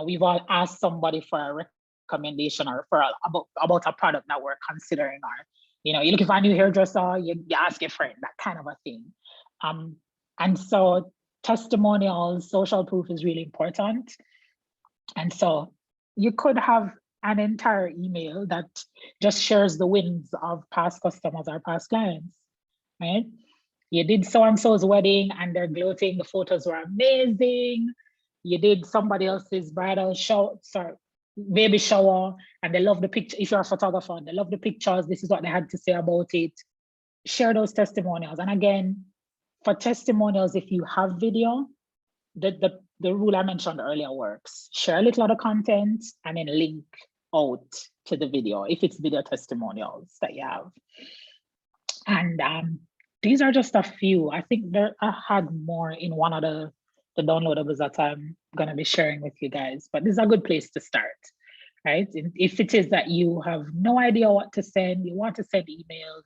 We've all asked somebody for a recommendation or about a product that we're considering, or you're looking for a new hairdresser, you ask your friend, that kind of a thing. And so testimonials, social proof is really important. And so you could have an entire email that just shares the wins of past customers or past clients, right? You did so and so's wedding and they're gloating, the photos were amazing. You did somebody else's bridal shower, sorry, baby shower, and they love the picture. If you're a photographer, they love the pictures. This is what they had to say about it. Share those testimonials. And again, for testimonials, if you have video, the rule I mentioned earlier works. Share a little of the content and then link out to the video if it's video testimonials that you have. And these are just a few. I think I had more in one of the downloadables that I'm gonna be sharing with you guys, but this is a good place to start, right? If it is that you have no idea what to send, you want to send emails,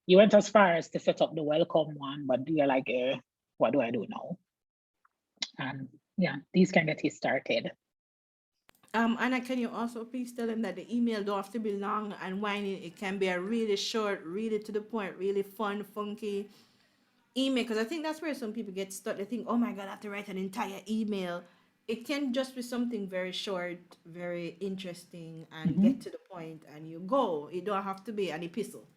you went as far as to set up the welcome one, but you're like, what do I do now? And yeah, these can get you started. Anna, can you also please tell them that the email don't have to be long and whiny? It can be a really short, really to the point, really fun, funky email. Because I think that's where some people get stuck. They think, oh my God, I have to write an entire email. It can just be something very short, very interesting, and get Mhm. to the point, and you go. It don't have to be an epistle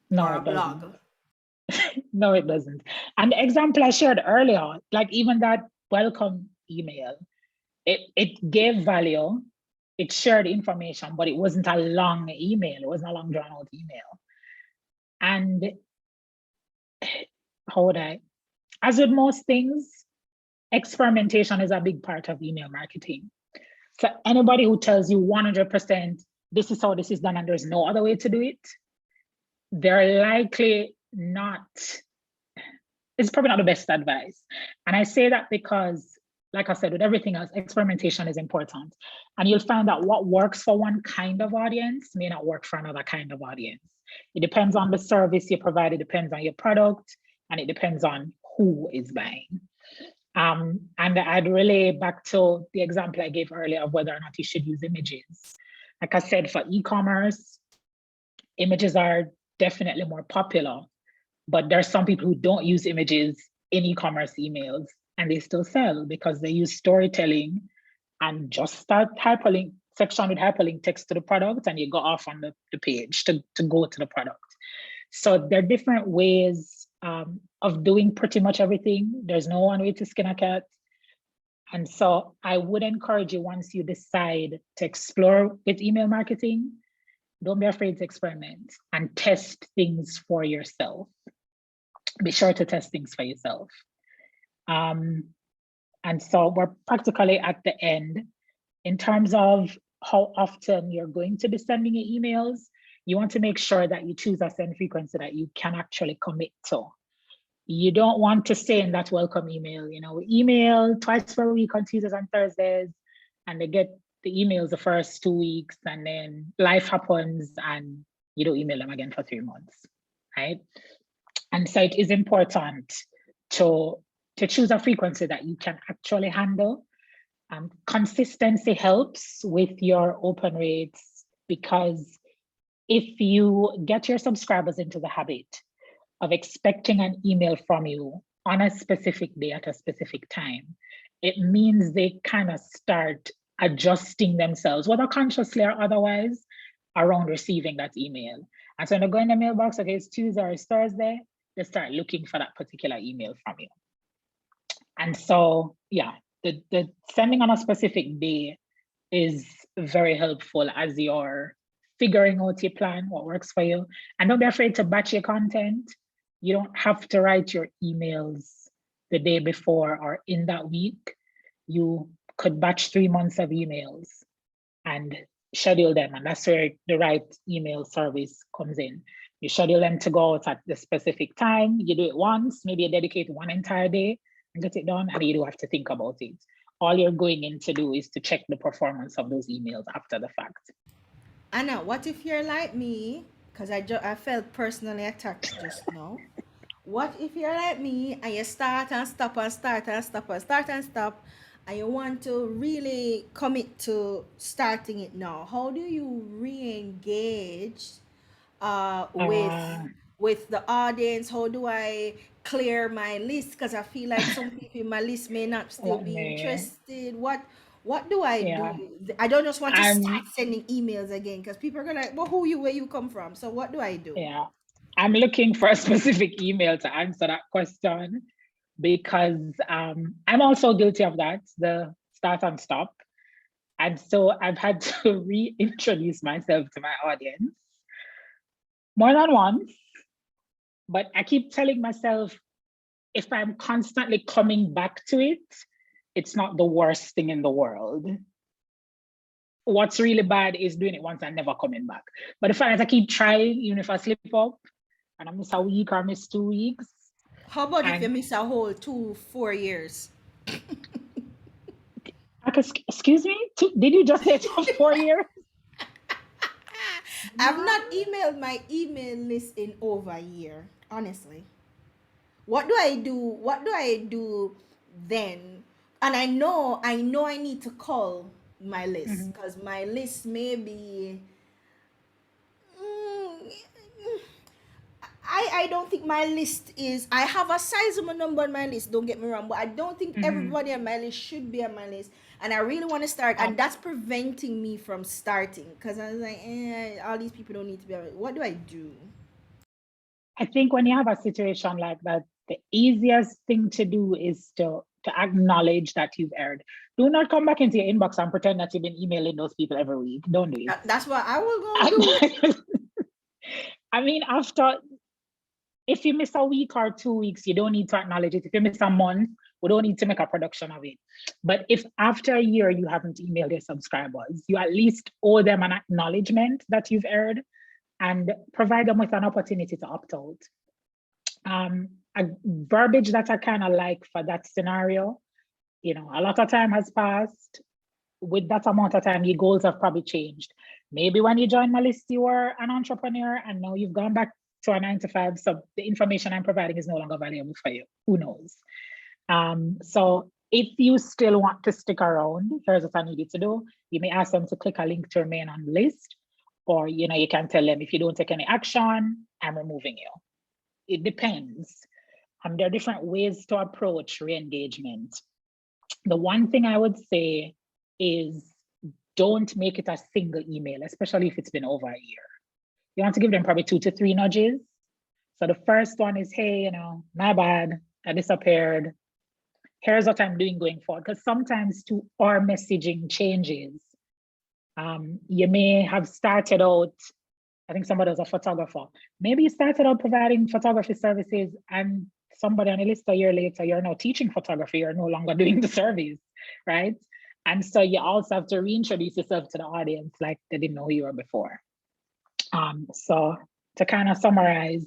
No, or a it blog. doesn't. No, it doesn't. And the example I shared earlier, like even that welcome email, it gave value, it shared information, but it wasn't a long email. It wasn't a long drawn out email. And how would as with most things, experimentation is a big part of email marketing. So anybody who tells you 100%, this is how this is done and there's no other way to do it, they're likely not, it's probably not the best advice. And I say that because, like I said, with everything else, experimentation is important. And you'll find that what works for one kind of audience may not work for another kind of audience. It depends on the service you provide, it depends on your product, and it depends on who is buying. And I'd relay back to the example I gave earlier of whether or not you should use images. Like I said, for e-commerce, images are definitely more popular, but there are some people who don't use images in e-commerce emails and they still sell because they use storytelling and just start hyperlink section with hyperlink text to the product and you go off on the page to go to the product. So there are different ways of doing pretty much everything. There's no one way to skin a cat. And so I would encourage you, once you decide to explore with email marketing, don't be afraid to experiment and test things for yourself. Be sure to test things for yourself. And so we're practically at the end. In terms of how often you're going to be sending your emails, you want to make sure that you choose a send frequency that you can actually commit to. You don't want to stay in that welcome email. You know, email twice per week on Tuesdays and Thursdays, and they get the emails the first 2 weeks, and then life happens and you don't email them again for 3 months, right? And so it is important to choose a frequency that you can actually handle. Consistency helps with your open rates, because if you get your subscribers into the habit of expecting an email from you on a specific day at a specific time, it means they kind of start adjusting themselves, whether consciously or otherwise, around receiving that email. And so when they go in the mailbox, okay, it's Tuesday or it's Thursday, they start looking for that particular email from you. And so, yeah, the sending on a specific day is very helpful as you're figuring out your plan, what works for you. And don't be afraid to batch your content. You don't have to write your emails the day before or in that week. You could batch 3 months of emails and schedule them. And that's where the right email service comes in. You schedule them to go out at the specific time. You do it once, maybe you dedicate one entire day and get it done, and you don't have to think about it. All you're going in to do is to check the performance of those emails after the fact. Anna, what if you're like me? Because I felt personally attacked just now. What if you're like me and you start and stop and start and stop and start and stop, and you want to really commit to starting it now? How do you re-engage with the audience? How do I clear my list? Because I feel like some people in my list may not still Let be me, interested. What do I yeah, do? I don't just want to I'm, start sending emails again, because people are gonna like, well, who you, where you come from? So what do I do? yeah, I'm looking for a specific email to answer that question, because I'm also guilty of that, the start and stop. And so I've had to reintroduce myself to my audience more than once, but I keep telling myself, if I'm constantly coming back to it, it's not the worst thing in the world. What's really bad is doing it once and never coming back. But the fact that I keep trying, even if I slip up and I miss a week or miss 2 weeks. How about if you And miss a whole 4 years? excuse me, did you just say it for 4 years? I've not emailed my email list in over a year, honestly. What do I do? What do I do then? And I know I need to call my list, Mhm. because my list may be I don't think my list is, I have a sizable number on my list, don't get me wrong, but I don't think Mhm. everybody on my list should be on my list. And I really want to start, and that's preventing me from starting, because I was like, all these people don't need to be on it. What do I do? I think when you have a situation like that, the easiest thing to do is to acknowledge that you've erred. Do not come back into your inbox and pretend that you've been emailing those people every week. Don't do it. That's what I will go do. I mean, if you miss a week or 2 weeks, you don't need to acknowledge it. If you miss a month, We don't need to make a production of it. But if after a year you haven't emailed your subscribers, you at least owe them an acknowledgement that you've erred and provide them with an opportunity to opt out. A verbiage that I kind of like for that scenario, you know, a lot of time has passed. With that amount of time, your goals have probably changed. Maybe when you joined my list, you were an entrepreneur and now you've gone back to a 9 to 5. So the information I'm providing is no longer valuable for you. Who knows? So if you still want to stick around, here's what I need you to do. You may ask them to click a link to remain on the list, or you know, you can tell them if you don't take any action, I'm removing you. It depends. There are different ways to approach re-engagement. The one thing I would say is don't make it a single email, especially if it's been over a year. You want to give them probably 2 to 3 nudges. So the first one is, hey, you know, my bad, I disappeared. Here's what I'm doing going forward. Because sometimes too, our messaging changes. You may have started out, I think somebody was a photographer. Maybe you started out providing photography services and somebody on the list a year later, you're now teaching photography, you're no longer doing the service, right? And so you also have to reintroduce yourself to the audience like they didn't know who you were before. So to kind of summarize,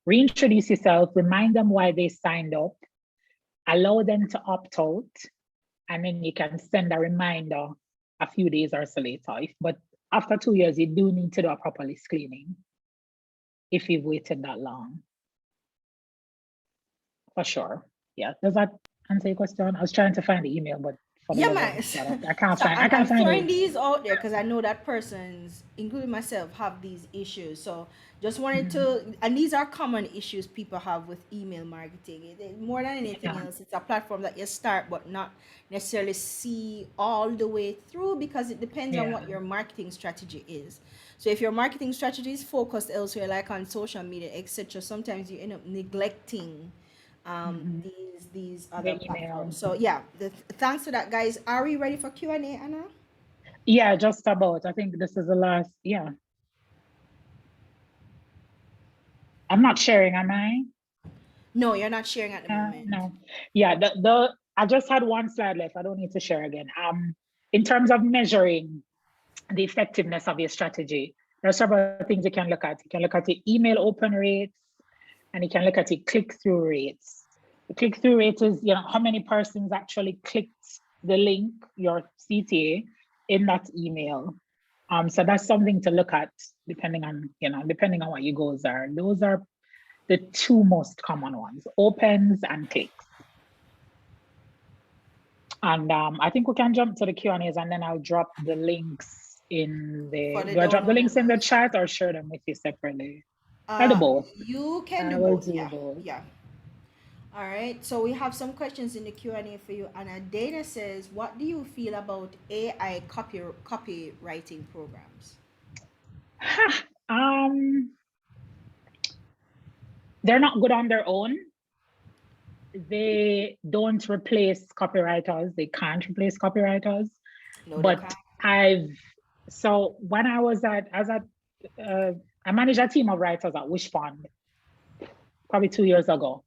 reintroduce yourself, remind them why they signed up, allow them to opt out, and then you can send a reminder a few days or so later. But after 2 years, you do need to do a proper list cleaning if you've waited that long. For sure. Yeah. Does that answer your question? I was trying to find the email, but Yeah, man. I can't find I'm throwing it. these out there because I know that persons, including myself, have these issues. So just wanted to, and these are common issues people have with email marketing. More than anything else, it's a platform that you start but not necessarily see all the way through because it depends on what your marketing strategy is. So if your marketing strategy is focused elsewhere, like on social media, etc., sometimes you end up neglecting these other The email. platforms. So yeah, thanks for that, guys. Are we ready for Q&A, Anna? Yeah, just about. I think this is the last. Yeah. I'm not sharing, am I? No, you're not sharing at the moment. No. Yeah, I just had one slide left. I don't need to share again. In terms of measuring the effectiveness of your strategy, there are several things you can look at. You can look at the email open rates, and you can look at the click-through rates. The click-through rate is, you know, how many persons actually clicked the link, your CTA, in that email. So that's something to look at depending on what your goals are. Those are the 2 most common ones, opens and clicks. And I think we can jump to the Q&As and then I'll drop the links in the, do I drop the links in the chat or share them with you separately? I'll do both. You can do both. Yeah. All right. So we have some questions in the Q&A for you. Anna Dana says, what do you feel about AI copywriting programs? They're not good on their own. They don't replace copywriters. They can't replace copywriters. No, but so when I was I managed a team of writers at Wishpond probably 2 years ago.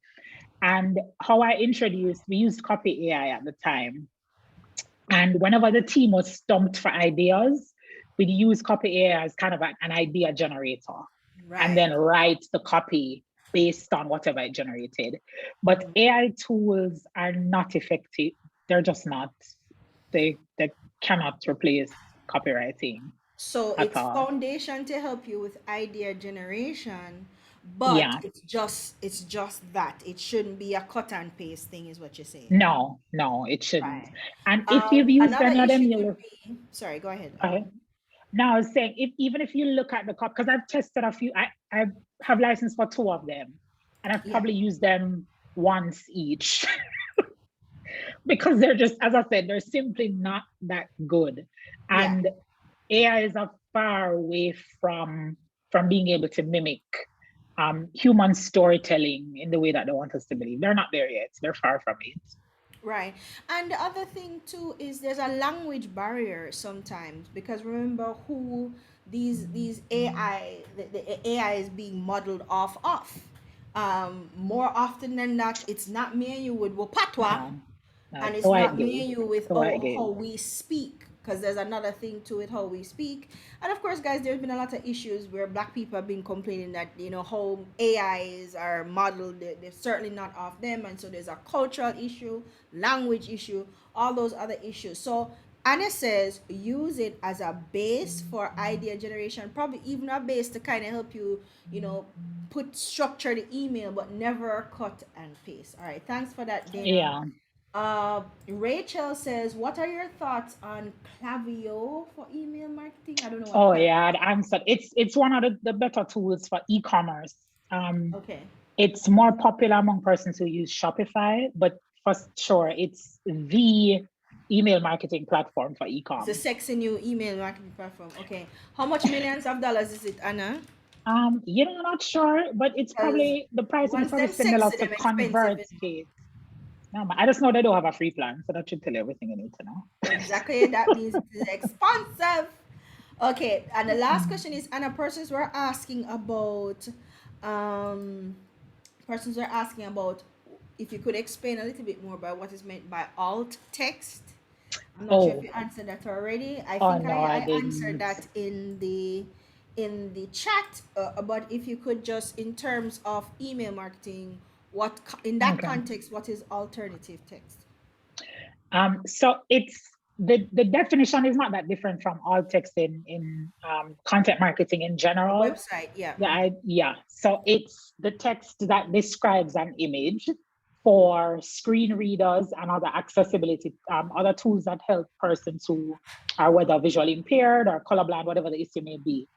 And how I introduced, we used Copy AI at the time. And whenever the team was stumped for ideas, we'd use Copy AI as kind of an idea generator, and then write the copy based on whatever it generated. But AI tools are not effective. They're just not. They cannot replace copywriting. So it's foundation to help you with idea generation, but it's just that. It shouldn't be a cut and paste thing, is what you're saying. No, it shouldn't. Right. And if you've used any of them, sorry, go ahead. Now I was saying, even if you look at the copy, because I've tested a few, I have license for 2 of them, and I've probably used them once each. Because they're just, as I said, they're simply not that good. And AI is far away from being able to mimic human storytelling in the way that they want us to believe. They're not there yet. They're far from it. Right. And the other thing too is there's a language barrier sometimes, because remember who these AI, the AI is being modeled off of. More often than not, it's not me and you with Wapatwa. And That's it's white not me gay. and you with The white gay. how we speak, because there's another thing to it, how we speak. And of course, guys, there's been a lot of issues where black people have been complaining that, how AIs are modeled, they're certainly not of them. And so there's a cultural issue, language issue, all those other issues. So Anna says use it as a base for idea generation, probably even a base to kind of help you, put structure the email, but never cut and paste. All right, thanks for that, Dana. Yeah. Rachel says, what are your thoughts on Clavio for email marketing? I don't know what Oh Clavio. yeah, I'd answer. It's one of the better tools for e-commerce. Okay. It's more popular among persons who use Shopify, but for sure, it's the email marketing platform for It's a e-com. sexy new email marketing platform. Okay. How much millions of dollars is it, Anna? I'm not sure, but it's Because probably the pricing is once probably them similar sexy, to them expensive. ConvertKit. No, I just know they don't have a free plan, so that should tell you everything you need to know. Exactly. That means it is expensive. Okay. And the last question is, Anna, um, persons were asking about if you could explain a little bit more about what is meant by alt text. I'm not sure if Oh, you answered that already. I oh think no, I I answered didn't. that in the chat. But if you could just, in terms of email marketing, in that Okay. context, what is alternative text? So it's the definition is not that different from alt text in content marketing in The general. website, yeah. Yeah. So it's the text that describes an image for screen readers and other accessibility, other tools that help persons who are whether visually impaired or colorblind, whatever the issue may be.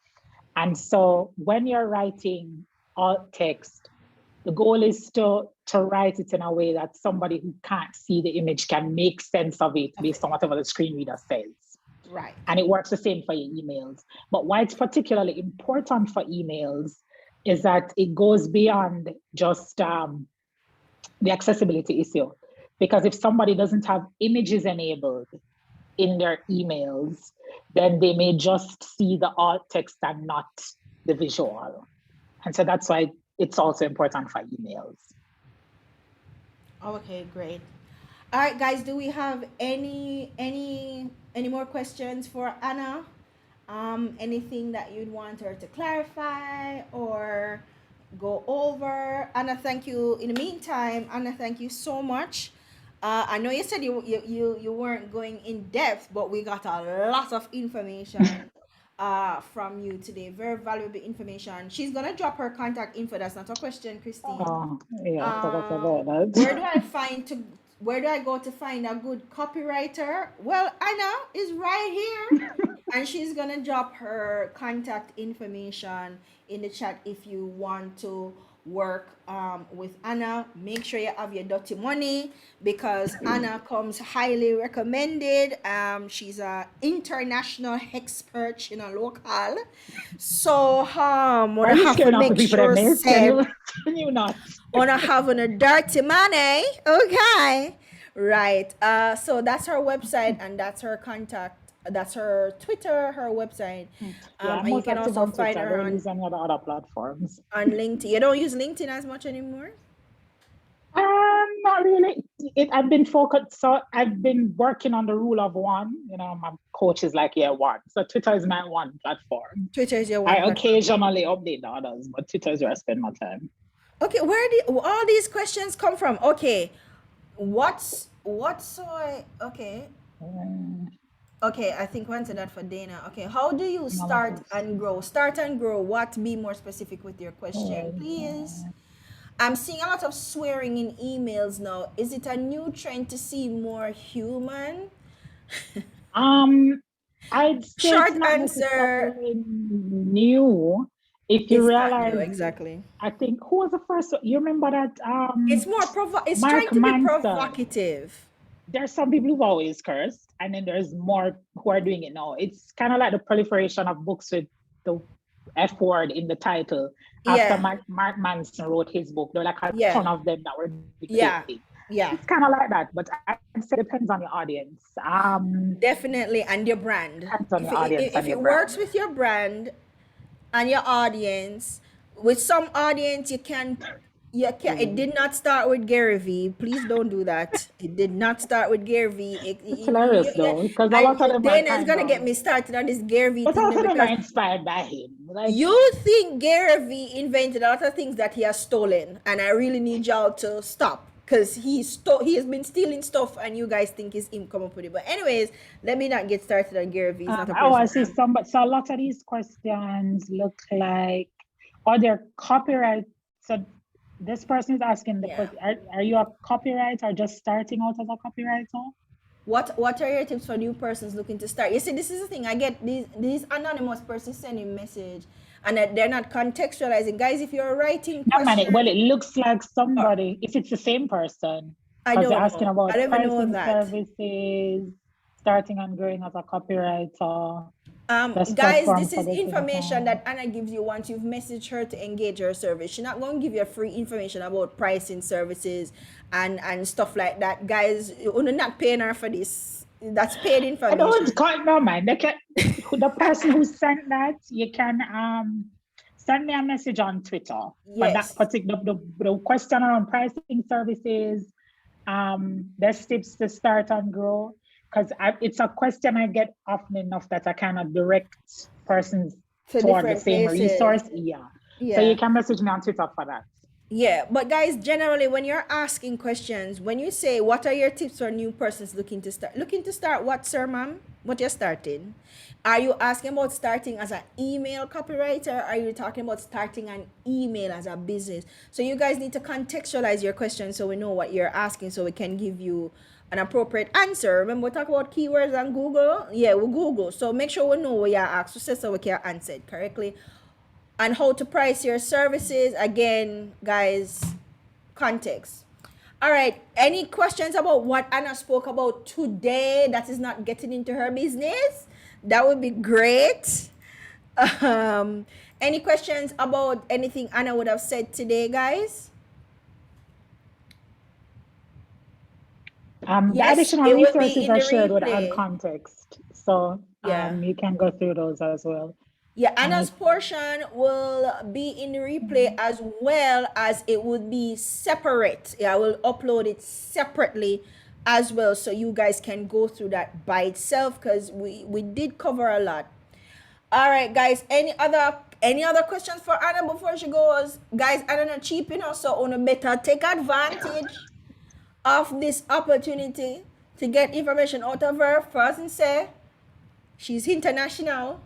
And so when you're writing alt text, the goal is to write it in a way that somebody who can't see the image can make sense of it based on whatever the screen reader says. Right. And it works the same for your emails. But why it's particularly important for emails is that it goes beyond just the accessibility issue. Because if somebody doesn't have images enabled in their emails, then they may just see the alt text and not the visual. And so that's why it's also important for emails. Okay, great. All right, guys, do we have any more questions for Anna? Anything that you'd want her to clarify or go over? Anna, thank you. In the meantime, Anna, thank you so much. I know you said you weren't going in depth, but we got a lot of information from you today. Very valuable information. She's gonna drop her contact info. That's not a question, Christine. Oh, yeah, I forgot about Where that. do I where do I go to find a good copywriter? Well, Anna is right here. And she's gonna drop her contact information in the chat if you want to work with Anna. Make sure you have your dirty money, because Anna comes highly recommended. She's a international expert in a local. So Why wanna are you have to scaring off the make people that sure may? say Can you not? wanna having a dirty money. Okay. Right. So that's her website and that's her contact. That's her Twitter, her website. Yeah, I'm And you most can active also on find Twitter. I her don't use any other platforms. on LinkedIn. You don't use LinkedIn as much anymore? Not really. I've been focused. So I've been working on the rule of one. My coach is like, yeah, one. So Twitter is my one platform. Twitter is your one I platform. occasionally update the others, but Twitter is where I spend my time. Okay, where did all these questions come from? Okay. Okay. Okay, I think we answered that for Dana. Okay, how do you start and grow? Start and grow. What? Be more specific with your question, please. I'm seeing a lot of swearing in emails now. Is it a new trend to see more human? I'd say Short it's not answer. necessarily new. If you It's not new, realize, exactly. I think who was the first one? You remember that It's more it's trying Mark to be Manson. provocative. There's some people who've always cursed, and then there's more who are doing it now. It's kind of like the proliferation of books with the F word in the title. After Mark Manson wrote his book, there were like a ton of them that were doing the same thing. Yeah. It's kind of like that, but I'd say it depends on your audience. Definitely, and your brand. Depends on your audience If and your it brand. works with your brand and your audience, with some audience Yeah, it did not start with Gary V. Please don't do that. It did not start with Gary V. It's hilarious though, because a lot of them are Dana is kind gonna get of, me started on this Gary V but a thing lot there of them are because inspired by him. Like, you think Gary V invented a lot of things that he has stolen, and I really need y'all to stop because he has been stealing stuff, and you guys think it's him come up with it. But anyways, let me not get started on Gary V. He's not a oh, I person. see some, but so a lot of these questions look like, are there copyright? So this person is asking the Yeah. question, are you a copywriter or just starting out as a copywriter? What are your tips for new persons looking to start? You see, this is the thing. I get these anonymous persons sending message, and that they're not contextualizing. Guys, if you're writing No, man, questions, well, it looks like or, somebody, if it's the same person, I because they're don't asking know. I about don't even know pricing that. services, starting and growing as a copywriter, best Guys, platform this for is getting information from. that Anna gives you once you've messaged her to engage her service. She's not going to give you free information about pricing services and stuff like that. Guys, you're not paying her for this. That's paid I information. don't call no man. They can, the person who sent that, you can send me a message on Twitter for that Yes. particular the question around pricing services, best tips to start and grow. Because it's a question I get often enough that I cannot direct persons To toward the different same places. resource. Yeah. So you can message me on Twitter for that. Yeah, but guys, generally, when you're asking questions, when you say, "What are your tips for new persons looking to start?" Looking to start what, sir, ma'am? What you're starting? Are you asking about starting as an email copywriter? Are you talking about starting an email as a business? So you guys need to contextualize your questions so we know what you're asking, so we can give you an appropriate answer. Remember, we talk about keywords on Google. Yeah, we Google. So make sure we know what you're asked, so we can answer it correctly. And how to price your services, again, guys, context. All right, any questions about what Anna spoke about today that is not getting into her business? That would be great. Any questions about anything Anna would have said today, guys? The Yes, additional it will be resources in are the shared would add replay. context. So Yeah. you can go through those as well. Yeah, And Anna's portion will be in the replay as well as it would be separate. Yeah, I will upload it separately as well so you guys can go through that by itself because we did cover a lot. All right, guys. Any other questions for Anna before she goes? Guys, Anna not cheap, so on a better take advantage of this opportunity to get information out of her. First and say she's international.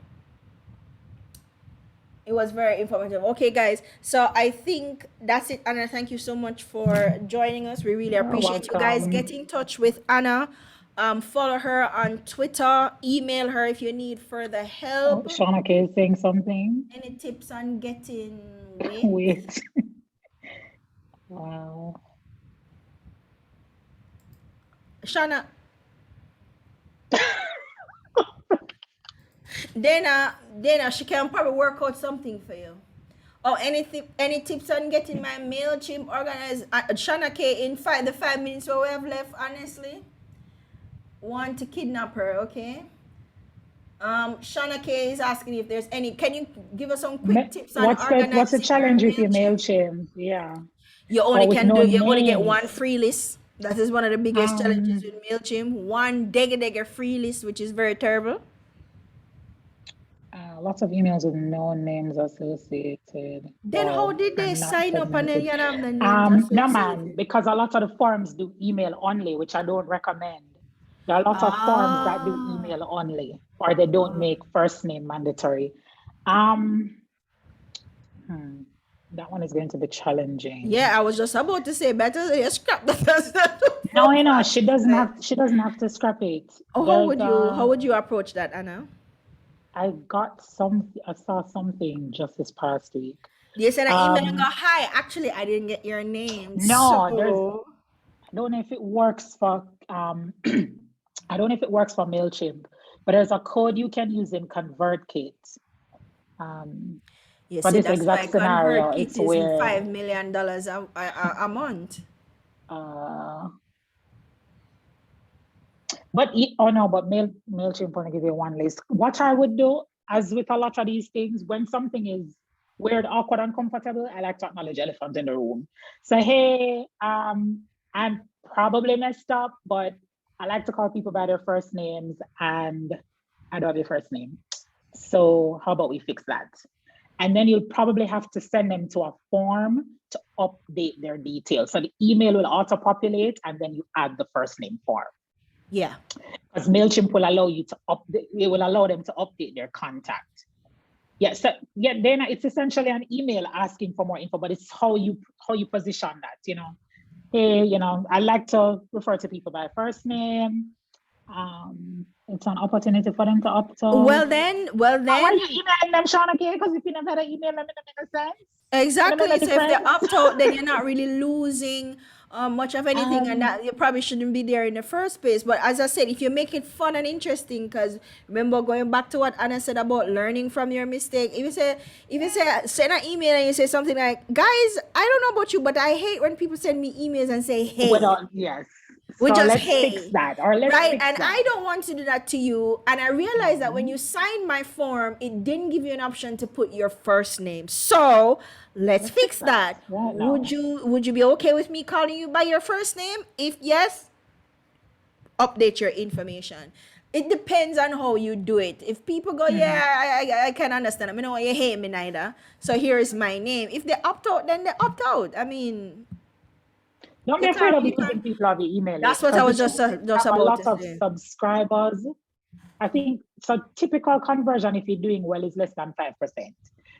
It was very informative. Okay, guys. So I think that's it, Anna. Thank you so much for joining us. We really you're appreciate you guys. welcome. Get in touch with Anna. Follow her on Twitter. Email her if you need further Oh, help. Shauna K is saying something. Any tips on getting weight? Wait. Wow. Shana. Dana, she can probably work out something for you. Or any tips on getting my MailChimp organized? Shana K, in the 5 minutes where we have left, honestly, want to kidnap her, okay? Shana K is asking if there's any. Can you give us some quick tips on What's the organizing challenge your with your MailChimp? MailChimp? Yeah. You Or with no only get one names. free list. That is one of the biggest challenges with MailChimp. One degger free list, which is very terrible. Lots of emails with no names associated. Then how did they And not sign up and then segmented. you have the names No man, associated? because a lot of the forums do email only, which I don't recommend. There are lots of forums that do email only, or they don't make first name mandatory. That one is going to be challenging. Yeah, I was just about to say better you scrap that. No, she doesn't have to scrap it. Oh, how would you approach that, Anna? I saw something just this past week. You send an email and go, "Hi, actually I didn't get your name." No, So I don't know if it works for I don't know if it works for MailChimp, but there's a code you can use in ConvertKit. you For see, this that's why exact scenario, ConvertKit it's is where $5 million a month. but MailChimp only give you one list. What I would do, as with a lot of these things, when something is weird, awkward, uncomfortable, I like to acknowledge elephant in the room. So, hey, I'm probably messed up, but I like to call people by their first names and I don't have your first name. So how about we fix that? And then you'll probably have to send them to a form to update their details. So the email will auto-populate and then you add the first name form. Yeah. Because MailChimp will allow you to update, it will allow them to update their contact. Yeah, so yeah, then it's essentially an email asking for more info, but it's how you position that, you know. Hey, you know, I like to refer to people by first name. It's an opportunity for them to opt out. Well then, Why are you emailing them, Shauna K? Because if you never had an email, them, it doesn't make sense. exactly. Make a So if they difference. opt out, then you're not really losing much of anything, and that you probably shouldn't be there in the first place. But as I said, if you make it fun and interesting, because remember going back to what Anna said about learning from your mistake. If you say send an email and you say something like, "Guys, I don't know about you, but I hate when people send me emails and say hey." Well, yes. We So just let's hey, fix that, or let's right? fix And that. I don't want to do that to you. And I realized that when you signed my form, it didn't give you an option to put your first name. So let's fix that. Right now. Would you be okay with me calling you by your first name? If yes, update your information. It depends on how you do it. If people go, yeah, I can understand. I mean, no, you hate me neither. So here is my name. If they opt out, then they opt out. I mean, Don't be you afraid can't, of you losing can't. people of your email That's list. what I was Because just have a about lot to of say. subscribers. I think so. Typical conversion, if you're doing well, is less than 5%,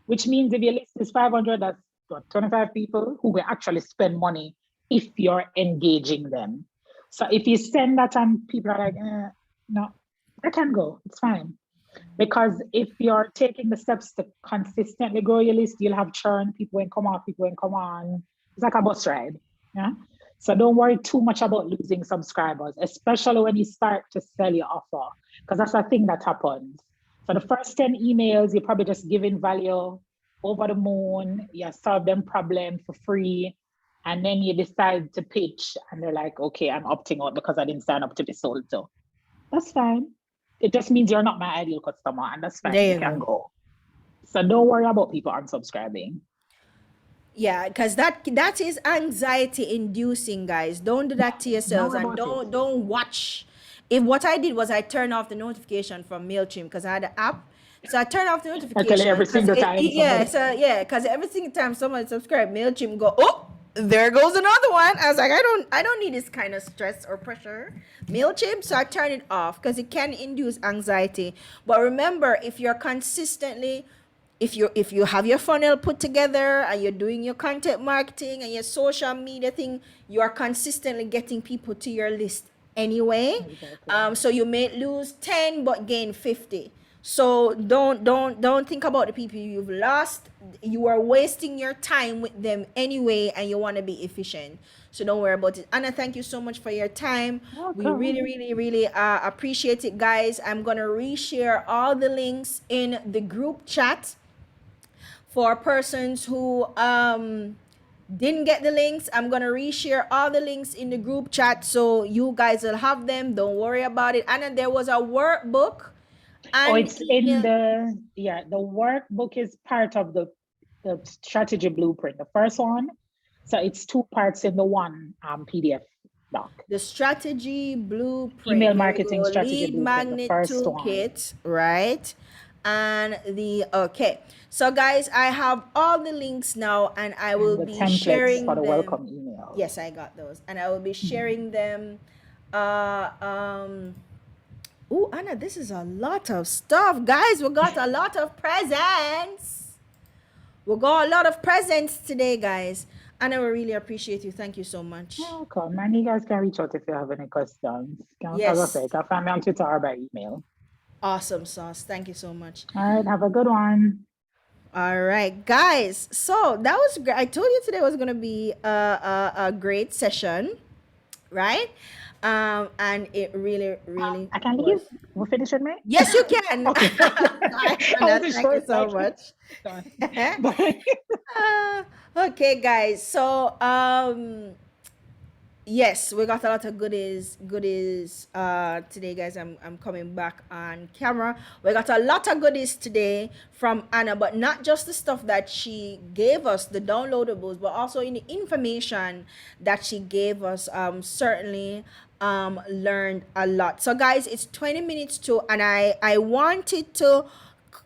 which means if your list is 500, that's what, 25 people who will actually spend money if you're engaging them. So if you send that and people are like, no, I can go, it's fine. Because if you're taking the steps to consistently grow your list, you'll have churn, people will come off, people will come on. It's like a bus ride. Yeah. So don't worry too much about losing subscribers, especially when you start to sell your offer, because that's a thing that happens. So the first 10 emails, you're probably just giving value over the moon, you solve them problem for free. And then you decide to pitch and they're like, okay, I'm opting out because I didn't sign up to be sold to. That's fine. It just means you're not my ideal customer, and that's fine. There You you can go. go. So don't worry about people unsubscribing. Yeah, because that is anxiety inducing, guys. Don't do that to yourselves, worry and about it. don't watch. If what I did was I turned off the notification from MailChimp because I had an app. So I turned off the I tell you notification every because single time yeah, somebody. so yeah, because every single time someone subscribed, MailChimp go, oh, there goes another one. I was like, I don't need this kind of stress or pressure. MailChimp, so I turn it off because it can induce anxiety. But remember, if you're consistently if you have your funnel put together and you're doing your content marketing and your social media thing, you are consistently getting people to your list anyway. Exactly. So you may lose 10 but gain 50. So don't think about the people you've lost. You are wasting your time with them anyway, and you want to be efficient. So don't worry about it. Anna, thank you so much for your time. We Welcome. really appreciate it, guys. I'm gonna reshare all the links in the group chat for persons who didn't get the links. I'm gonna reshare all the links in the group chat so you guys will have them. Don't worry about it. And then there was a workbook and It's in the workbook is part of the strategy blueprint, the first one. So it's two parts in the one PDF doc. the strategy blueprint. Email Here we marketing go. strategy Lead blueprint, the magnet first one. toolkit, right? And the okay. So guys, I have all the links now, and I will And the be templates sharing for the them. welcome email. Yes, I got those, and I will be sharing them. Oh, Anna, this is a lot of stuff, guys. We got a lot of presents. We got a lot of presents today, guys. Anna, we really appreciate you. Thank you so much. Welcome. And you guys can reach out if you have any questions. As I say, you can find me on Twitter or by email. Awesome sauce. Thank you so much. All right, have a good one. All right, guys. So that was great. I told you today was gonna be a great session, right? And it really I can leave. We finish with me? Yes, you can. Okay. Bye, Anna. Thank you so much. Bye. Okay, guys. So Yes, we got a lot of goodies today, guys. I'm coming back on camera. We got a lot of goodies today from Anna, but not just the stuff that she gave us, the downloadables, but also in the information that she gave us. Certainly learned a lot. So guys, it's 20 minutes to, and I wanted to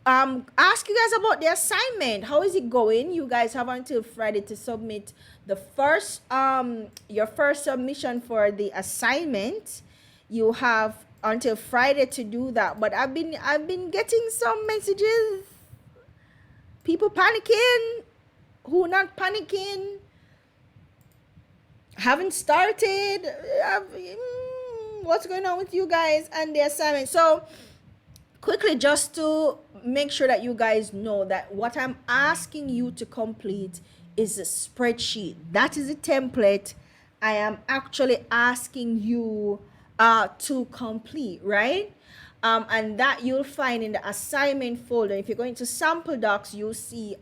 ask you guys about the assignment. How is it going? You guys have until Friday to submit the first your first submission for the assignment. You have until Friday to do that, but I've been getting some messages, people panicking, who not panicking, haven't started. What's going on with you guys and the assignment? So quickly, just to make sure that you guys know that what I'm asking you to complete is a spreadsheet. That is a template I am actually asking you to complete, right? And that you'll find in the assignment folder. If you're going to sample docs, you'll see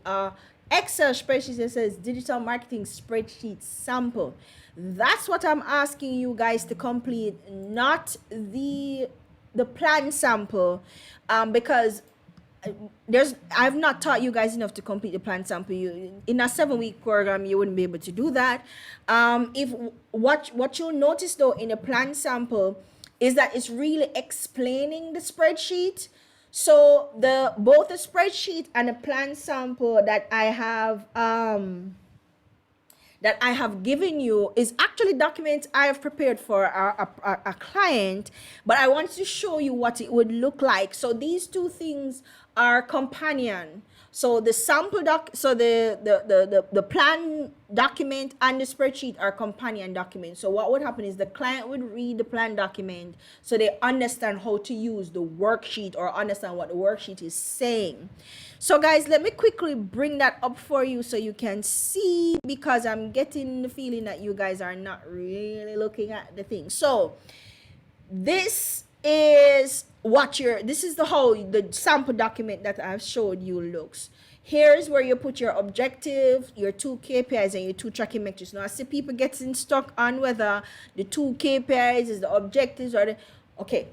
Excel spreadsheet that says digital marketing spreadsheet sample. That's what I'm asking you guys to complete, not the plan sample, because I've not taught you guys enough to complete the plan sample. You, in a 7-week program, you wouldn't be able to do that. If what you'll notice though in the plan sample is that it's really explaining the spreadsheet. So both the spreadsheet and the plan sample that I have given you is actually documents I have prepared for a client, but I want to show you what it would look like. So these two things are companion. So the sample so the plan document and the spreadsheet are companion documents. So what would happen is the client would read the plan document so they understand how to use the worksheet or understand what the worksheet is saying. So guys, let me quickly bring that up for you so you can see, because I'm getting the feeling that you guys are not really looking at the thing. So this is how the sample document that I've showed you looks. Here's where you put your objective, your 2 KPIs, and your 2 tracking metrics. Now I see people getting stuck on whether the 2 KPIs is the objectives or the okay.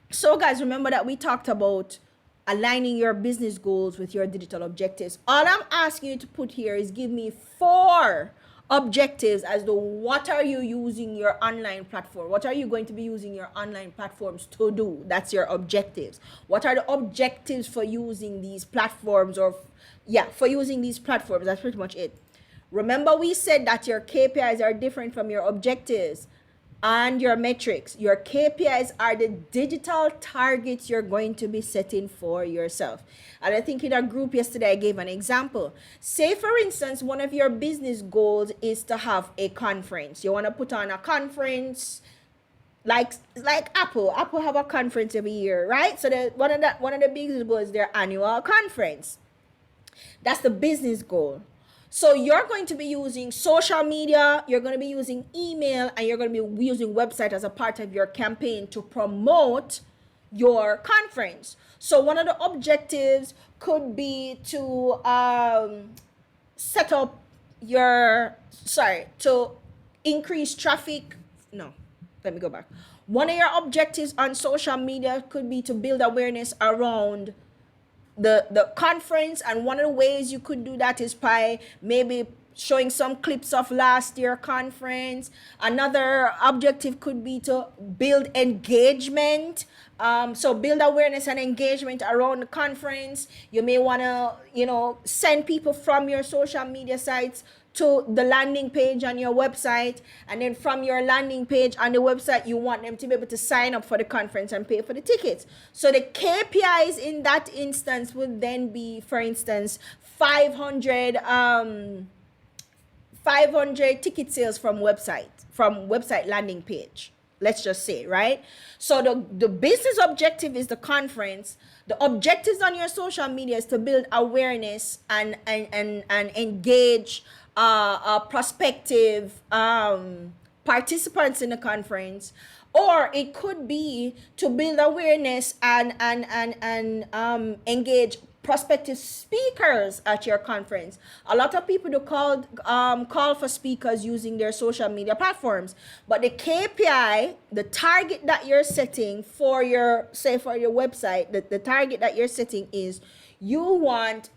So guys, remember that we talked about aligning your business goals with your digital objectives. All I'm asking you to put here is give me 4 objectives as to what are you using your online platform, what are you going to be using your online platforms to do. That's your objectives. What are the objectives for using these platforms, or for using these platforms? That's pretty much it. Remember, we said that your KPIs are different from your objectives and your metrics. Your KPIs are the digital targets you're going to be setting for yourself. And I think in our group yesterday, I gave an example. Say, for instance, one of your business goals is to have a conference. You want to put on a conference like Apple. Apple have a conference every year, right? So one of the business goals is their annual conference. That's the business goal. So you're going to be using social media, you're going to be using email, and you're going to be using website as a part of your campaign to promote your conference. So one of the objectives could be to set up to increase traffic. No, let me go back. One of your objectives on social media could be to build awareness around the conference, and one of the ways you could do that is by maybe showing some clips of last year conference. Another objective could be to build engagement, so build awareness and engagement around the conference. You may want to send people from your social media sites to the landing page on your website, and then from your landing page on the website, you want them to be able to sign up for the conference and pay for the tickets. So the KPIs in that instance would then be, for instance, 500 ticket sales from website landing page. Let's just say, right? So the business objective is the conference. The objectives on your social media is to build awareness and engage prospective participants in the conference, or it could be to build awareness and engage prospective speakers at your conference. A lot of people do call for speakers using their social media platforms, but the KPI, the target that you're setting for your, say for your website, the target that you're setting is you want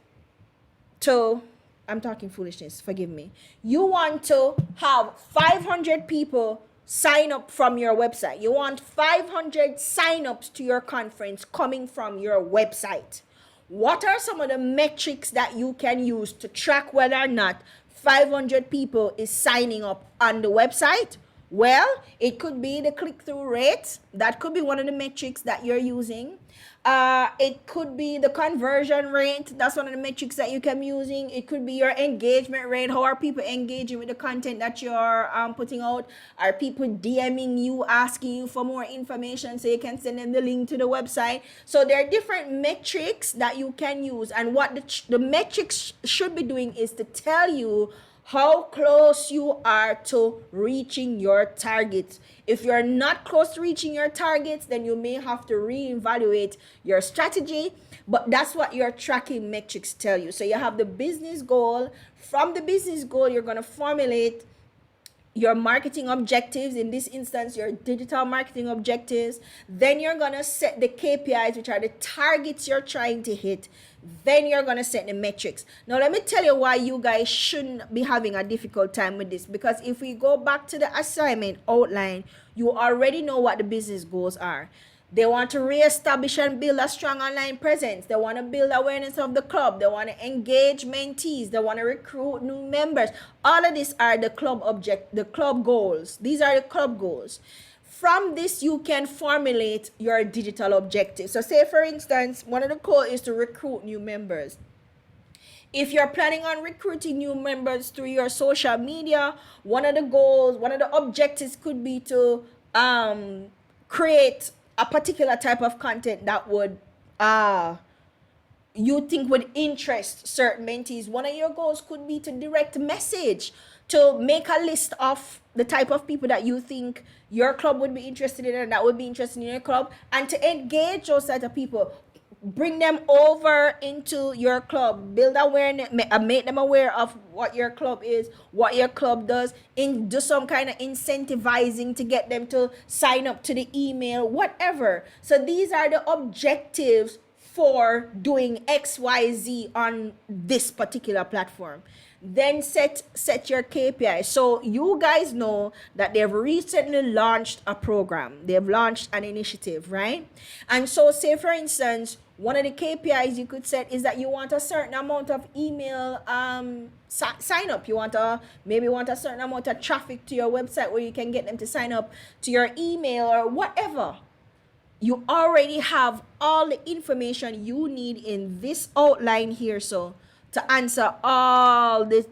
to, I'm talking foolishness, forgive me. You want to have 500 people sign up from your website. You want 500 signups to your conference coming from your website. What are some of the metrics that you can use to track whether or not 500 people is signing up on the website? Well, it could be the click-through rate. That could be one of the metrics that you're using. It could be the conversion rate. That's one of the metrics that you can be using. It could be your engagement rate. How are people engaging with the content that you're putting out? Are people DMing you, asking you for more information so you can send them the link to the website? So there are different metrics that you can use. And what the metrics should be doing is to tell you how close you are to reaching your targets. If you're not close to reaching your targets, then you may have to reevaluate your strategy. But that's what your tracking metrics tell you. So you have the business goal. From the business goal, you're going to formulate your marketing objectives, in this instance your digital marketing objectives. Then you're going to set the KPIs, which are the targets you're trying to hit. Then you're going to set the metrics. Now let me tell you why you guys shouldn't be having a difficult time with this, because if we go back to the assignment outline, you already know what the business goals are. They want to reestablish and build a strong online presence. They want to build awareness of the club. They want to engage mentees. They want to recruit new members. All of these are the club goals. These are the club goals. From this, you can formulate your digital objectives. So say, for instance, one of the goals is to recruit new members. If you're planning on recruiting new members through your social media, one of the goals, one of the objectives could be to create a particular type of content that would you think would interest certain mentees. One of your goals could be to direct message, to make a list of the type of people that you think your club would be interested in and that would be interested in your club, and to engage those type of people. Bring them over into your club, build awareness, make them aware of what your club is, what your club does, do some kind of incentivizing to get them to sign up to the email, whatever. So these are the objectives for doing XYZ on this particular platform. Then set your KPI. So you guys know that they've recently launched a program. They've launched an initiative, right? And so say, for instance, one of the KPIs you could set is that you want a certain amount of email sign up. You want maybe a certain amount of traffic to your website where you can get them to sign up to your email or whatever. You already have all the information you need in this outline here, so to answer all the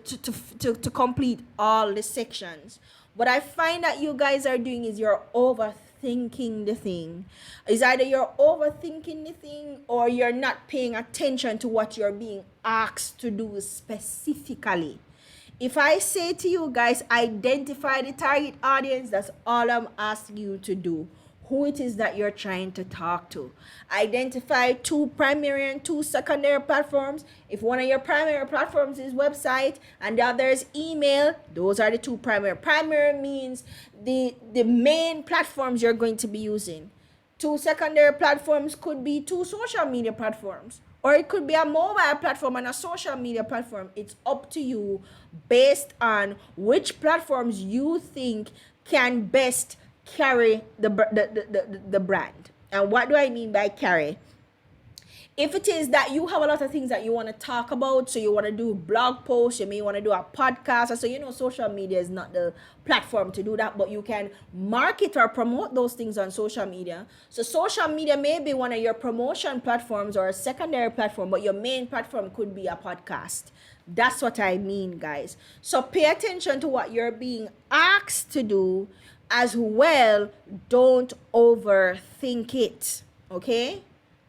to complete all the sections. What I find that you guys are doing is you're overthinking the thing. It's either you're overthinking the thing or you're not paying attention to what you're being asked to do specifically. If I say to you guys, identify the target audience, that's all I'm asking you to do. Who it is that you're trying to talk to. Identify 2 primary and 2 secondary platforms. If one of your primary platforms is website and the other is email, those are the 2 primary. Primary means the main platforms you're going to be using. 2 secondary platforms could be 2 social media platforms, or it could be a mobile platform and a social media platform. It's up to you based on which platforms you think can best carry the brand. And what do I mean by carry? If it is that you have a lot of things that you want to talk about, so you want to do blog posts, you may want to do a podcast, so you know social media is not the platform to do that, but you can market or promote those things on social media. So social media may be one of your promotion platforms or a secondary platform, but your main platform could be a podcast. That's what I mean, guys. So pay attention to what you're being asked to do as well. Don't overthink it, okay?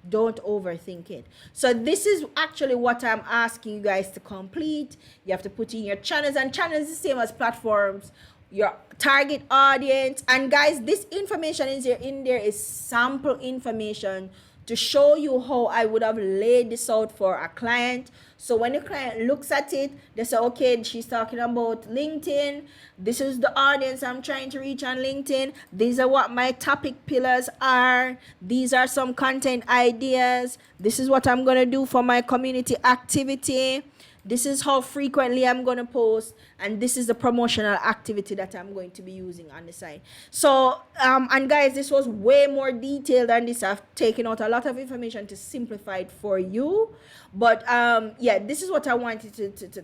Don't overthink it. So this is actually what I'm asking you guys to complete. You have to put in your channels, and channels is the same as platforms. your target audience. And guys, this information is here in there is sample information to show you how I would have laid this out for a client. So when the client looks at it, they say, okay, she's talking about LinkedIn. This is the audience I'm trying to reach on LinkedIn. These are what my topic pillars are. These are some content ideas. This is what I'm going to do for my community activity. This is how frequently I'm going to post, and this is the promotional activity that I'm going to be using on the site. So and guys, this was way more detailed than this. I've taken out a lot of information to simplify it for you, but yeah, this is what I wanted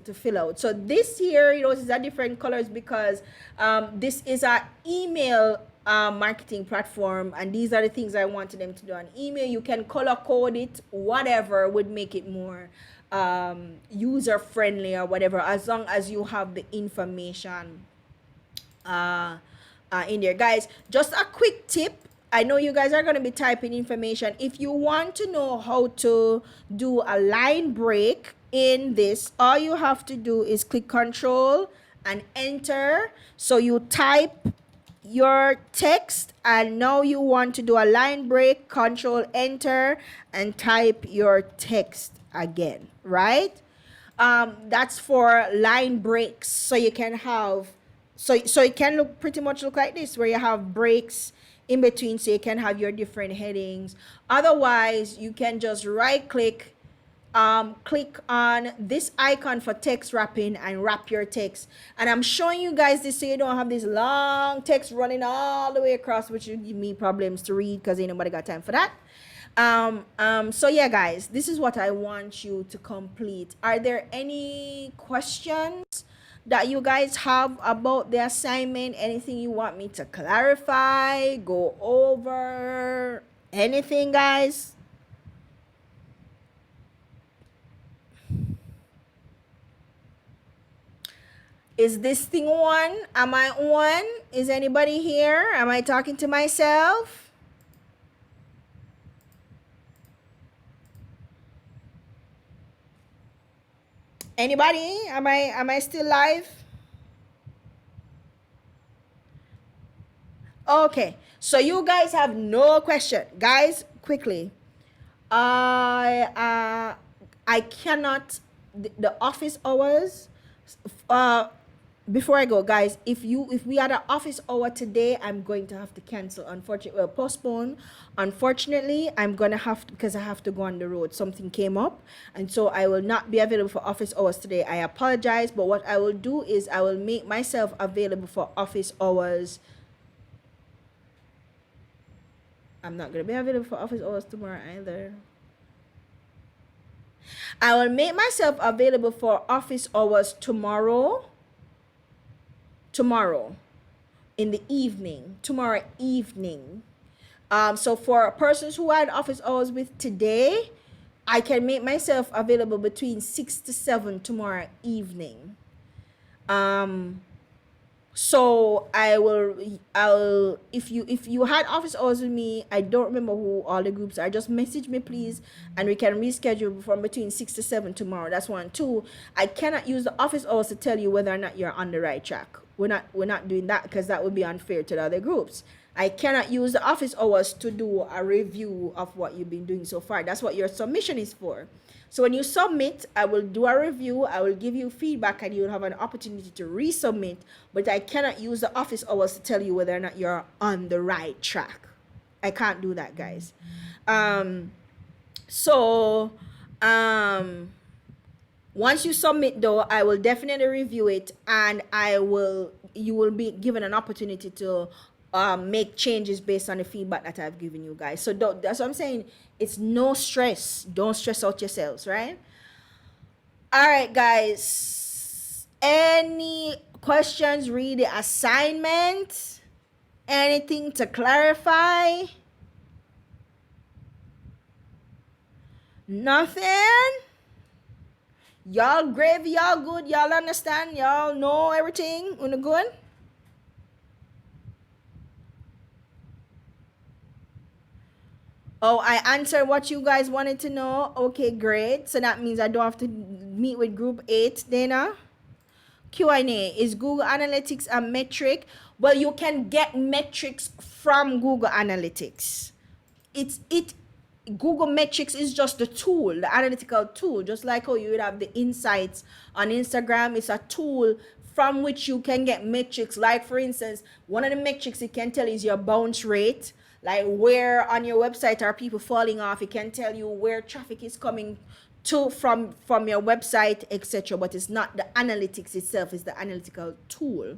to fill out. So this here, you know, is a different colors because this is our email marketing platform, and these are the things I wanted them to do on email. You can color code it, whatever would make it more user friendly or whatever, as long as you have the information in there. Guys, just a quick tip, I know you guys are going to be typing information. If you want to know how to do a line break in this, all you have to do is click Control and enter. So you type your text, and now you want to do a line break, Control enter, and type your text again, right? That's for line breaks. So you can have, so it can look pretty much look like this, where you have breaks in between, so you can have your different headings. Otherwise, you can just right click, click on this icon for text wrapping and wrap your text. And I'm showing you guys this so you don't have this long text running all the way across, which will give me problems to read because ain't nobody got time for that. So yeah, guys, this is what I want you to complete. Are there any questions that you guys have about the assignment? Anything you want me to clarify, go over, anything, guys? Is this thing on? Am I on? Is anybody here? Am I talking to myself? Anybody? Am I still live? Okay. So you guys have no question. Guys, quickly. I cannot the office hours before I go, guys, if we had an office hour today, I'm going to have to cancel. Unfortunately, well, postpone. Unfortunately, I'm gonna have to, because I have to go on the road. Something came up, and so I will not be available for office hours today. I apologize, but what I will do is I will make myself available for office hours. I'm not gonna be available for office hours tomorrow either. I will make myself available for office hours tomorrow in the evening, tomorrow evening. So for persons who had office hours with today, I can make myself available between 6 to 7 tomorrow evening. So I'll if you had office hours with me, I don't remember who all the groups are, just message me please, and we can reschedule from between 6 to 7 tomorrow. That's one. Two, I cannot use the office hours to tell you whether or not you're on the right track. We're not doing that, because that would be unfair to the other groups. I cannot use the office hours to do a review of what you've been doing so far. That's what your submission is for. So when you submit, I will do a review, I will give you feedback, and you'll have an opportunity to resubmit, but I cannot use the office hours to tell you whether or not you're on the right track. I can't do that, guys. Once you submit though, I will definitely review it, and you will be given an opportunity to make changes based on the feedback that I've given you guys. So that's what I'm saying. It's no stress. Don't stress out yourselves, right? All right, guys. Any questions? Read the assignment. Anything to clarify? Nothing? Y'all gravy, y'all good, y'all understand, y'all know everything, una good? Oh, I answered what you guys wanted to know. Okay, great. So that means I don't have to meet with group 8, Dana. Q&A. Is Google Analytics a metric? Well, you can get metrics from Google Analytics. Google Metrics is just the tool, the analytical tool, just like how you would have the insights on Instagram. It's a tool from which you can get metrics. Like, for instance, one of the metrics it can tell is your bounce rate, like where on your website are people falling off. It can tell you where traffic is coming to from your website, etc. But it's not the analytics itself, it's the analytical tool.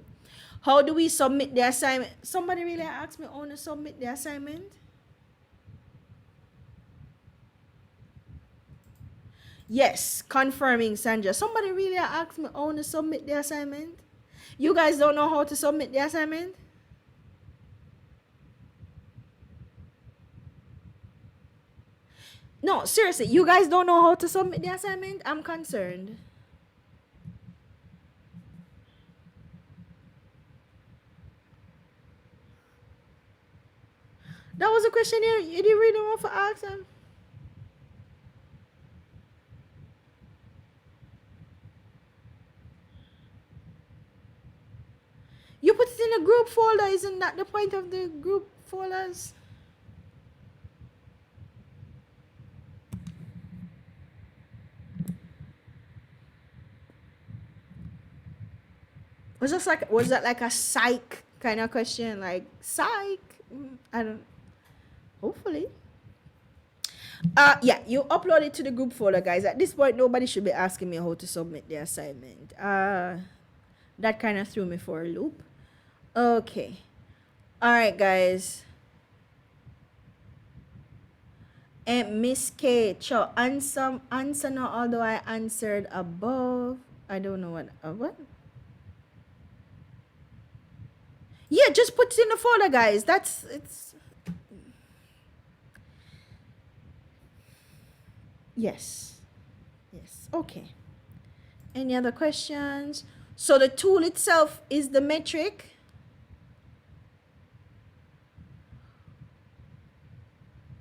How do we submit the assignment? Somebody really asked me, I want to submit the assignment. Yes, confirming, Sandra. Somebody really asked me, I want to submit the assignment. You guys don't know how to submit the assignment? No, seriously, you guys don't know how to submit the assignment? I'm concerned. That was a question you didn't really want to ask them. You put it in a group folder. Isn't that the point of the group folders? Was that like a psych kind of question? Like psych? I don't. Hopefully. Yeah, you upload it to the group folder, guys. At this point, nobody should be asking me how to submit the assignment. That kind of threw me for a loop. Okay. All right, guys. And Miss K, answer now, although I answered above. I don't know what? Yeah, just put it in the folder, guys. It's yes. Okay. Any other questions? So the tool itself is the metric.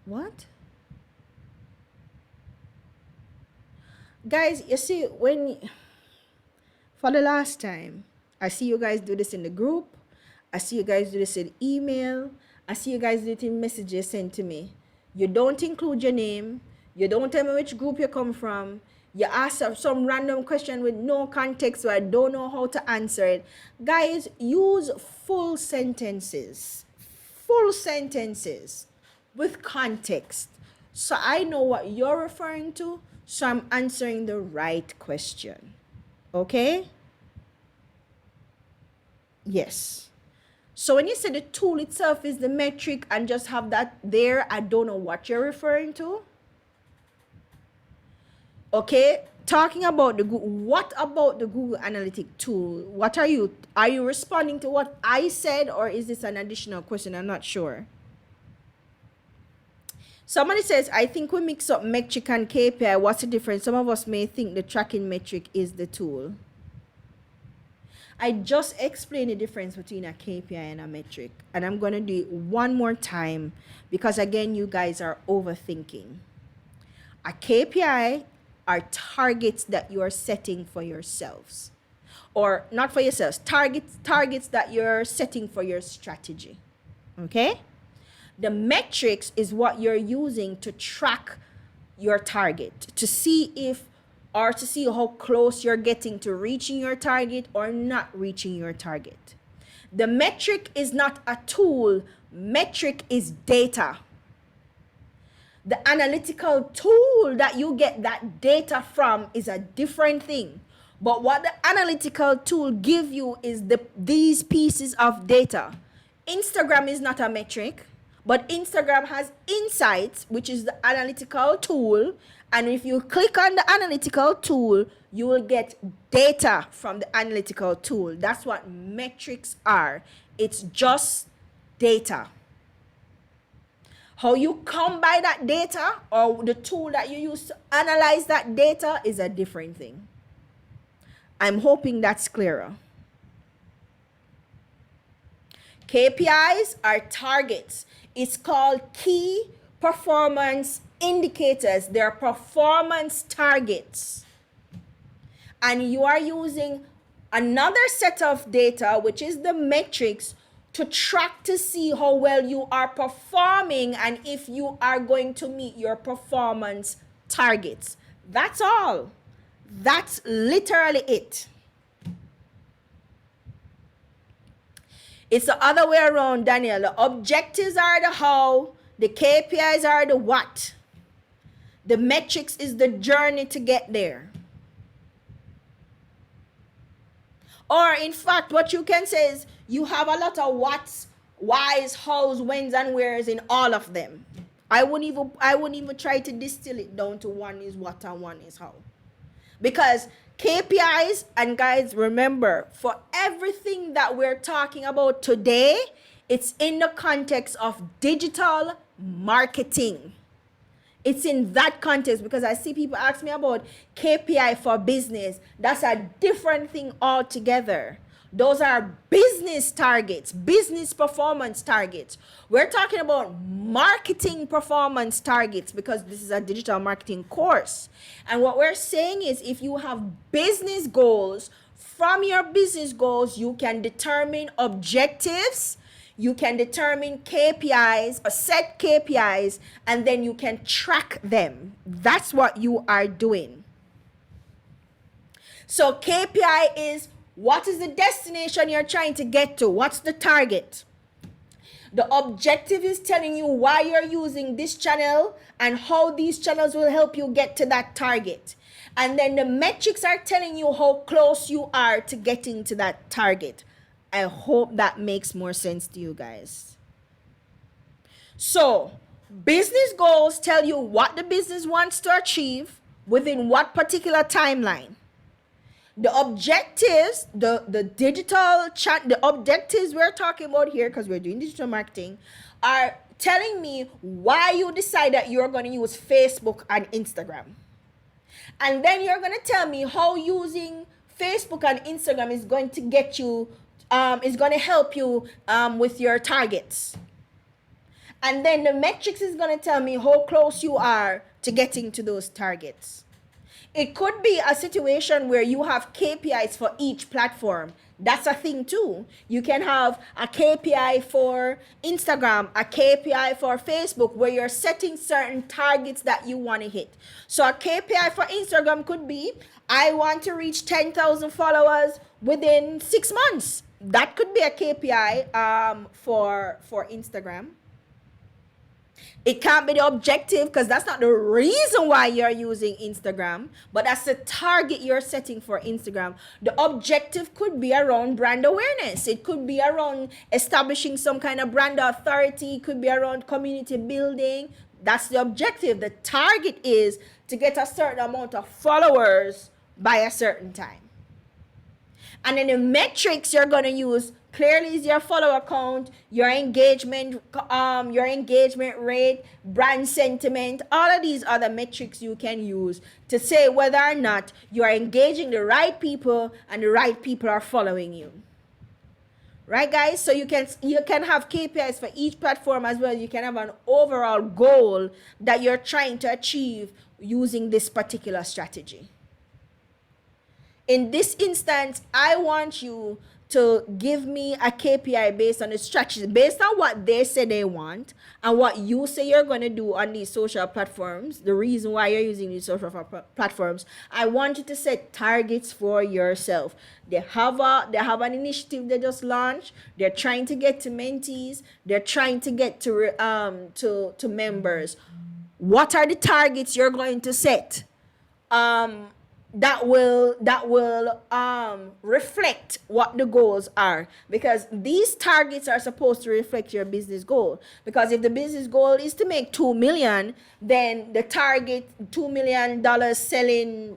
What? Guys, you see, for the last time, I see you guys do this in the group. I see you guys do this in email. I see you guys do it in messages sent to me. You don't include your name. You don't tell me which group you come from. You ask some random question with no context, so I don't know how to answer it. Guys, use full sentences with context, so I know what you're referring to, so I'm answering the right question. Okay? Yes. So when you say the tool itself is the metric and just have that there, I don't know what you're referring to. Okay, talking about what about the Google Analytic tool? What are you responding to what I said, or is this an additional question? I'm not sure. Somebody says, I think we mix up metric and KPI. What's the difference? Some of us may think the tracking metric is the tool. I just explained the difference between a KPI and a metric, and I'm going to do it one more time because, again, you guys are overthinking. A KPI are targets that you are setting for yourselves, or not for yourselves, targets that you're setting for your strategy. Okay? The metrics is what you're using to track your target, to see how close you're getting to reaching your target or not reaching your target. The metric is not a tool. Metric is data. The analytical tool that you get that data from is a different thing. But what the analytical tool give you is these pieces of data. Instagram is not a metric, but Instagram has insights, which is the analytical tool. And if you click on the analytical tool, you will get data from the analytical tool. That's what metrics are. It's just data. How you come by that data, or the tool that you use to analyze that data, is a different thing. I'm hoping that's clearer. KPIs are targets. It's called key performance indicators. They're performance targets. And you are using another set of data, which is the metrics, to track to see how well you are performing and if you are going to meet your performance targets. That's all. That's literally it. It's the other way around, Daniel. The objectives are the how, the KPIs are the what. The metrics is the journey to get there. Or in fact, what you can say is you have a lot of what's, whys, hows, whens, and wheres in all of them. I wouldn't even try to distill it down to one is what and one is how. Because KPIs, and guys, remember, for everything that we're talking about today, it's in the context of digital marketing. It's in that context, because I see people ask me about KPI for business. That's a different thing altogether. Those are business targets, business performance targets. We're talking about marketing performance targets because this is a digital marketing course. And what we're saying is if you have business goals, from your business goals, you can determine objectives, you can determine KPIs, or set KPIs, and then you can track them. That's what you are doing. So KPI is what is the destination you're trying to get to? What's the target? The objective is telling you why you're using this channel and how these channels will help you get to that target. And then the metrics are telling you how close you are to getting to that target. I hope that makes more sense to you guys. So, business goals tell you what the business wants to achieve within what particular timeline. The objectives, the objectives we're talking about here, because we're doing digital marketing, are telling me why you decide that you're going to use Facebook and Instagram. And then you're going to tell me how using Facebook and Instagram is going to get you, is going to help you with your targets. And then the metrics is going to tell me how close you are to getting to those targets. It could be a situation where you have KPIs for each platform. That's a thing too. You can have a KPI for Instagram, a KPI for Facebook, where you're setting certain targets that you want to hit. So a KPI for Instagram could be, I want to reach 10,000 followers within 6 months. That could be a KPI for Instagram. It can't be the objective because that's not the reason why you're using Instagram, but that's the target you're setting for Instagram. The objective could be around brand awareness. It could be around establishing some kind of brand authority. It could be around community building. That's the objective. The target is to get a certain amount of followers by a certain time. And then the metrics you're going to use clearly is your follower count, your engagement rate, brand sentiment. All of these are the metrics you can use to say whether or not you are engaging the right people and the right people are following you. Right, guys? So you can have KPIs for each platform as well. You can have an overall goal that you're trying to achieve using this particular strategy. In this instance, I want you to give me a KPI based on the strategy, based on what they say they want and what you say you're going to do on these social platforms, the reason why you're using these social platforms. I want you to set targets for yourself. They have an initiative they just launched. They're trying to get to mentees. They're trying to get to members. What are the targets you're going to set? That will reflect what the goals are, because these targets are supposed to reflect your business goal. Because if the business goal is to make $2 million, then the target $2 million selling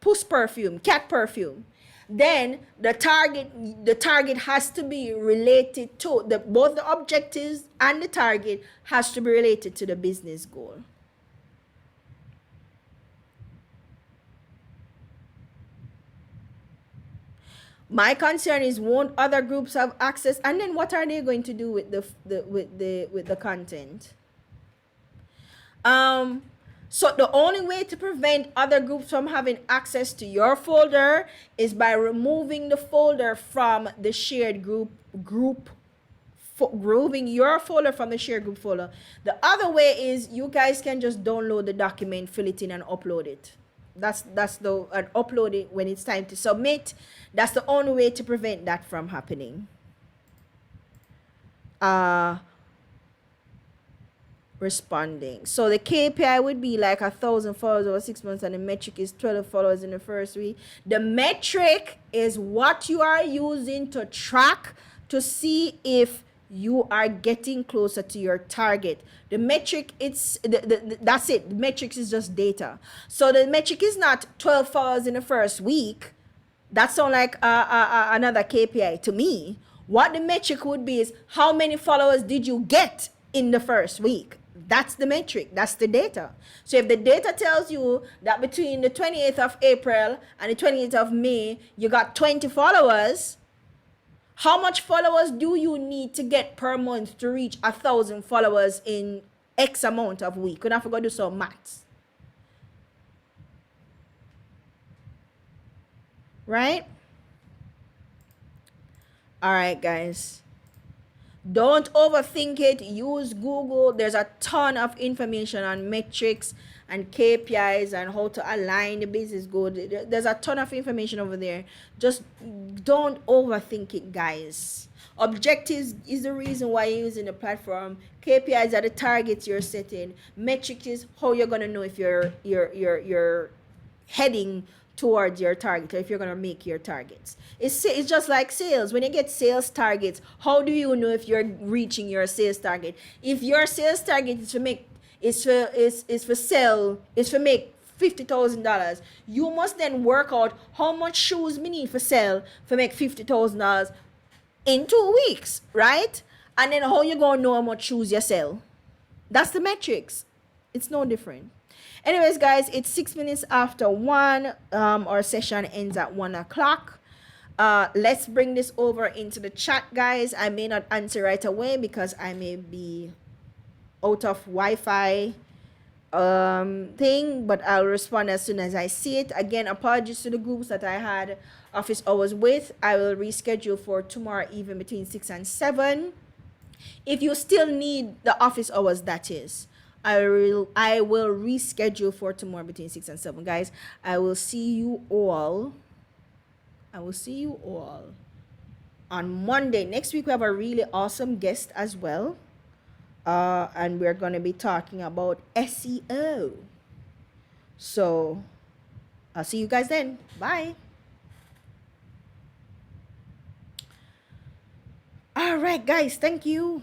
puss perfume, cat perfume, then the target has to be related to both the objectives and the target has to be related to the business goal. My concern is, won't other groups have access? And then what are they going to do with the content? So the only way to prevent other groups from having access to your folder is by removing the folder from the shared group removing your folder from the shared group folder. The other way is you guys can just download the document, fill it in, and upload it. That's the and upload it when it's time to submit. That's the only way to prevent that from happening. Responding. So the KPI would be like 1,000 followers over 6 months, and the metric is 12 followers in the first week. The metric is what you are using to track to see if you are getting closer to your target. The metric, that's it. The metrics is just data. So the metric is not 12 followers in the first week. That sounds like another KPI to me. What the metric would be is how many followers did you get in the first week? That's the metric. That's the data. So if the data tells you that between the 28th of April and the 28th of May, you got 20 followers, how much followers do you need to get per month to reach 1,000 followers in X amount of week? Could I forgot to do some maths? Right? All right, guys. Don't overthink it. Use Google. There's a ton of information on metrics and KPIs and how to align the business goal. There's a ton of information over there. Just don't overthink it, guys. Objectives is the reason why you're using the platform. KPIs are the targets you're setting. Metrics is how you're gonna know if you're heading towards your target, or if you're gonna make your targets. It's just like sales. When you get sales targets, how do you know if you're reaching your sales target? If your sales target is to make is for make $50,000, you must then work out how much shoes we need for sell for make $50,000 in 2 weeks, right? And then how you gonna know how much shoes you sell? That's the metrics. It's no different. Anyways, guys, it's 6 minutes after 1. Our session ends at 1 o'clock. Let's bring this over into the chat, guys. I may not answer right away because I may be out of Wi-Fi thing, but I'll respond as soon as I see it. Again, apologies to the groups that I had office hours with. I will reschedule for tomorrow evening between 6 and 7. If you still need the office hours, that is, I will reschedule for tomorrow between 6 and 7, guys. I will see you all on Monday. Next week we have a really awesome guest as well. And we're going to be talking about SEO. So I'll see you guys then. Bye. All right, guys. Thank you.